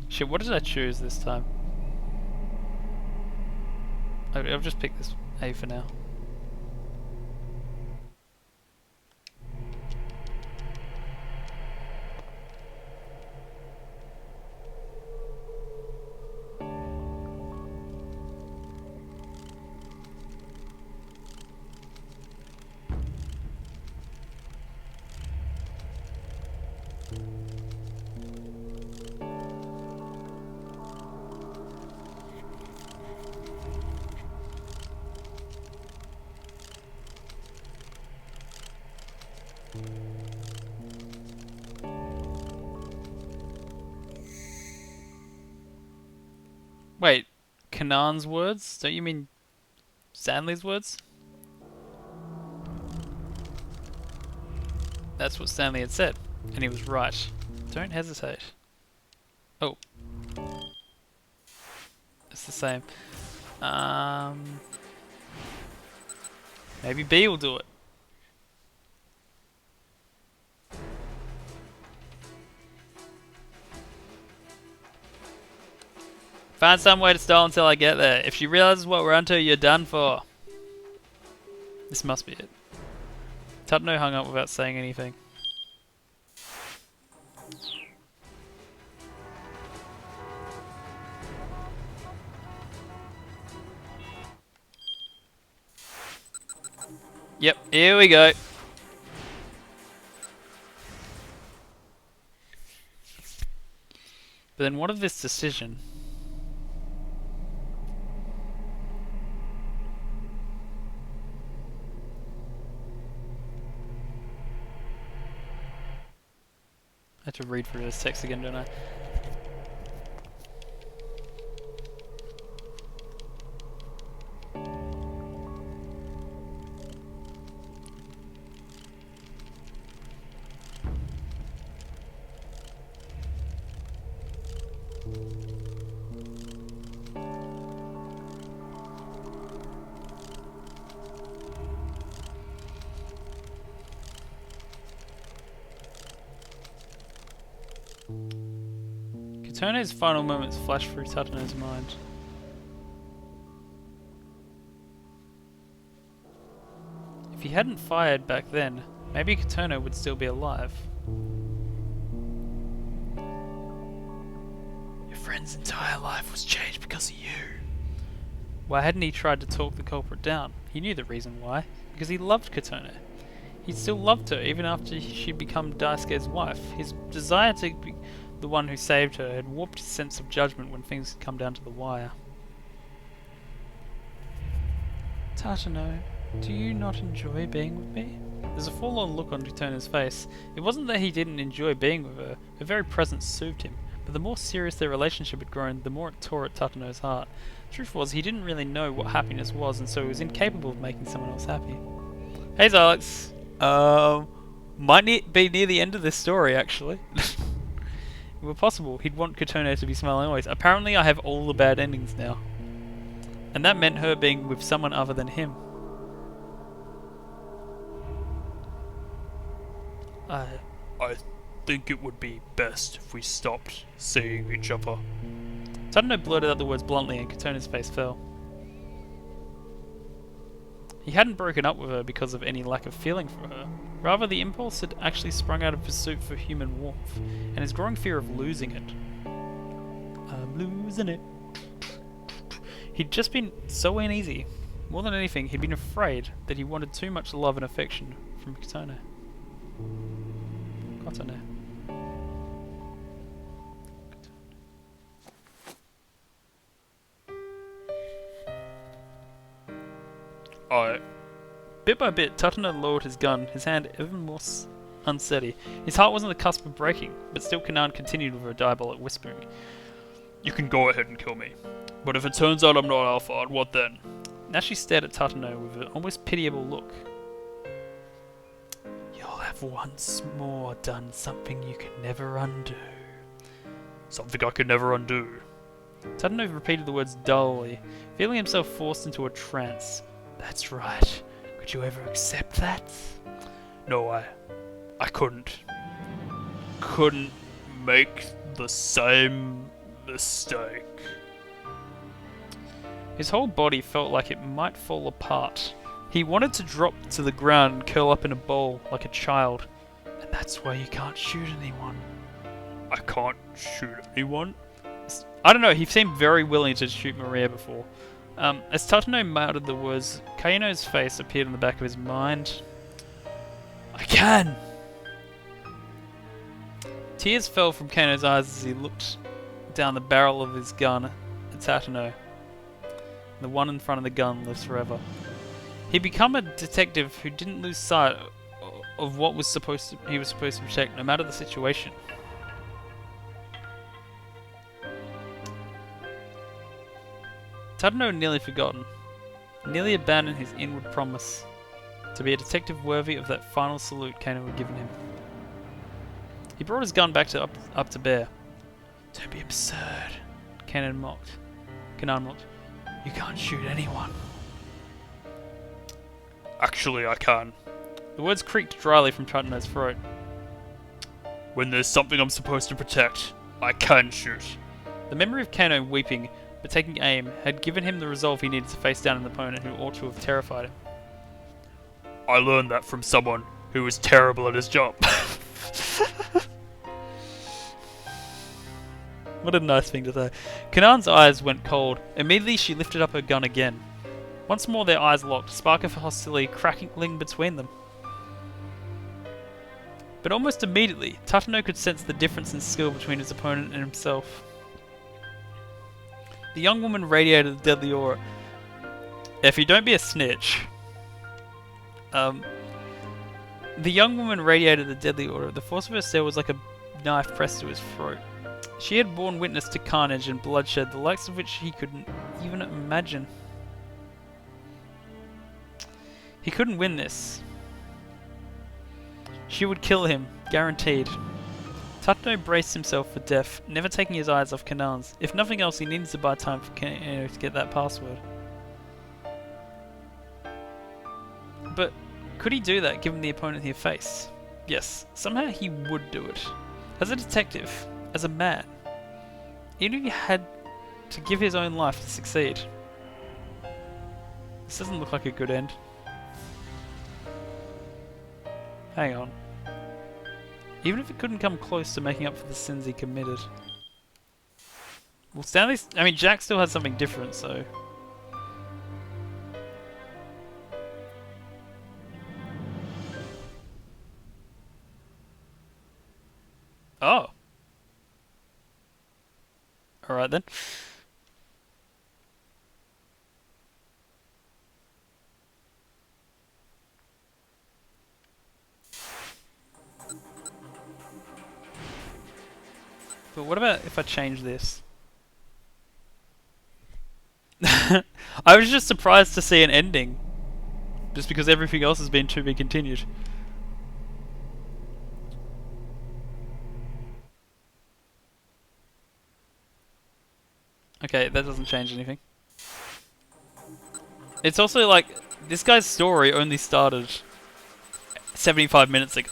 Shit, what did I choose this time? I'll just pick this A for now. Wait, Kanan's words? Don't you mean Stanley's words? That's what Stanley had said, and he was right. Don't hesitate. Oh. It's the same. Maybe B will do it. Find some way to stall until I get there. If she realizes what we're onto, you're done for. This must be it. Tadano hung up without saying anything. Yep, here we go. But then what of this decision? I have to read through this text again, don't I? Katone's final moments flash through Tatano's mind. If he hadn't fired back then, maybe Katono would still be alive. Your friend's entire life was changed because of you. Why hadn't he tried to talk the culprit down? He knew the reason why. Because he loved Katono. He still loved her even after she'd become Daisuke's wife. His desire to be the one who saved her had warped his sense of judgment when things had come down to the wire. Tatano, do you not enjoy being with me? There's a forlorn look on Katono's face. It wasn't that he didn't enjoy being with her. Her very presence soothed him. But the more serious their relationship had grown, the more it tore at Tatano's heart. The truth was, he didn't really know what happiness was, and so he was incapable of making someone else happy. Hey, Alex. Might be near the end of this story, actually. If it were possible, he'd want Katono to be smiling always. Apparently I have all the bad endings now. And that meant her being with someone other than him. I think it would be best if we stopped seeing each other. Tatano blurted out the words bluntly and Katono's face fell. He hadn't broken up with her because of any lack of feeling for her. Rather, the impulse had actually sprung out of pursuit for human warmth, and his growing fear of losing it. I'm losing it. He'd just been so uneasy. More than anything, he'd been afraid that he wanted too much love and affection from Katono. Katono. Bit by bit, Tatano lowered his gun, his hand ever more unsteady. His heart was on the cusp of breaking, but still Kanan continued with her diabolic whispering. You can go ahead and kill me. But if it turns out I'm not Alpha, what then? Now she stared at Tatano with an almost pitiable look. You'll have once more done something you can never undo. Something I could never undo. Tatano repeated the words dully, feeling himself forced into a trance. That's right. Could you ever accept that? No, I couldn't. Couldn't make the same mistake. His whole body felt like it might fall apart. He wanted to drop to the ground and curl up in a ball like a child. And that's why you can't shoot anyone. I can't shoot anyone? I don't know, he seemed very willing to shoot Maria before. As Tatano muttered the words, Kaino's face appeared in the back of his mind. I can! Tears fell from Kaino's eyes as he looked down the barrel of his gun at Tatano. The one in front of the gun lives forever. He'd become a detective who didn't lose sight of what he was supposed to protect, no matter the situation. Tatano had nearly forgotten, nearly abandoned his inward promise to be a detective worthy of that final salute Kaino had given him. He brought his gun back up to bear. Don't be absurd, Kanan mocked. You can't shoot anyone. Actually, I can. The words creaked dryly from Tatano's throat. When there's something I'm supposed to protect, I can shoot. The memory of Kaino weeping but taking aim had given him the resolve he needed to face down an opponent who ought to have terrified him. I learned that from someone who was terrible at his job. What a nice thing to say. Kanan's eyes went cold. Immediately she lifted up her gun again. Once more their eyes locked, a spark of hostility crackling between them. But almost immediately, Tatano could sense the difference in skill between his opponent and himself. The young woman radiated a deadly aura. Effie, don't be a snitch. The young woman radiated a deadly aura. The force of her stare was like a knife pressed to his throat. She had borne witness to carnage and bloodshed, the likes of which he couldn't even imagine. He couldn't win this. She would kill him, guaranteed. Tatano braced himself for death, never taking his eyes off Kanan's. If nothing else, he needed to buy time for Kanano to get that password. But could he do that, given the opponent he faced? Yes, somehow he would do it. As a detective, as a man. Even if he had to give his own life to succeed. This doesn't look like a good end. Hang on. Even if it couldn't come close to making up for the sins he committed. Well, Stanley's... I mean, Jack still has something different, so... Oh. Alright then. But what about if I change this? I was just surprised to see an ending. Just because everything else has been to be continued. Okay, that doesn't change anything. It's also like, this guy's story only started 75 minutes ago.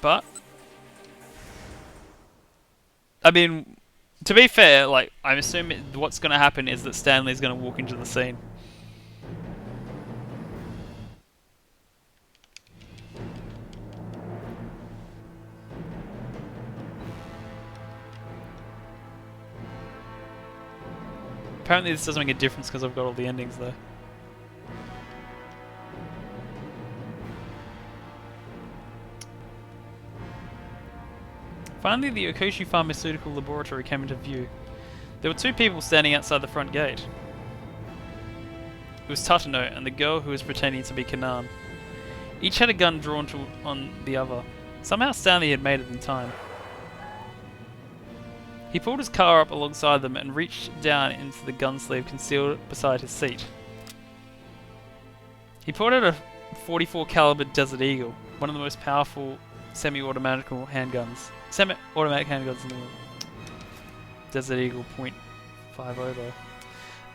But, I mean, to be fair, like, I'm assuming what's going to happen is that Stanley's going to walk into the scene. Apparently this doesn't make a difference because I've got all the endings though. Finally, the Okoshi Pharmaceutical Laboratory came into view. There were two people standing outside the front gate. It was Tatano and the girl who was pretending to be Kanan. Each had a gun drawn on the other. Somehow Stanley had made it in time. He pulled his car up alongside them and reached down into the gun sleeve concealed beside his seat. He pulled out a .44 caliber Desert Eagle, one of the most powerful semi-automatic handguns. Semi-automatic handguns in the world. Desert Eagle .50 though.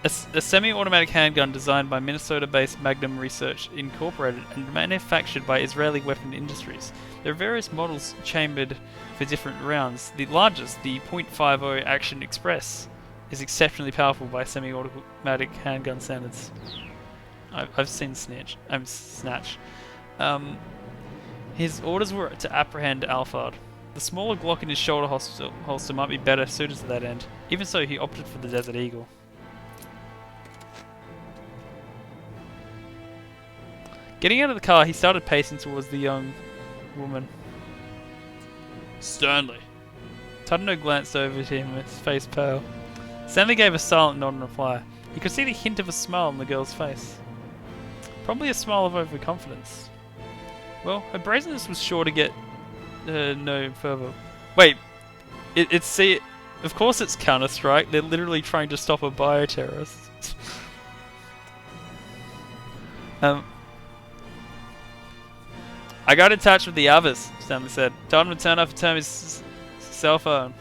A semi-automatic handgun designed by Minnesota-based Magnum Research Incorporated and manufactured by Israeli Weapon Industries. There are various models chambered for different rounds. The largest, the .50 Action Express, is exceptionally powerful by semi-automatic handgun standards. I've seen Snatch. His orders were to apprehend Alphard. The smaller Glock in his shoulder holster might be better suited to that end. Even so, he opted for the Desert Eagle. Getting out of the car, he started pacing towards the young woman. Stanley. Tatano glanced over to him, his face pale. Stanley gave a silent nod in reply. He could see the hint of a smile on the girl's face. Probably a smile of overconfidence. Well, her brazenness was sure to get no further. Wait, of course it's Counter-Strike. They're literally trying to stop a bioterrorist. I got in touch with the others, Stanley said. Told him to turn off his cell phone.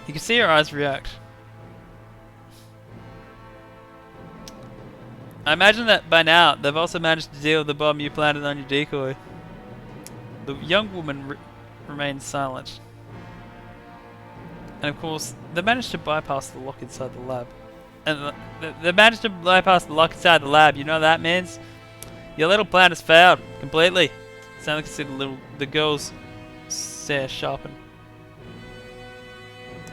You could see her eyes react. I imagine that by now, they've also managed to deal with the bomb you planted on your decoy. The young woman remained silent. And of course, they managed to bypass the lock inside the lab. And they managed to bypass the lock inside the lab, you know what that means? Your little plan has failed, completely. Stanley could see the girl's stare sharpen.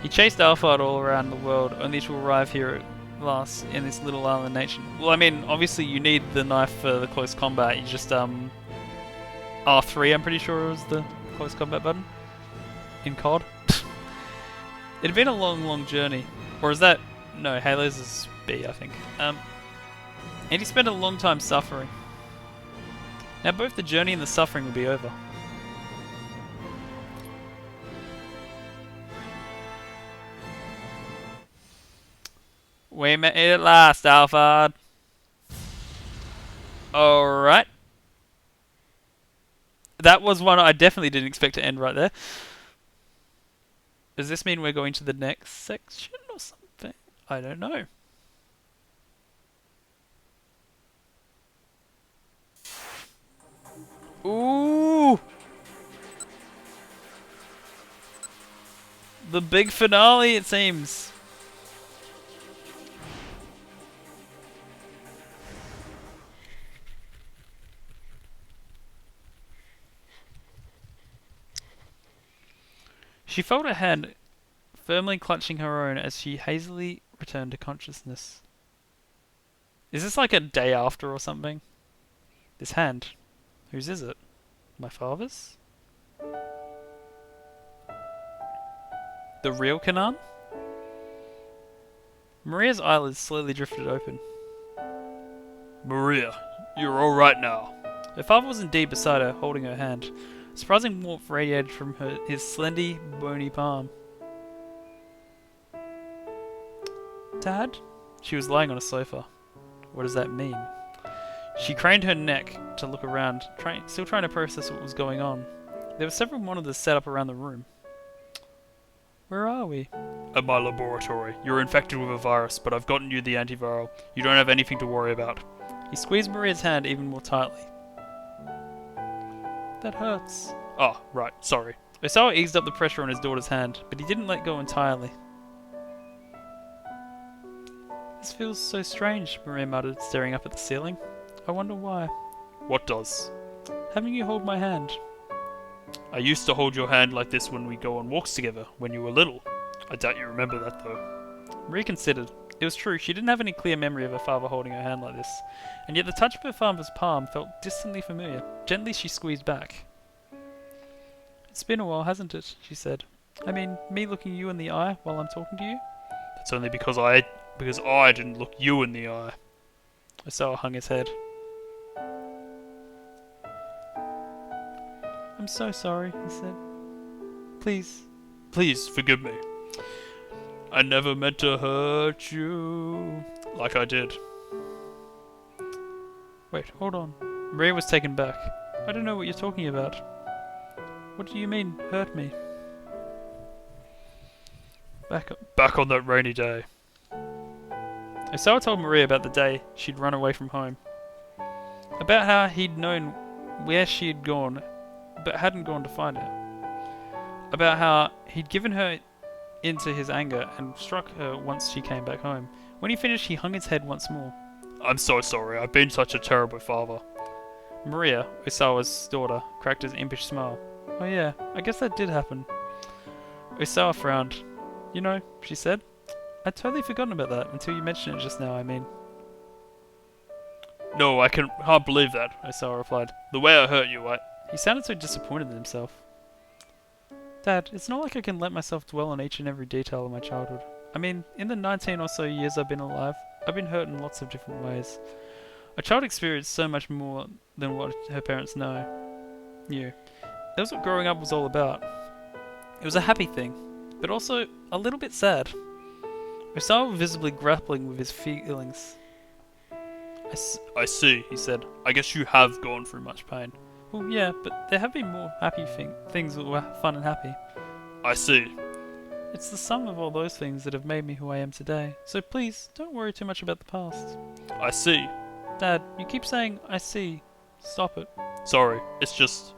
He chased Alphard all around the world, only to arrive here at last in this little island nation. Well, I mean, obviously you need the knife for the close combat. You just, R3, I'm pretty sure was the close combat button. In COD. It had been a long journey. Or is that... No, Halo's is B, I think. And he spent a long time suffering. Now both the journey and the suffering will be over. We made it last, Alphard. Alright. That was one I definitely didn't expect to end right there. Does this mean we're going to the next section or something? I don't know. Ooh! The big finale, it seems. She felt her hand firmly clutching her own as she hazily returned to consciousness. Is this like a day after or something? This hand. Whose is it? My father's? The real Kanan? Maria's eyelids slowly drifted open. Maria, you're alright now. Her father was indeed beside her, holding her hand. A surprising warmth radiated from his slender, bony palm. Dad? She was lying on a sofa. What does that mean? She craned her neck to look around, still trying to process what was going on. There were several monitors set up around the room. Where are we? At my laboratory. You're infected with a virus, but I've gotten you the antiviral. You don't have anything to worry about. He squeezed Maria's hand even more tightly. That hurts. Oh, right, sorry. Osawa eased up the pressure on his daughter's hand, but he didn't let go entirely. This feels so strange, Maria muttered, staring up at the ceiling. I wonder why. What does? Having you hold my hand. I used to hold your hand like this when we go on walks together, when you were little. I doubt you remember that, though. Maria considered. It was true, she didn't have any clear memory of her father holding her hand like this, and yet the touch of her father's palm felt distantly familiar. Gently she squeezed back. It's been a while, hasn't it? She said. I mean, me looking you in the eye while I'm talking to you? That's only because I didn't look you in the eye. Osawa hung his head. I'm so sorry, he said. Please. Please, forgive me. I never meant to hurt you. Like I did. Wait, hold on. Maria was taken back. I don't know what you're talking about. What do you mean, hurt me? Back on that rainy day. Osawa told Maria about the day she'd run away from home. About how he'd known where she had gone, but hadn't gone to find her. About how he'd given her into his anger and struck her once she came back home. When he finished, he hung his head once more. I'm so sorry, I've been such a terrible father. Maria, Osawa's daughter, cracked his impish smile. Oh yeah, I guess that did happen. Osawa frowned. You know, she said, I'd totally forgotten about that until you mentioned it just now, I mean. No, I can't believe that, Osawa replied. The way I hurt you, He sounded so disappointed in himself. Dad, it's not like I can let myself dwell on each and every detail of my childhood. I mean, in the 19 or so years I've been alive, I've been hurt in lots of different ways. A child experiences so much more than what her parents knew. That was what growing up was all about. It was a happy thing, but also a little bit sad. Osawa was visibly grappling with his feelings. I see, he said. I guess you have gone through much pain. Well, yeah, but there have been more happy things that were fun and happy. I see. It's the sum of all those things that have made me who I am today. So please, don't worry too much about the past. I see. Dad, you keep saying, I see. Stop it. Sorry, it's just...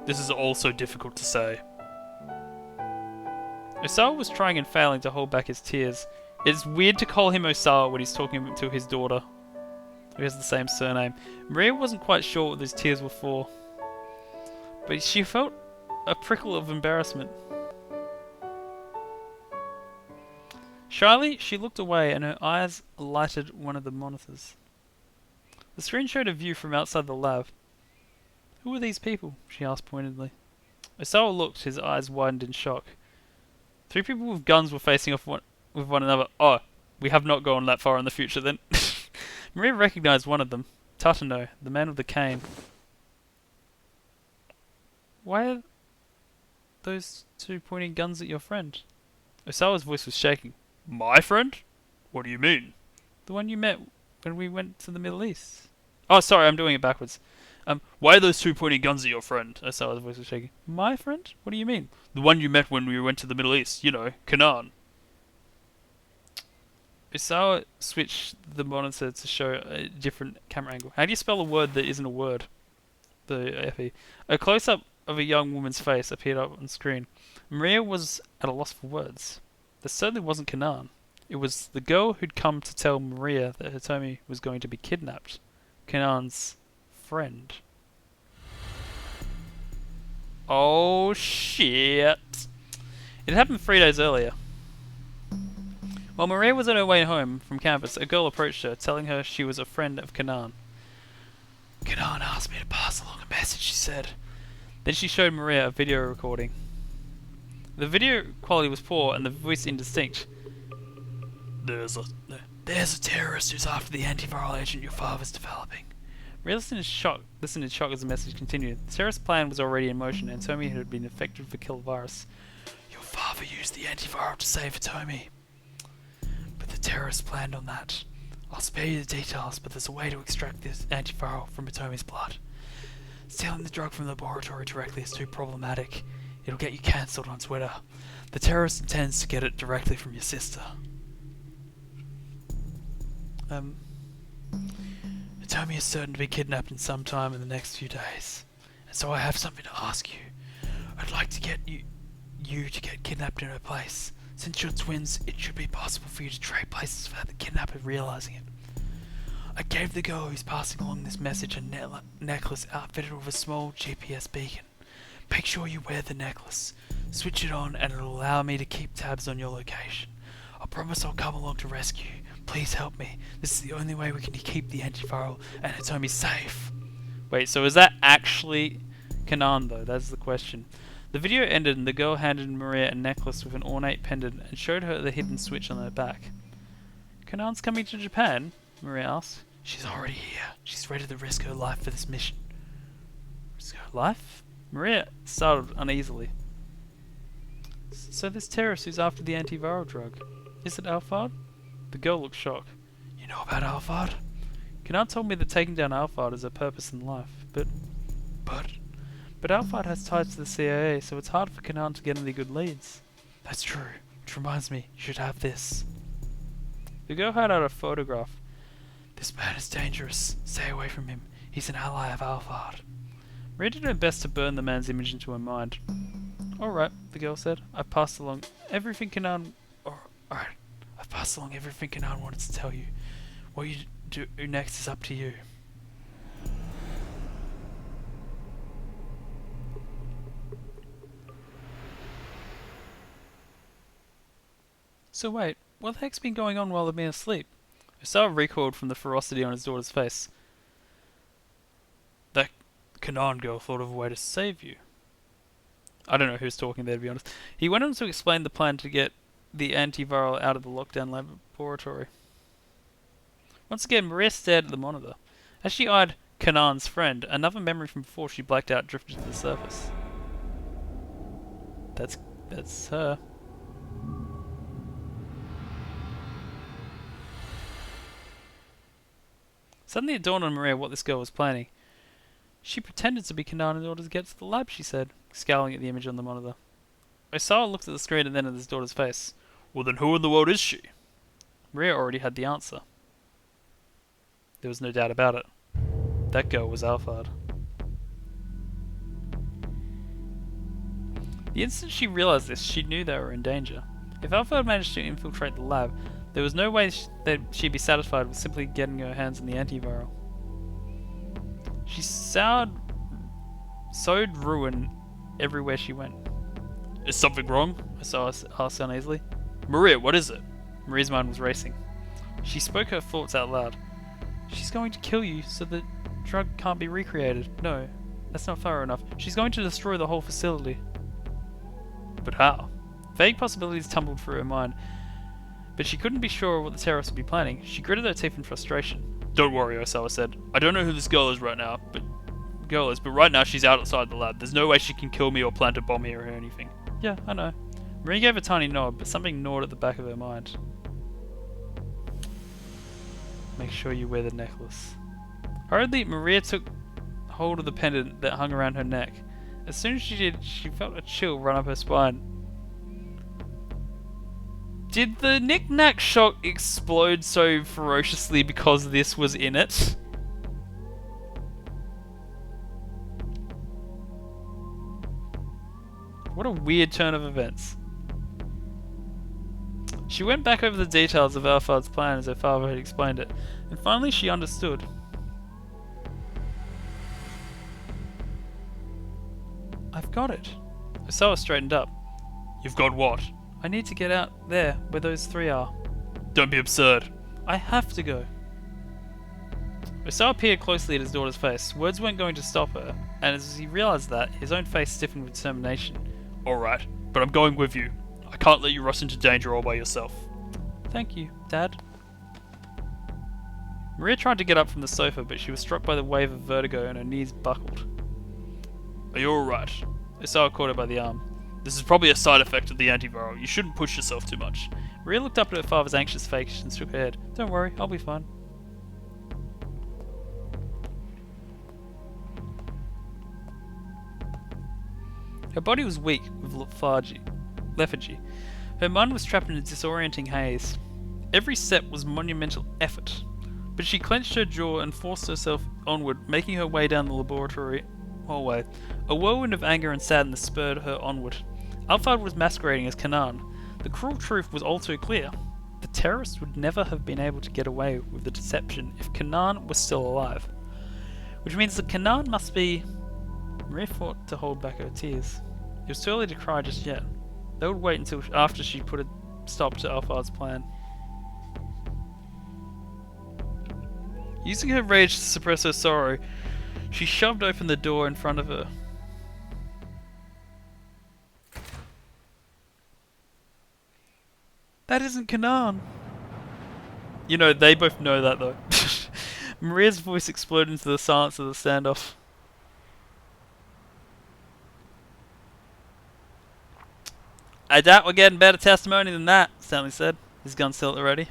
This is all so difficult to say. Osawa was trying and failing to hold back his tears. It's weird to call him Osawa when he's talking to his daughter, who has the same surname. Maria wasn't quite sure what those tears were for, but she felt a prickle of embarrassment. Shyly, she looked away and her eyes lighted one of the monitors. The screen showed a view from outside the lab. Who are these people? She asked pointedly. Osawa looked, his eyes widened in shock. 3 people with guns were facing off with one another. Oh, we have not gone that far in the future then. Maria recognized one of them. Tatano, the man with the cane. Why are those two pointing guns at your friend? Osawa's voice was shaking. My friend? What do you mean? The one you met when we went to the Middle East. Oh, sorry, I'm doing it backwards. Why are those two pointing guns at your friend? Osawa's voice was shaking. My friend? What do you mean? The one you met when we went to the Middle East, you know, Canaan. Osawa switched the monitor to show a different camera angle. How do you spell a word that isn't a word? The FE. A close-up of a young woman's face appeared up on screen. Maria was at a loss for words. This certainly wasn't Canaan. It was the girl who'd come to tell Maria that Hitomi was going to be kidnapped. Kanaan's friend. Oh shit. It happened 3 days earlier. While Maria was on her way home from campus, a girl approached her, telling her she was a friend of Canaan. Canaan asked me to pass along a message, she said. Then she showed Maria a video recording. The video quality was poor and the voice indistinct. There's a terrorist who's after the antiviral agent your father's developing. Maria listened in shock as the message continued. The terrorist plan was already in motion and Hitomi had been infected with the kill virus. Your father used the antiviral to save Hitomi. But the terrorists planned on that. I'll spare you the details, but there's a way to extract this antiviral from Hitomi's blood. Stealing the drug from the laboratory directly is too problematic. It'll get you cancelled on Twitter. The terrorist intends to get it directly from your sister. Hitomi is certain to be kidnapped in some time in the next few days. And so I have something to ask you. I'd like to get you to get kidnapped in her place. Since you're twins, it should be possible for you to trade places without the kidnapper realizing it. I gave the girl who's passing along this message a necklace outfitted with a small GPS beacon. Make sure you wear the necklace. Switch it on and it'll allow me to keep tabs on your location. I promise I'll come along to rescue you. Please help me. This is the only way we can keep the antiviral and Hitomi safe. Wait, so is that actually Canaan though? That's the question. The video ended and the girl handed Maria a necklace with an ornate pendant and showed her the hidden switch on her back. Canaan's coming to Japan? Maria asked. She's already here. She's ready to risk her life for this mission. Risk her life? Maria startled uneasily. So this terrorist who's after the antiviral drug, is it Alphard? The girl looked shocked. You know about Alphard? Canaan told me that taking down Alphard is her purpose in life, but Alphard has ties to the CIA, so it's hard for Canaan to get any good leads. That's true. Which reminds me, you should have this. The girl had out a photograph. This man is dangerous. Stay away from him. He's an ally of Alphard. Maria did her best to burn the man's image into her mind. Alright, the girl said. I've passed along everything Canaan wanted to tell you. What you do next is up to you. So wait, what the heck's been going on while they've been asleep? Osawa recoiled from the ferocity on his daughter's face. That Canaan girl thought of a way to save you. I don't know who's talking there, to be honest. He went on to explain the plan to get the antiviral out of the lockdown laboratory. Once again, Maria stared at the monitor. As she eyed Canaan's friend, another memory from before she blacked out drifted to the surface. That's her. Suddenly it dawned on Maria what this girl was planning. She pretended to be Canaan in order to get to the lab, she said, scowling at the image on the monitor. Osawa looked at the screen and then at his daughter's face. Well then who in the world is she? Maria already had the answer. There was no doubt about it. That girl was Alphard. The instant she realized this, she knew they were in danger. If Alphard managed to infiltrate the lab, there was no way that she'd be satisfied with simply getting her hands on the antiviral. She sowed ruin everywhere she went. Is something wrong? Osawa asked uneasily. Maria, what is it? Maria's mind was racing. She spoke her thoughts out loud. She's going to kill you so the drug can't be recreated. No, that's not thorough enough. She's going to destroy the whole facility. But how? Vague possibilities tumbled through her mind, but she couldn't be sure what the terrorists would be planning. She gritted her teeth in frustration. Don't worry, Osawa said. I don't know who this girl is right now, but girl is, but right now she's outside the lab. There's no way she can kill me or plant a bomb here or anything. Yeah, I know. Maria gave a tiny nod, but something gnawed at the back of her mind. Make sure you wear the necklace. Hurriedly, Maria took hold of the pendant that hung around her neck. As soon as she did, she felt a chill run up her spine. Did the knick-knack shock explode so ferociously because this was in it? What a weird turn of events. She went back over the details of Alphard's plan as her father had explained it, and finally she understood. I've got it. Osawa straightened up. You've got what? I need to get out there, where those three are. Don't be absurd. I have to go. Osawa peered closely at his daughter's face. Words weren't going to stop her, and as he realised that, his own face stiffened with determination. Alright, but I'm going with you. I can't let you rush into danger all by yourself. Thank you, Dad. Maria tried to get up from the sofa, but she was struck by the wave of vertigo and her knees buckled. Are you alright? Osawa caught her by the arm. This is probably a side effect of the antiviral. You shouldn't push yourself too much. Maria looked up at her father's anxious face and shook her head. Don't worry, I'll be fine. Her body was weak with lethargy. Her mind was trapped in a disorienting haze. Every step was monumental effort, but she clenched her jaw and forced herself onward, making her way down the laboratory hallway. A whirlwind of anger and sadness spurred her onward. Alphard was masquerading as Kanan. The cruel truth was all too clear. The terrorists would never have been able to get away with the deception if Kanan was still alive. Which means that Kanan must be... Maria fought to hold back her tears. It was too early to cry just yet. They would wait until after she put a stop to Alphard's plan. Using her rage to suppress her sorrow, she shoved open the door in front of her. That isn't Kanan. You know, they both know that though. Maria's voice exploded into the silence of the standoff. I doubt we're getting better testimony than that, Stanley said, his gun still at the ready.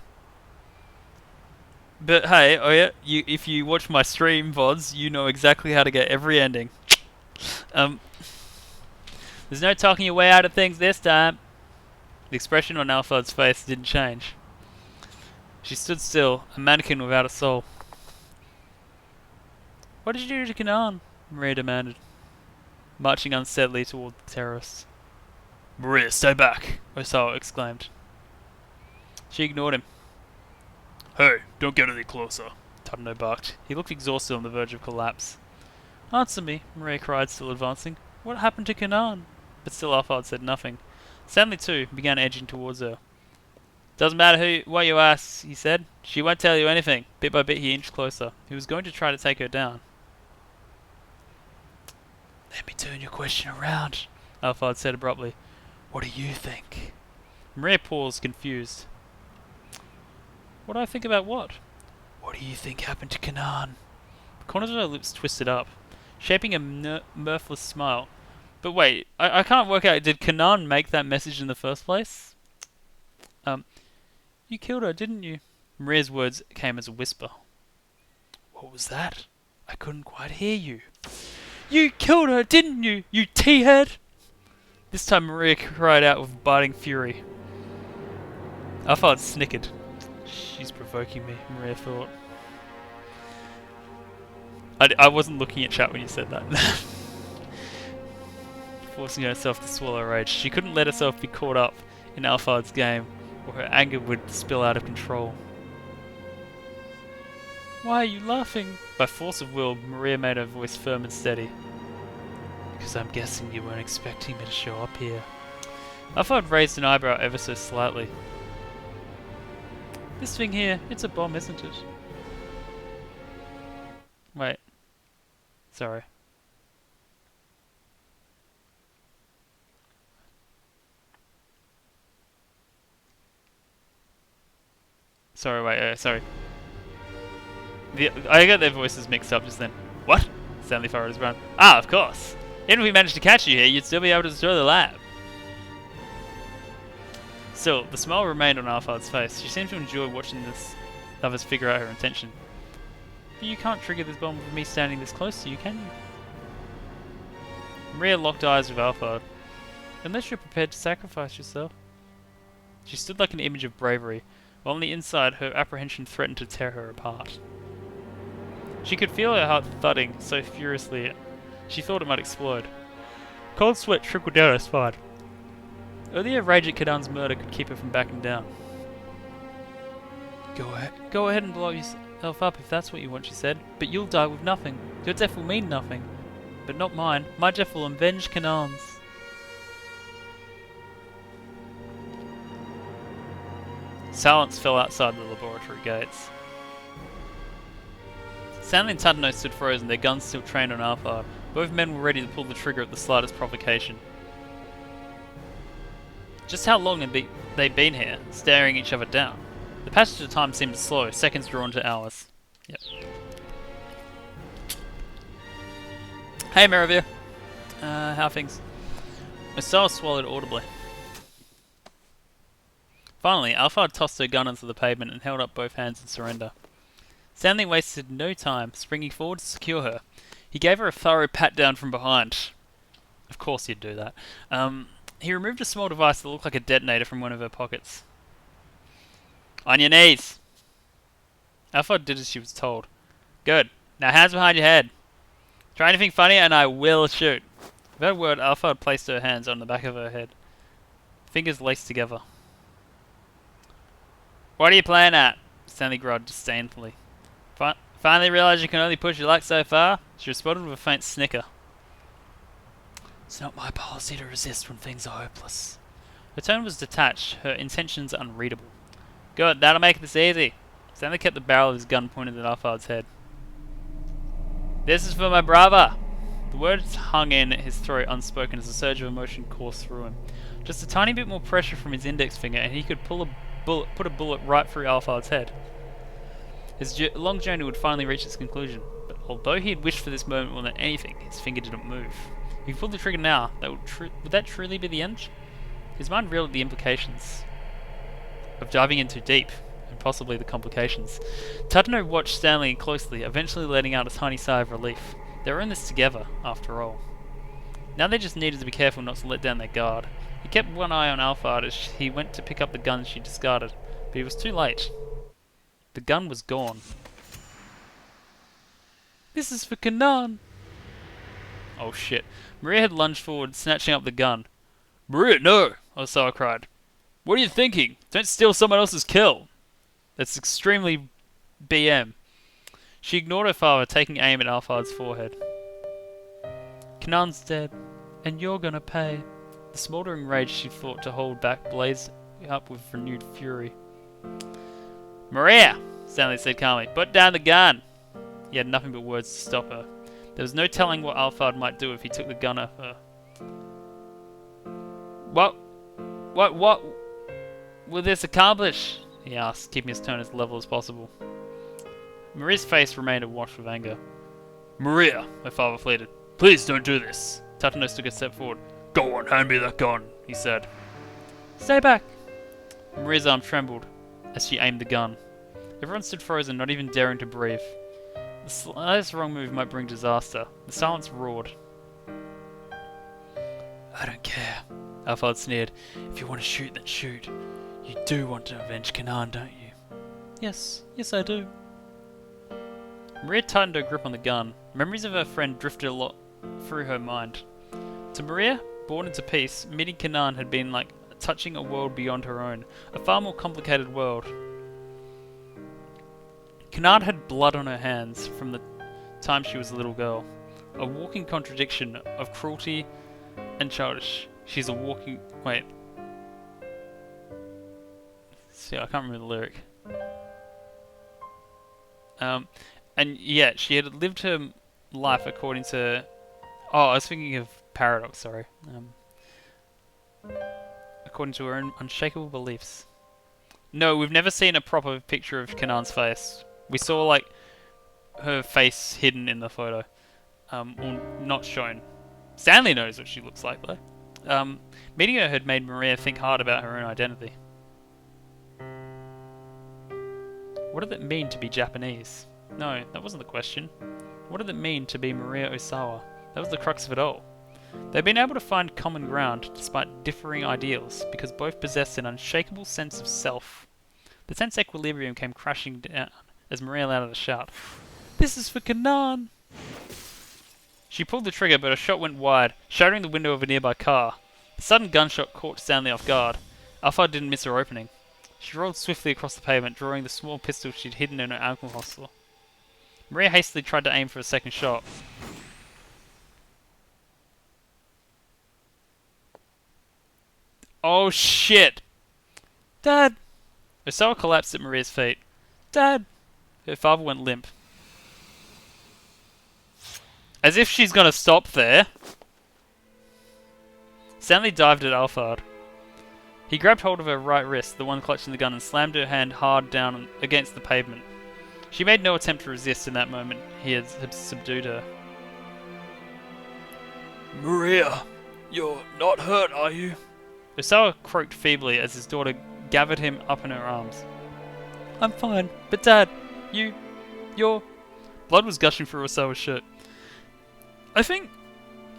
But hey, oh yeah, if you watch my stream VODs, you know exactly how to get every ending. There's no talking your way out of things this time. The expression on Alphard's face didn't change. She stood still, a mannequin without a soul. What did you do to Kanan? Maria demanded, marching unsteadily toward the terrorists. Maria, stay back, Osawa exclaimed. She ignored him. Hey, don't get any closer. Tadano barked. He looked exhausted on the verge of collapse. Answer me, Maria cried, still advancing. What happened to Kanan? But still Alphard said nothing. Stanley, too, began edging towards her. Doesn't matter what you ask, he said. She won't tell you anything. Bit by bit he inched closer. He was going to try to take her down. Let me turn your question around, Alphard said abruptly. What do you think? Maria paused, confused. What do I think about what? What do you think happened to Kanan? The corners of her lips twisted up, shaping a mirthless smile. But wait, I can't work out, did Kanan make that message in the first place? You killed her, didn't you? Maria's words came as a whisper. What was that? I couldn't quite hear you. You killed her, didn't you, you tea-head? This time Maria cried out with biting fury. Alphard snickered. She's provoking me, Maria thought. I wasn't looking at chat when you said that. Forcing herself to swallow rage. She couldn't let herself be caught up in Alphard's game, or her anger would spill out of control. Why are you laughing? By force of will, Maria made her voice firm and steady. Because I'm guessing you weren't expecting me to show up here. Alphard raised an eyebrow ever so slightly. This thing here, it's a bomb, isn't it? Wait. Sorry. Sorry, wait, sorry. I got their voices mixed up just then. What? Stanley furrowed his brow. Ah, of course. Even if we managed to catch you here, you'd still be able to destroy the lab. Still, the smile remained on Alphard's face. She seemed to enjoy watching this others figure out her intention. But you can't trigger this bomb with me standing this close to you, can you? Maria locked eyes with Alphard. Unless you're prepared to sacrifice yourself. She stood like an image of bravery, while on the inside her apprehension threatened to tear her apart. She could feel her heart thudding so furiously she thought it might explode. Cold sweat trickled down her spine. Only her rage at Kadan's murder could keep her from backing down. Go ahead and blow yourself up if that's what you want, she said. But you'll die with nothing. Your death will mean nothing. But not mine. My death will avenge Kanan's. Silence fell outside the laboratory gates. Stanley and Tadano stood frozen, their guns still trained on Alphard. Both men were ready to pull the trigger at the slightest provocation. Just how long had they been here, staring each other down? The passage of time seemed slow, seconds drawn to hours. Yep. Hey Maravir. How are things? Osawa swallowed audibly. Finally, Alphard tossed her gun onto the pavement and held up both hands in surrender. Stanley wasted no time, springing forward to secure her. He gave her a thorough pat-down from behind. Of course he'd do that. He removed a small device that looked like a detonator from one of her pockets. On your knees! Alphard did as she was told. Good. Now hands behind your head. Try anything funny and I will shoot. Without a word, Alphard placed her hands on the back of her head. Fingers laced together. What are you playing at? Stanley growled disdainfully. Finally realised you can only push your luck so far? She responded with a faint snicker. It's not my policy to resist when things are hopeless. Her tone was detached, her intentions unreadable. Good, that'll make this easy. Stanley kept the barrel of his gun pointed at Alphard's head. This is for my brother! The words hung in his throat unspoken as a surge of emotion coursed through him. Just a tiny bit more pressure from his index finger and he could put a bullet right through Alphard's head. His long journey would finally reach its conclusion, but although he had wished for this moment more than anything, his finger didn't move. If he pulled the trigger now, would that truly be the end? His mind reeled at the implications of diving in too deep, and possibly the complications. Tadano watched Stanley closely, eventually letting out a tiny sigh of relief. They were in this together, after all. Now they just needed to be careful not to let down their guard. He kept one eye on Alphard as he went to pick up the gun she discarded, but he was too late. The gun was gone. This is for Kanan! Oh shit. Maria had lunged forward, snatching up the gun. Maria, no! Osawa cried. What are you thinking? Don't steal someone else's kill! That's extremely BM. She ignored her father, taking aim at Alphard's forehead. Kanan's dead, and you're gonna pay. The smouldering rage she fought to hold back blazed up with renewed fury. Maria! Stanley said calmly. Put down the gun! He had nothing but words to stop her. There was no telling what Alphard might do if he took the gun off her. What will this accomplish? He asked, keeping his tone as level as possible. Maria's face remained awash with anger. Maria, her father pleaded. Please don't do this. Tatanos took a step forward. Go on, hand me that gun, he said. Stay back. Maria's arm trembled as she aimed the gun. Everyone stood frozen, not even daring to breathe. The slightest wrong move might bring disaster. The silence roared. I don't care, Alphard sneered. If you want to shoot, then shoot. You do want to avenge Kanan, don't you? Yes I do. Maria tightened her grip on the gun. Memories of her friend drifted a lot through her mind. To Maria, born into peace, meeting Kanan had been like touching a world beyond her own, a far more complicated world. Kanan had blood on her hands from the time she was a little girl, a walking contradiction of cruelty and childish. She's a walking... wait. See, I can't remember the lyric. And yeah, she had lived her life according to... Oh, I was thinking of Paradox, sorry. According to her own unshakable beliefs. No, we've never seen a proper picture of Kanan's face. We saw, like, her face hidden in the photo. or not shown. Stanley knows what she looks like, though. Meeting her had made Maria think hard about her own identity. What did it mean to be Japanese? No, that wasn't the question. What did it mean to be Maria Osawa? That was the crux of it all. They'd been able to find common ground despite differing ideals, because both possessed an unshakable sense of self. The tense equilibrium came crashing down as Maria let out a shout. "This is for Kanan!" She pulled the trigger, but her shot went wide, shattering the window of a nearby car. The sudden gunshot caught Stanley off guard. Alpha didn't miss her opening. She rolled swiftly across the pavement, drawing the small pistol she'd hidden in her ankle holster. Maria hastily tried to aim for a second shot. Oh shit! Dad! Osawa collapsed at Maria's feet. Dad! Her father went limp. As if she's gonna stop there. Stanley dived at Alphard. He grabbed hold of her right wrist, the one clutching the gun, and slammed her hand hard down against the pavement. She made no attempt to resist in that moment. He had subdued her. Maria, you're not hurt, are you? Osawa croaked feebly as his daughter gathered him up in her arms. I'm fine, but Dad, you're... Blood was gushing through Osawa's shirt. I think...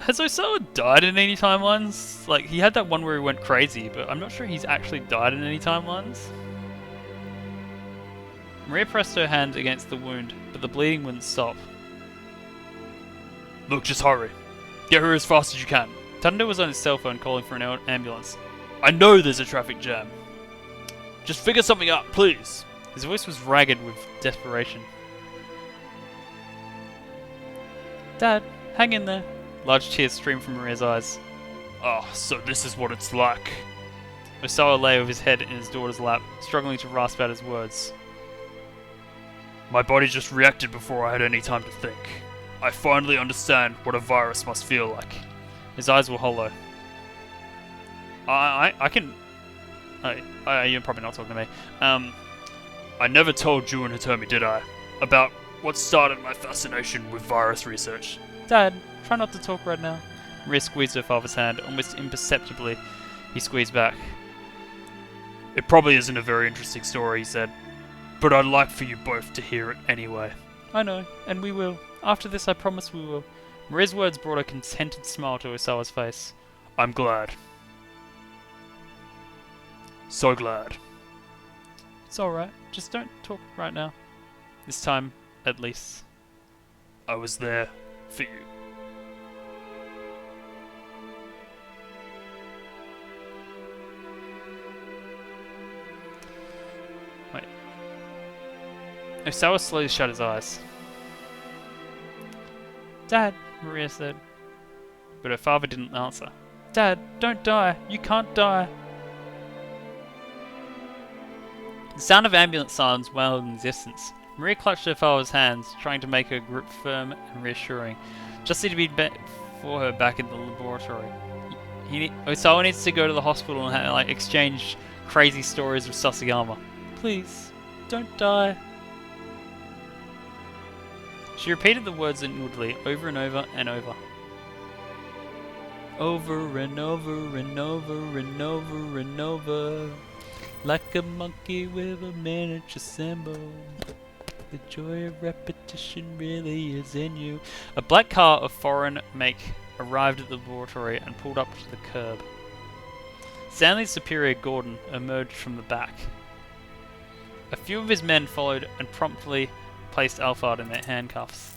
Has Osawa died in any timelines? Like, he had that one where he went crazy, but I'm not sure he's actually died in any timelines. Maria pressed her hand against the wound, but the bleeding wouldn't stop. Look, just hurry. Get her as fast as you can. Thunder was on his cell phone calling for an ambulance. I know there's a traffic jam. Just figure something out, please. His voice was ragged with desperation. Dad, hang in there. Large tears streamed from Maria's eyes. Ah, so this is what it's like. Osawa lay with his head in his daughter's lap, struggling to rasp out his words. My body just reacted before I had any time to think. I finally understand what a virus must feel like. His eyes were hollow. I can... you're probably not talking to me. I never told you and Hitomi, did I? About what started my fascination with virus research. Dad, try not to talk right now. Maria squeezed her father's hand. Almost imperceptibly, he squeezed back. It probably isn't a very interesting story, he said. But I'd like for you both to hear it anyway. I know, and we will. After this, I promise we will. Maria's words brought a contented smile to Osawa's face. I'm glad. So glad. It's alright. Just don't talk right now. This time, at least. I was there for you. Wait. Osawa slowly shut his eyes. Dad, Maria said. But her father didn't answer. Dad, don't die. You can't die. The sound of ambulance sirens wailed in the distance. Maria clutched her father's hands, trying to make her grip firm and reassuring. Just to be for her back in the laboratory. Osawa needs to go to the hospital and exchange crazy stories with Sasayama. Please, don't die. She repeated the words inwardly, over and over and over. Over and over and over and over and over. Like a monkey with a miniature symbol. The joy of repetition really is in you. A black car of foreign make arrived at the laboratory and pulled up to the curb. Stanley's superior, Gordon, emerged from the back. A few of his men followed and promptly placed Alphard in their handcuffs.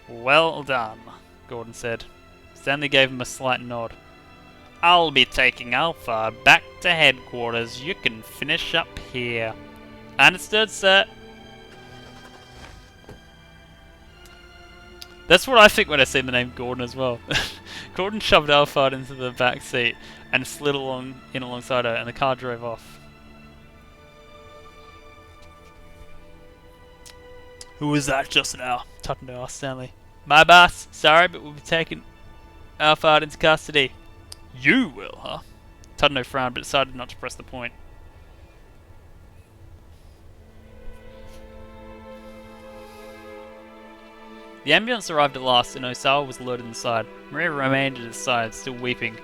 Well done, Gordon said. Stanley gave him a slight nod. I'll be taking Alphard back to headquarters. You can finish up here. Understood, sir. That's what I think when I see the name Gordon as well. Gordon shoved Alphard into the back seat and slid alongside her, and the car drove off. Who was that just now? Tutton asked Stanley. My boss. Sorry, but we'll be taking Alphard into custody. You will, huh? Tutton frowned, but decided not to press the point. The ambulance arrived at last, and Osawa was loaded inside. Maria remained at his side, still weeping,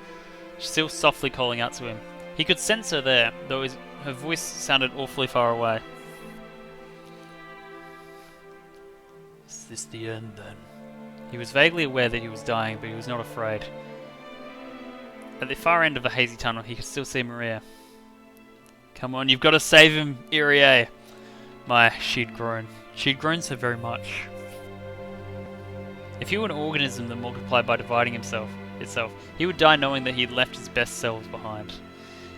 still softly calling out to him. He could sense her there, though her voice sounded awfully far away. Is this the end, then? He was vaguely aware that he was dying, but he was not afraid. At the far end of the hazy tunnel, he could still see Maria. Come on, you've got to save him, Irie! She'd grown. She'd grown so very much. If he were an organism that multiplied by dividing itself, he would die knowing that he had left his best selves behind.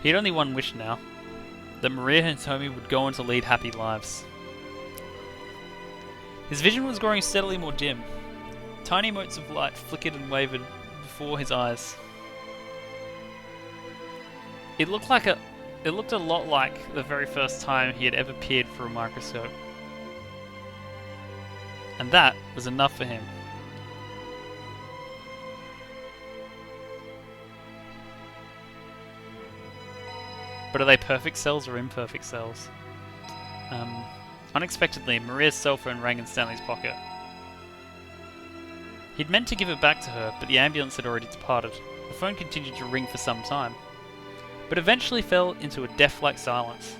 He had only one wish now, that Maria and Tommy would go on to lead happy lives. His vision was growing steadily more dim. Tiny motes of light flickered and wavered before his eyes. It looked a lot like the very first time he had ever peered through a microscope. And that was enough for him. But are they perfect cells or imperfect cells? Unexpectedly, Maria's cell phone rang in Stanley's pocket. He'd meant to give it back to her, but the ambulance had already departed. The phone continued to ring for some time, but eventually fell into a death-like silence.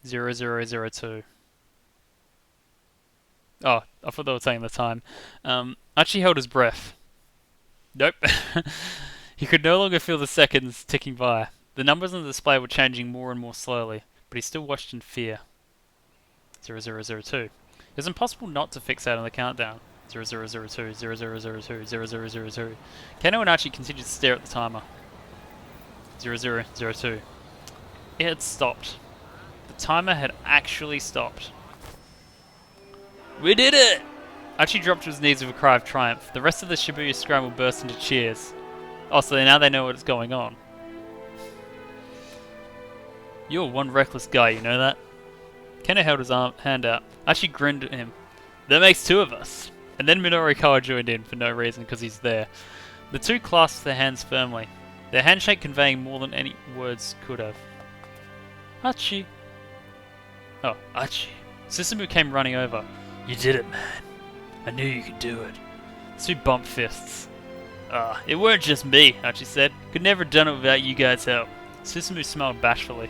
(0002). Oh, I thought they were saying the time. Archie held his breath. Nope. He could no longer feel the seconds ticking by. The numbers on the display were changing more and more slowly, but he still watched in fear. 0002. It was impossible not to fixate on the countdown. 0002, 0002, 0002. Kano and Archie continued to stare at the timer. 0002. It had stopped. The timer had actually stopped. We did it! Archie dropped to his knees with a cry of triumph. The rest of the Shibuya scramble burst into cheers. Oh, so now they know what's going on. You're one reckless guy, you know that? Keno held his hand out. Archie grinned at him. That makes two of us. And then Minoru Kawa joined in for no reason because he's there. The two clasped their hands firmly, their handshake conveying more than any words could have. Archie. Oh, Archie. Susumu came running over. You did it, man. I knew you could do it. The two bumped fists. It weren't just me, Archie said. Could never have done it without you guys' help. Susumu smiled bashfully.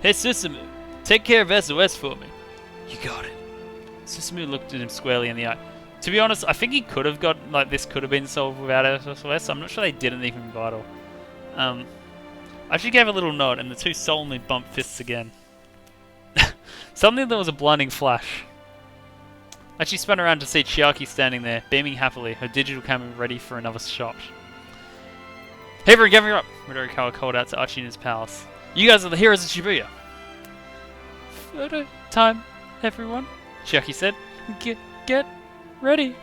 Hey Susumu, take care of SOS for me. You got it. Susumu looked at him squarely in the eye. To be honest, I think he could have got, this could have been solved without SOS. I'm not sure they did anything vital. Archie gave a little nod and the two solemnly bumped fists again. Suddenly there was a blinding flash. Archie spun around to see Chiaki standing there, beaming happily, her digital camera ready for another shot. Hey everyone, gather up! Midorikawa called out to Archie and his pals. You guys are the heroes of Shibuya! Photo time, everyone, Chiaki said. Get ready!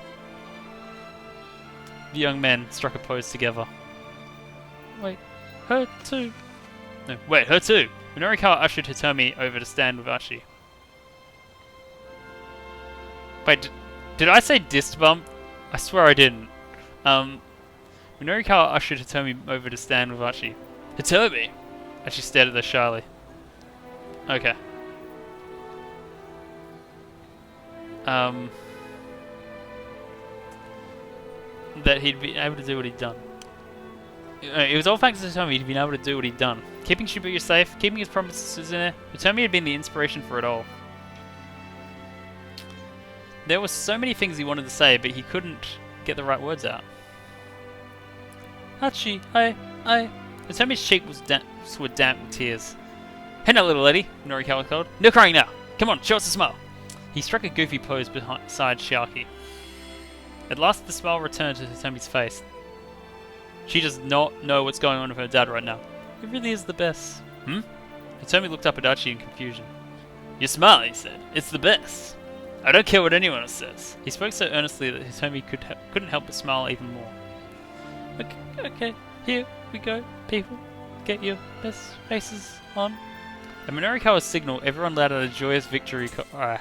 The young men struck a pose together. Wait, her too. No, wait, her too! Minorikawa ushered Hitomi over to stand with Archie. Wait, did I say dist bump? I swear I didn't. Minorikawa ushered Hitomi over to stand with Archie. Hitomi? Archie stared at her shyly. Okay. That he'd be able to do what he'd done. It was all thanks to Hitomi he'd been able to do what he'd done. Keeping Shibuya safe, keeping his promises in there. Hitomi had been the inspiration for it all. There were so many things he wanted to say, but he couldn't get the right words out. Archie, Hitomi's cheek were damp with tears. Hey now, little lady, Norikawa called. No crying now. Come on, show us a smile. He struck a goofy pose beside Chiaki. At last, the smile returned to Hitomi's face. She does not know what's going on with her dad right now. It really is the best. Hitomi looked up at Archie in confusion. You smile, he said. It's the best. I don't care what anyone else says. He spoke so earnestly that Hitomi couldn't help but smile even more. Okay, here we go, people. Get your best faces on. At Minorikawa's signal, everyone let out a joyous victory cry.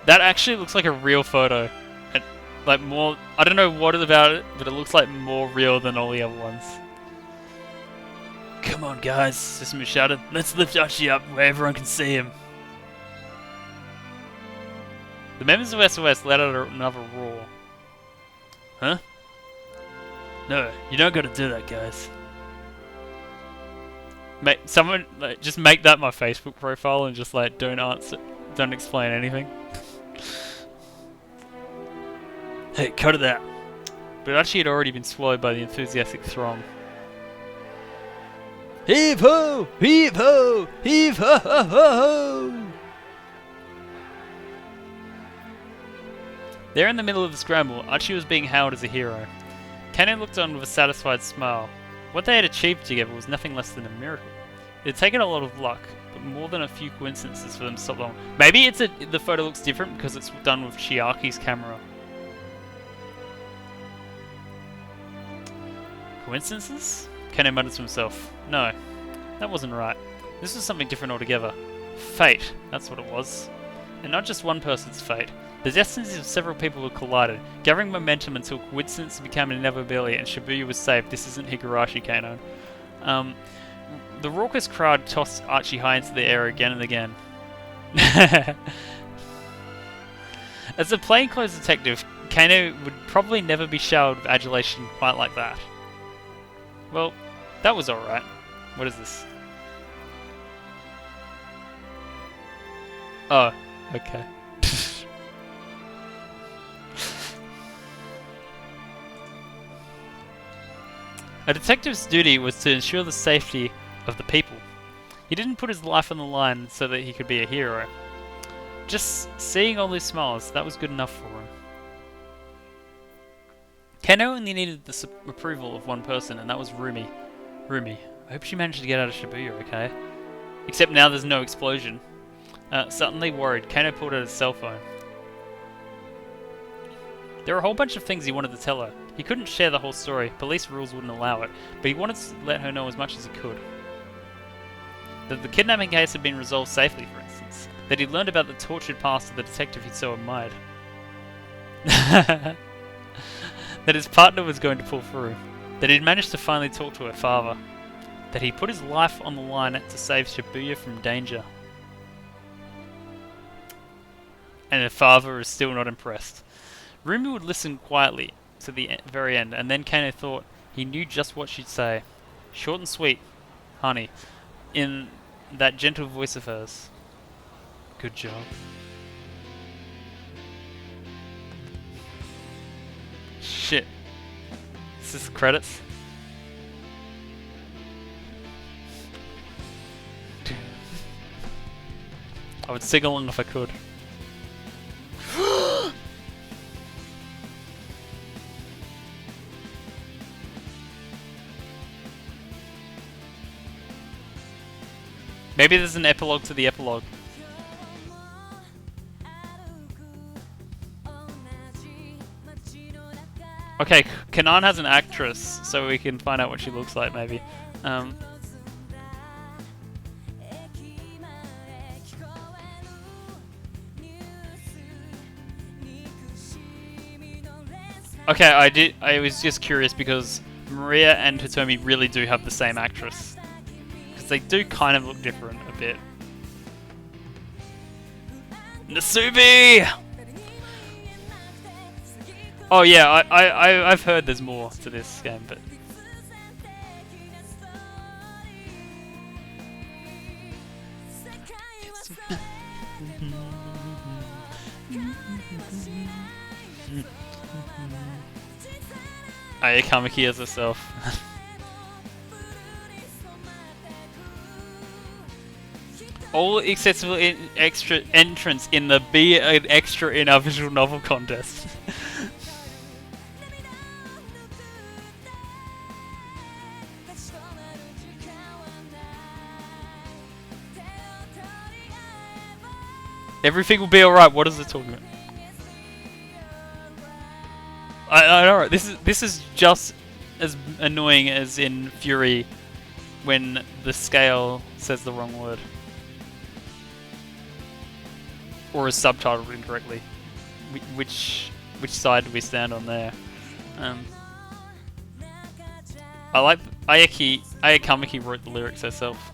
That actually looks like a real photo. And, like, more... I don't know what is about it, but it looks like more real than all the other ones. Come on, guys, Sesame shouted. Let's lift Archie up where everyone can see him. The members of SOS let out another roar. Huh? No, you don't gotta do that, guys. Someone, like, just make that my Facebook profile and just, like, don't answer, don't explain anything. Hey, cut it out. But Archie had already been swallowed by the enthusiastic throng. Heave ho! Heave ho! Heave ho ho ho ho! There in the middle of the scramble, Archie was being hailed as a hero. Kano looked on with a satisfied smile. What they had achieved together was nothing less than a miracle. It had taken a lot of luck, but more than a few coincidences for them to stop long. Maybe the photo looks different because it's done with Chiaki's camera. Coincidences? Kano muttered to himself. No, that wasn't right. This was something different altogether. Fate, that's what it was. And not just one person's fate. The destinies of several people had collided, gathering momentum until coincidence became an inevitability and Shibuya was saved. This isn't Higurashi Kano. The raucous crowd tossed Archie high into the air again and again. As a plainclothes detective, Kano would probably never be showered with adulation quite like that. Well, that was alright. What is this? Oh, okay. A detective's duty was to ensure the safety of the people. He didn't put his life on the line so that he could be a hero. Just seeing all these smiles, that was good enough for him. Kano only needed the approval of one person, and that was Rumi. Rumi, I hope she managed to get out of Shibuya, okay? Except now there's no explosion. Suddenly worried, Kano pulled out his cell phone. There were a whole bunch of things he wanted to tell her. He couldn't share the whole story, police rules wouldn't allow it, but he wanted to let her know as much as he could. That the kidnapping case had been resolved safely, for instance. That he'd learned about the tortured past of the detective he'd so admired. That his partner was going to pull through. That he'd managed to finally talk to her father. That he put his life on the line to save Shibuya from danger. And her father is still not impressed. Rumi would listen quietly to the very end, and then Kano thought he knew just what she'd say. Short and sweet, honey, in that gentle voice of hers. Good job. Shit. Is this the credits? I would sing along if I could. Maybe there's an epilogue to the epilogue. Okay, Kanan has an actress, so we can find out what she looks like, maybe. Okay, I was just curious because Maria and Hitomi really do have the same actress. Because they do kind of look different a bit. Nasubi! Oh yeah, I've heard there's more to this game, but... Kamiki as herself. All accessible extra entrants in the Be an Extra in our visual novel contest. Everything will be alright. What is it talking about? I know. This is just as annoying as in Fury when the scale says the wrong word. or is subtitled incorrectly. Which side do we stand on there? Um, I like Ayakamiki wrote the lyrics herself.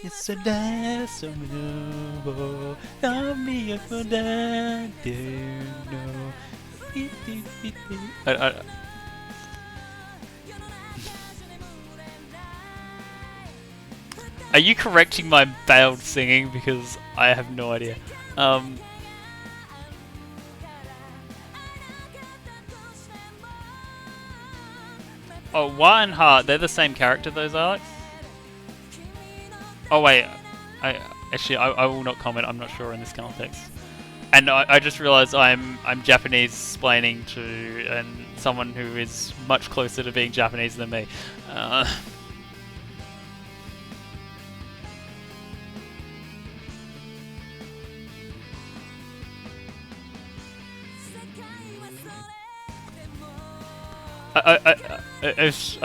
It's so nice, so noble. Love me if I do know. Are you correcting my failed singing? Because I have no idea. Oh, Wa and Heart, they're the same character, those Alex? Oh wait, I will not comment. I'm not sure in this context. And I just realised I'm Japanese explaining to someone who is much closer to being Japanese than me. I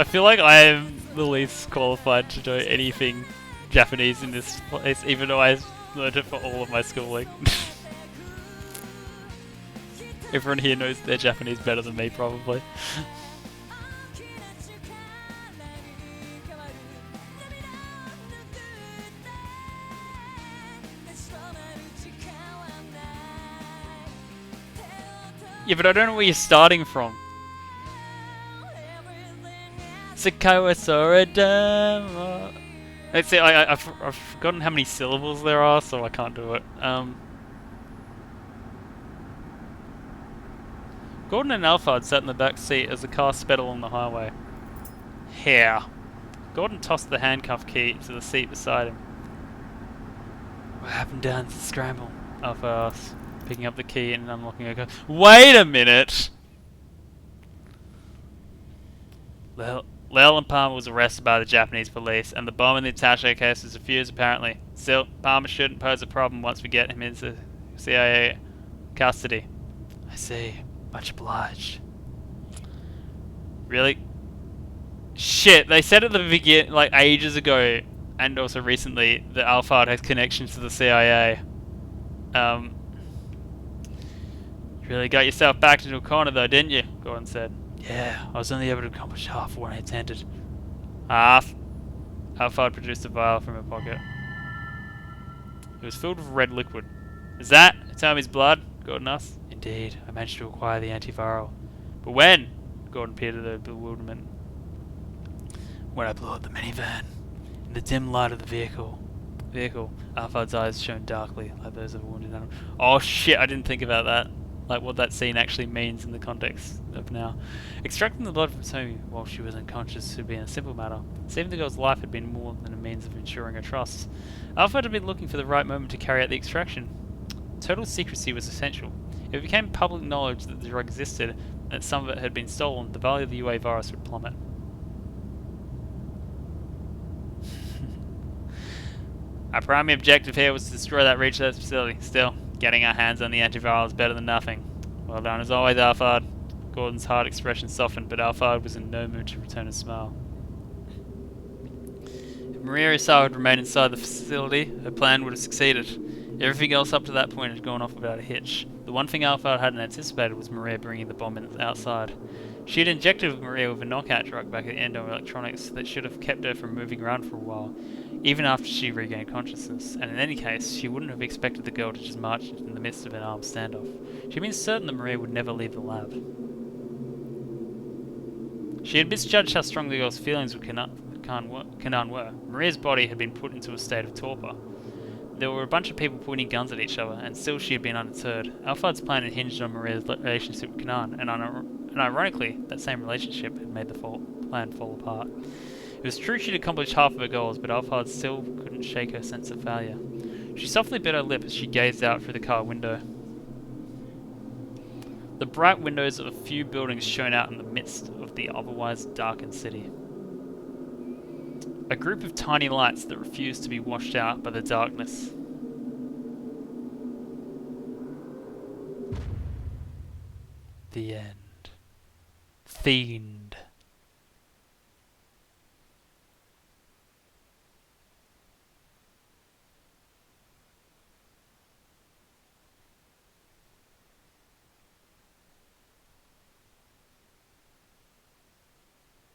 feel like I am the least qualified to do anything Japanese in this place, even though I learned it for all of my schooling. Everyone here knows their Japanese better than me, probably. Yeah, but I don't know where you're starting from. Sakawa Soradama. Let's see, I've forgotten how many syllables there are, so I can't do it. Gordon and Alphard sat in the back seat as the car sped along the highway. Here. Gordon tossed the handcuff key to the seat beside him. What happened down to the scramble? Alphard asked, picking up the key and unlocking her car. Wait a minute! Lyle and Palmer was arrested by the Japanese police, and the bomb in the attache case was defused apparently. Still, Palmer shouldn't pose a problem once we get him into CIA custody. I see. Much obliged. Really? Shit, they said at the beginning, like ages ago, and also recently, that Alphard has connections to the CIA. You really got yourself backed into a corner though, didn't you? Gordon said. Yeah, I was only able to accomplish half of what I intended. Half? Alphard produced a vial from her pocket. It was filled with red liquid. Is that Tommy's blood? Gordon asked. Indeed, I managed to acquire the antiviral. But when? Gordon peered at her bewilderment. When I blew up the minivan. In the dim light of the vehicle. Alphard's eyes shone darkly, like those of a wounded animal. Oh shit, I didn't think about that. Like what that scene actually means in the context of now. Extracting the blood from Tommy while she was unconscious had been a simple matter. Saving the girl's life had been more than a means of ensuring her trust. Alphard had been looking for the right moment to carry out the extraction. Total secrecy was essential. If it became public knowledge that the drug existed and that some of it had been stolen, the value of the UA virus would plummet. Our primary objective here was to destroy that research facility. Still, getting our hands on the antiviral is better than nothing. Well done as always, Alphard. Gordon's hard expression softened, but Alphard was in no mood to return a smile. If Maria Osawa had remained inside the facility, her plan would have succeeded. Everything else up to that point had gone off without a hitch. The one thing Alphard hadn't anticipated was Maria bringing the bomb in outside. She had injected Maria with a knockout drug back at the end of electronics that should have kept her from moving around for a while, even after she regained consciousness, and in any case, she wouldn't have expected the girl to just march in the midst of an armed standoff. She'd been certain that Maria would never leave the lab. She had misjudged how strong the girl's feelings with Kanan were. Maria's body had been put into a state of torpor. There were a bunch of people pointing guns at each other, and still she had been undeterred. Alphard's plan had hinged on Maria's relationship with Kanan, and ironically, that same relationship had made the plan fall apart. It was true she'd accomplished half of her goals, but Alphard still couldn't shake her sense of failure. She softly bit her lip as she gazed out through the car window. The bright windows of a few buildings shone out in the midst of the otherwise darkened city. A group of tiny lights that refused to be washed out by the darkness. The end. Fiend.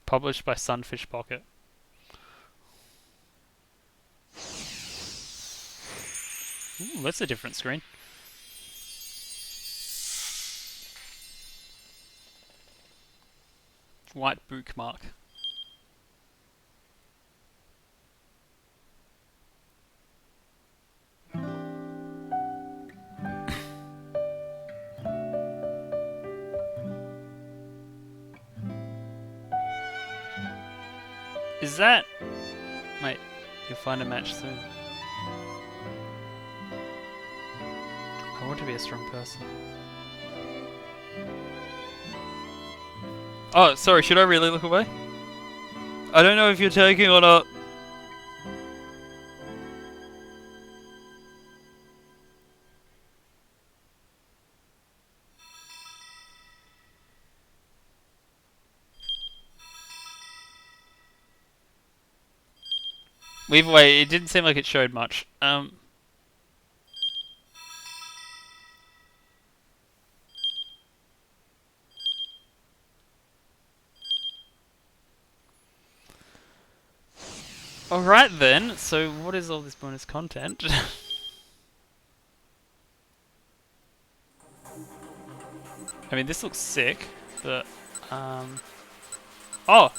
Published by Sunfish Pocket. Ooh, that's a different screen. White bookmark. Is that... Wait, you'll find a match soon. I want to be a strong person. Oh, sorry, should I really look away? I don't know if you're taking or not. Either way, it didn't seem like it showed much. Alright then, so what is all this bonus content? I mean, this looks sick, but, oh!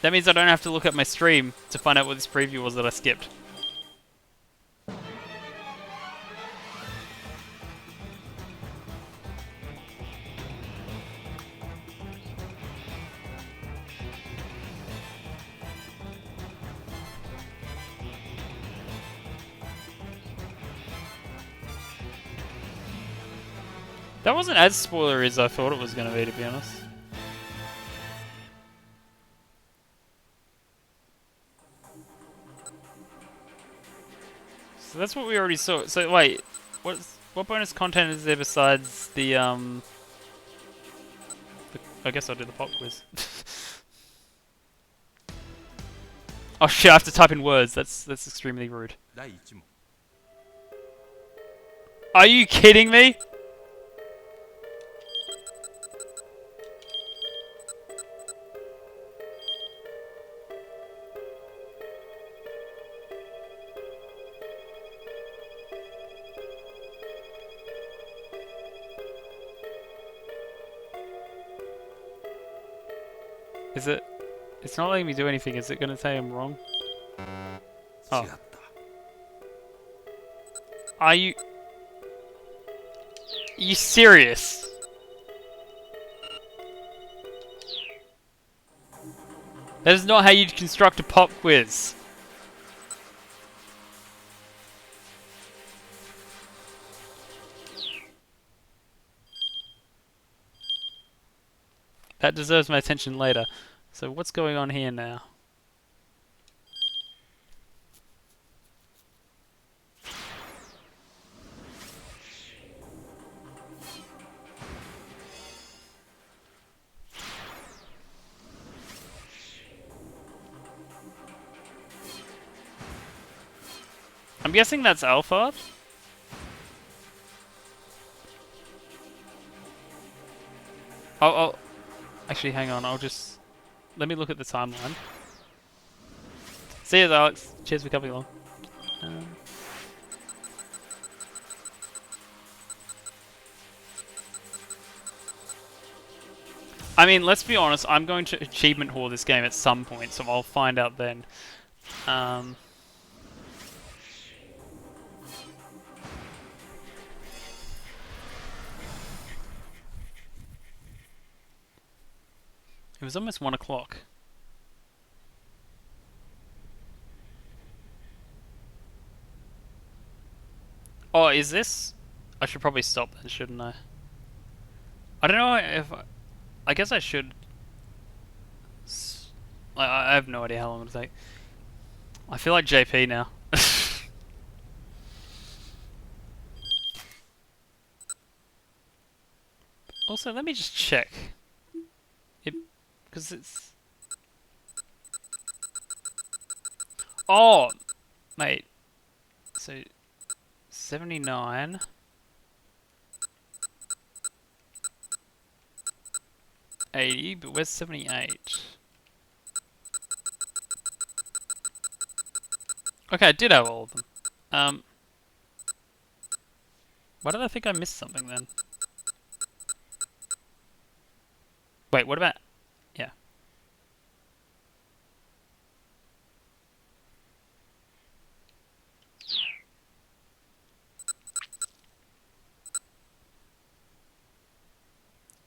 That means I don't have to look at my stream to find out what this preview was that I skipped. That wasn't as spoilery as I thought it was going to be honest. So that's what we already saw. So wait, what bonus content is there besides the I guess I'll do the pop quiz. Oh shit, I have to type in words. That's extremely rude. Are you kidding me? Is it? It's not letting me do anything. Is it going to say I'm wrong? Oh. Are you... You serious? That is not how you'd construct a pop quiz. That deserves my attention later. So what's going on here now? I'm guessing that's Alpha. Actually, hang on. Let me look at the timeline. See you, Alex. Cheers for coming along. I mean, let's be honest. I'm going to achievement haul this game at some point, so I'll find out then. It was almost 1 o'clock. Oh, is this? I should probably stop then, shouldn't I? I don't know if I guess I should. I have no idea how long it'll take. I feel like JP now. Also, let me just check. It because it's. Oh, mate. So 79. 80, but where's 78? Okay, I did have all of them. Why did I think I missed something then? Wait, what about... Yeah.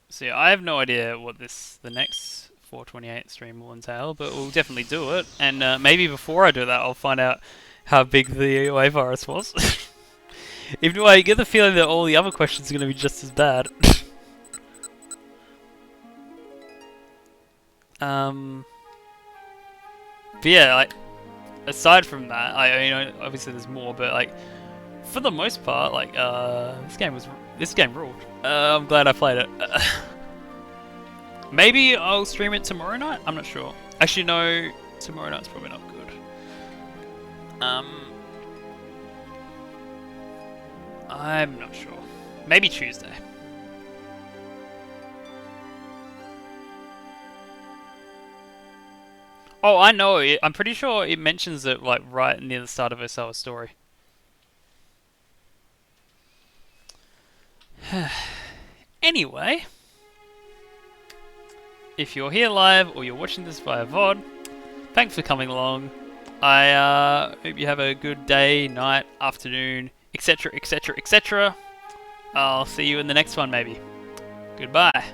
So yeah, I have no idea what the next 428 stream will entail, but we'll definitely do it. And maybe before I do that, I'll find out how big the OA virus was. Even though I get the feeling that all the other questions are going to be just as bad. But yeah, like, aside from that, I mean, obviously there's more, but like, for the most part, like, this game ruled. I'm glad I played it. Maybe I'll stream it tomorrow night. I'm not sure. Actually, no, tomorrow night's probably not good. I'm not sure. Maybe Tuesday. Oh, I know. I'm pretty sure it mentions it like right near the start of Osawa's story. Anyway, if you're here live or you're watching this via VOD, thanks for coming along. I hope you have a good day, night, afternoon, etc., etc., etc. I'll see you in the next one, maybe. Goodbye.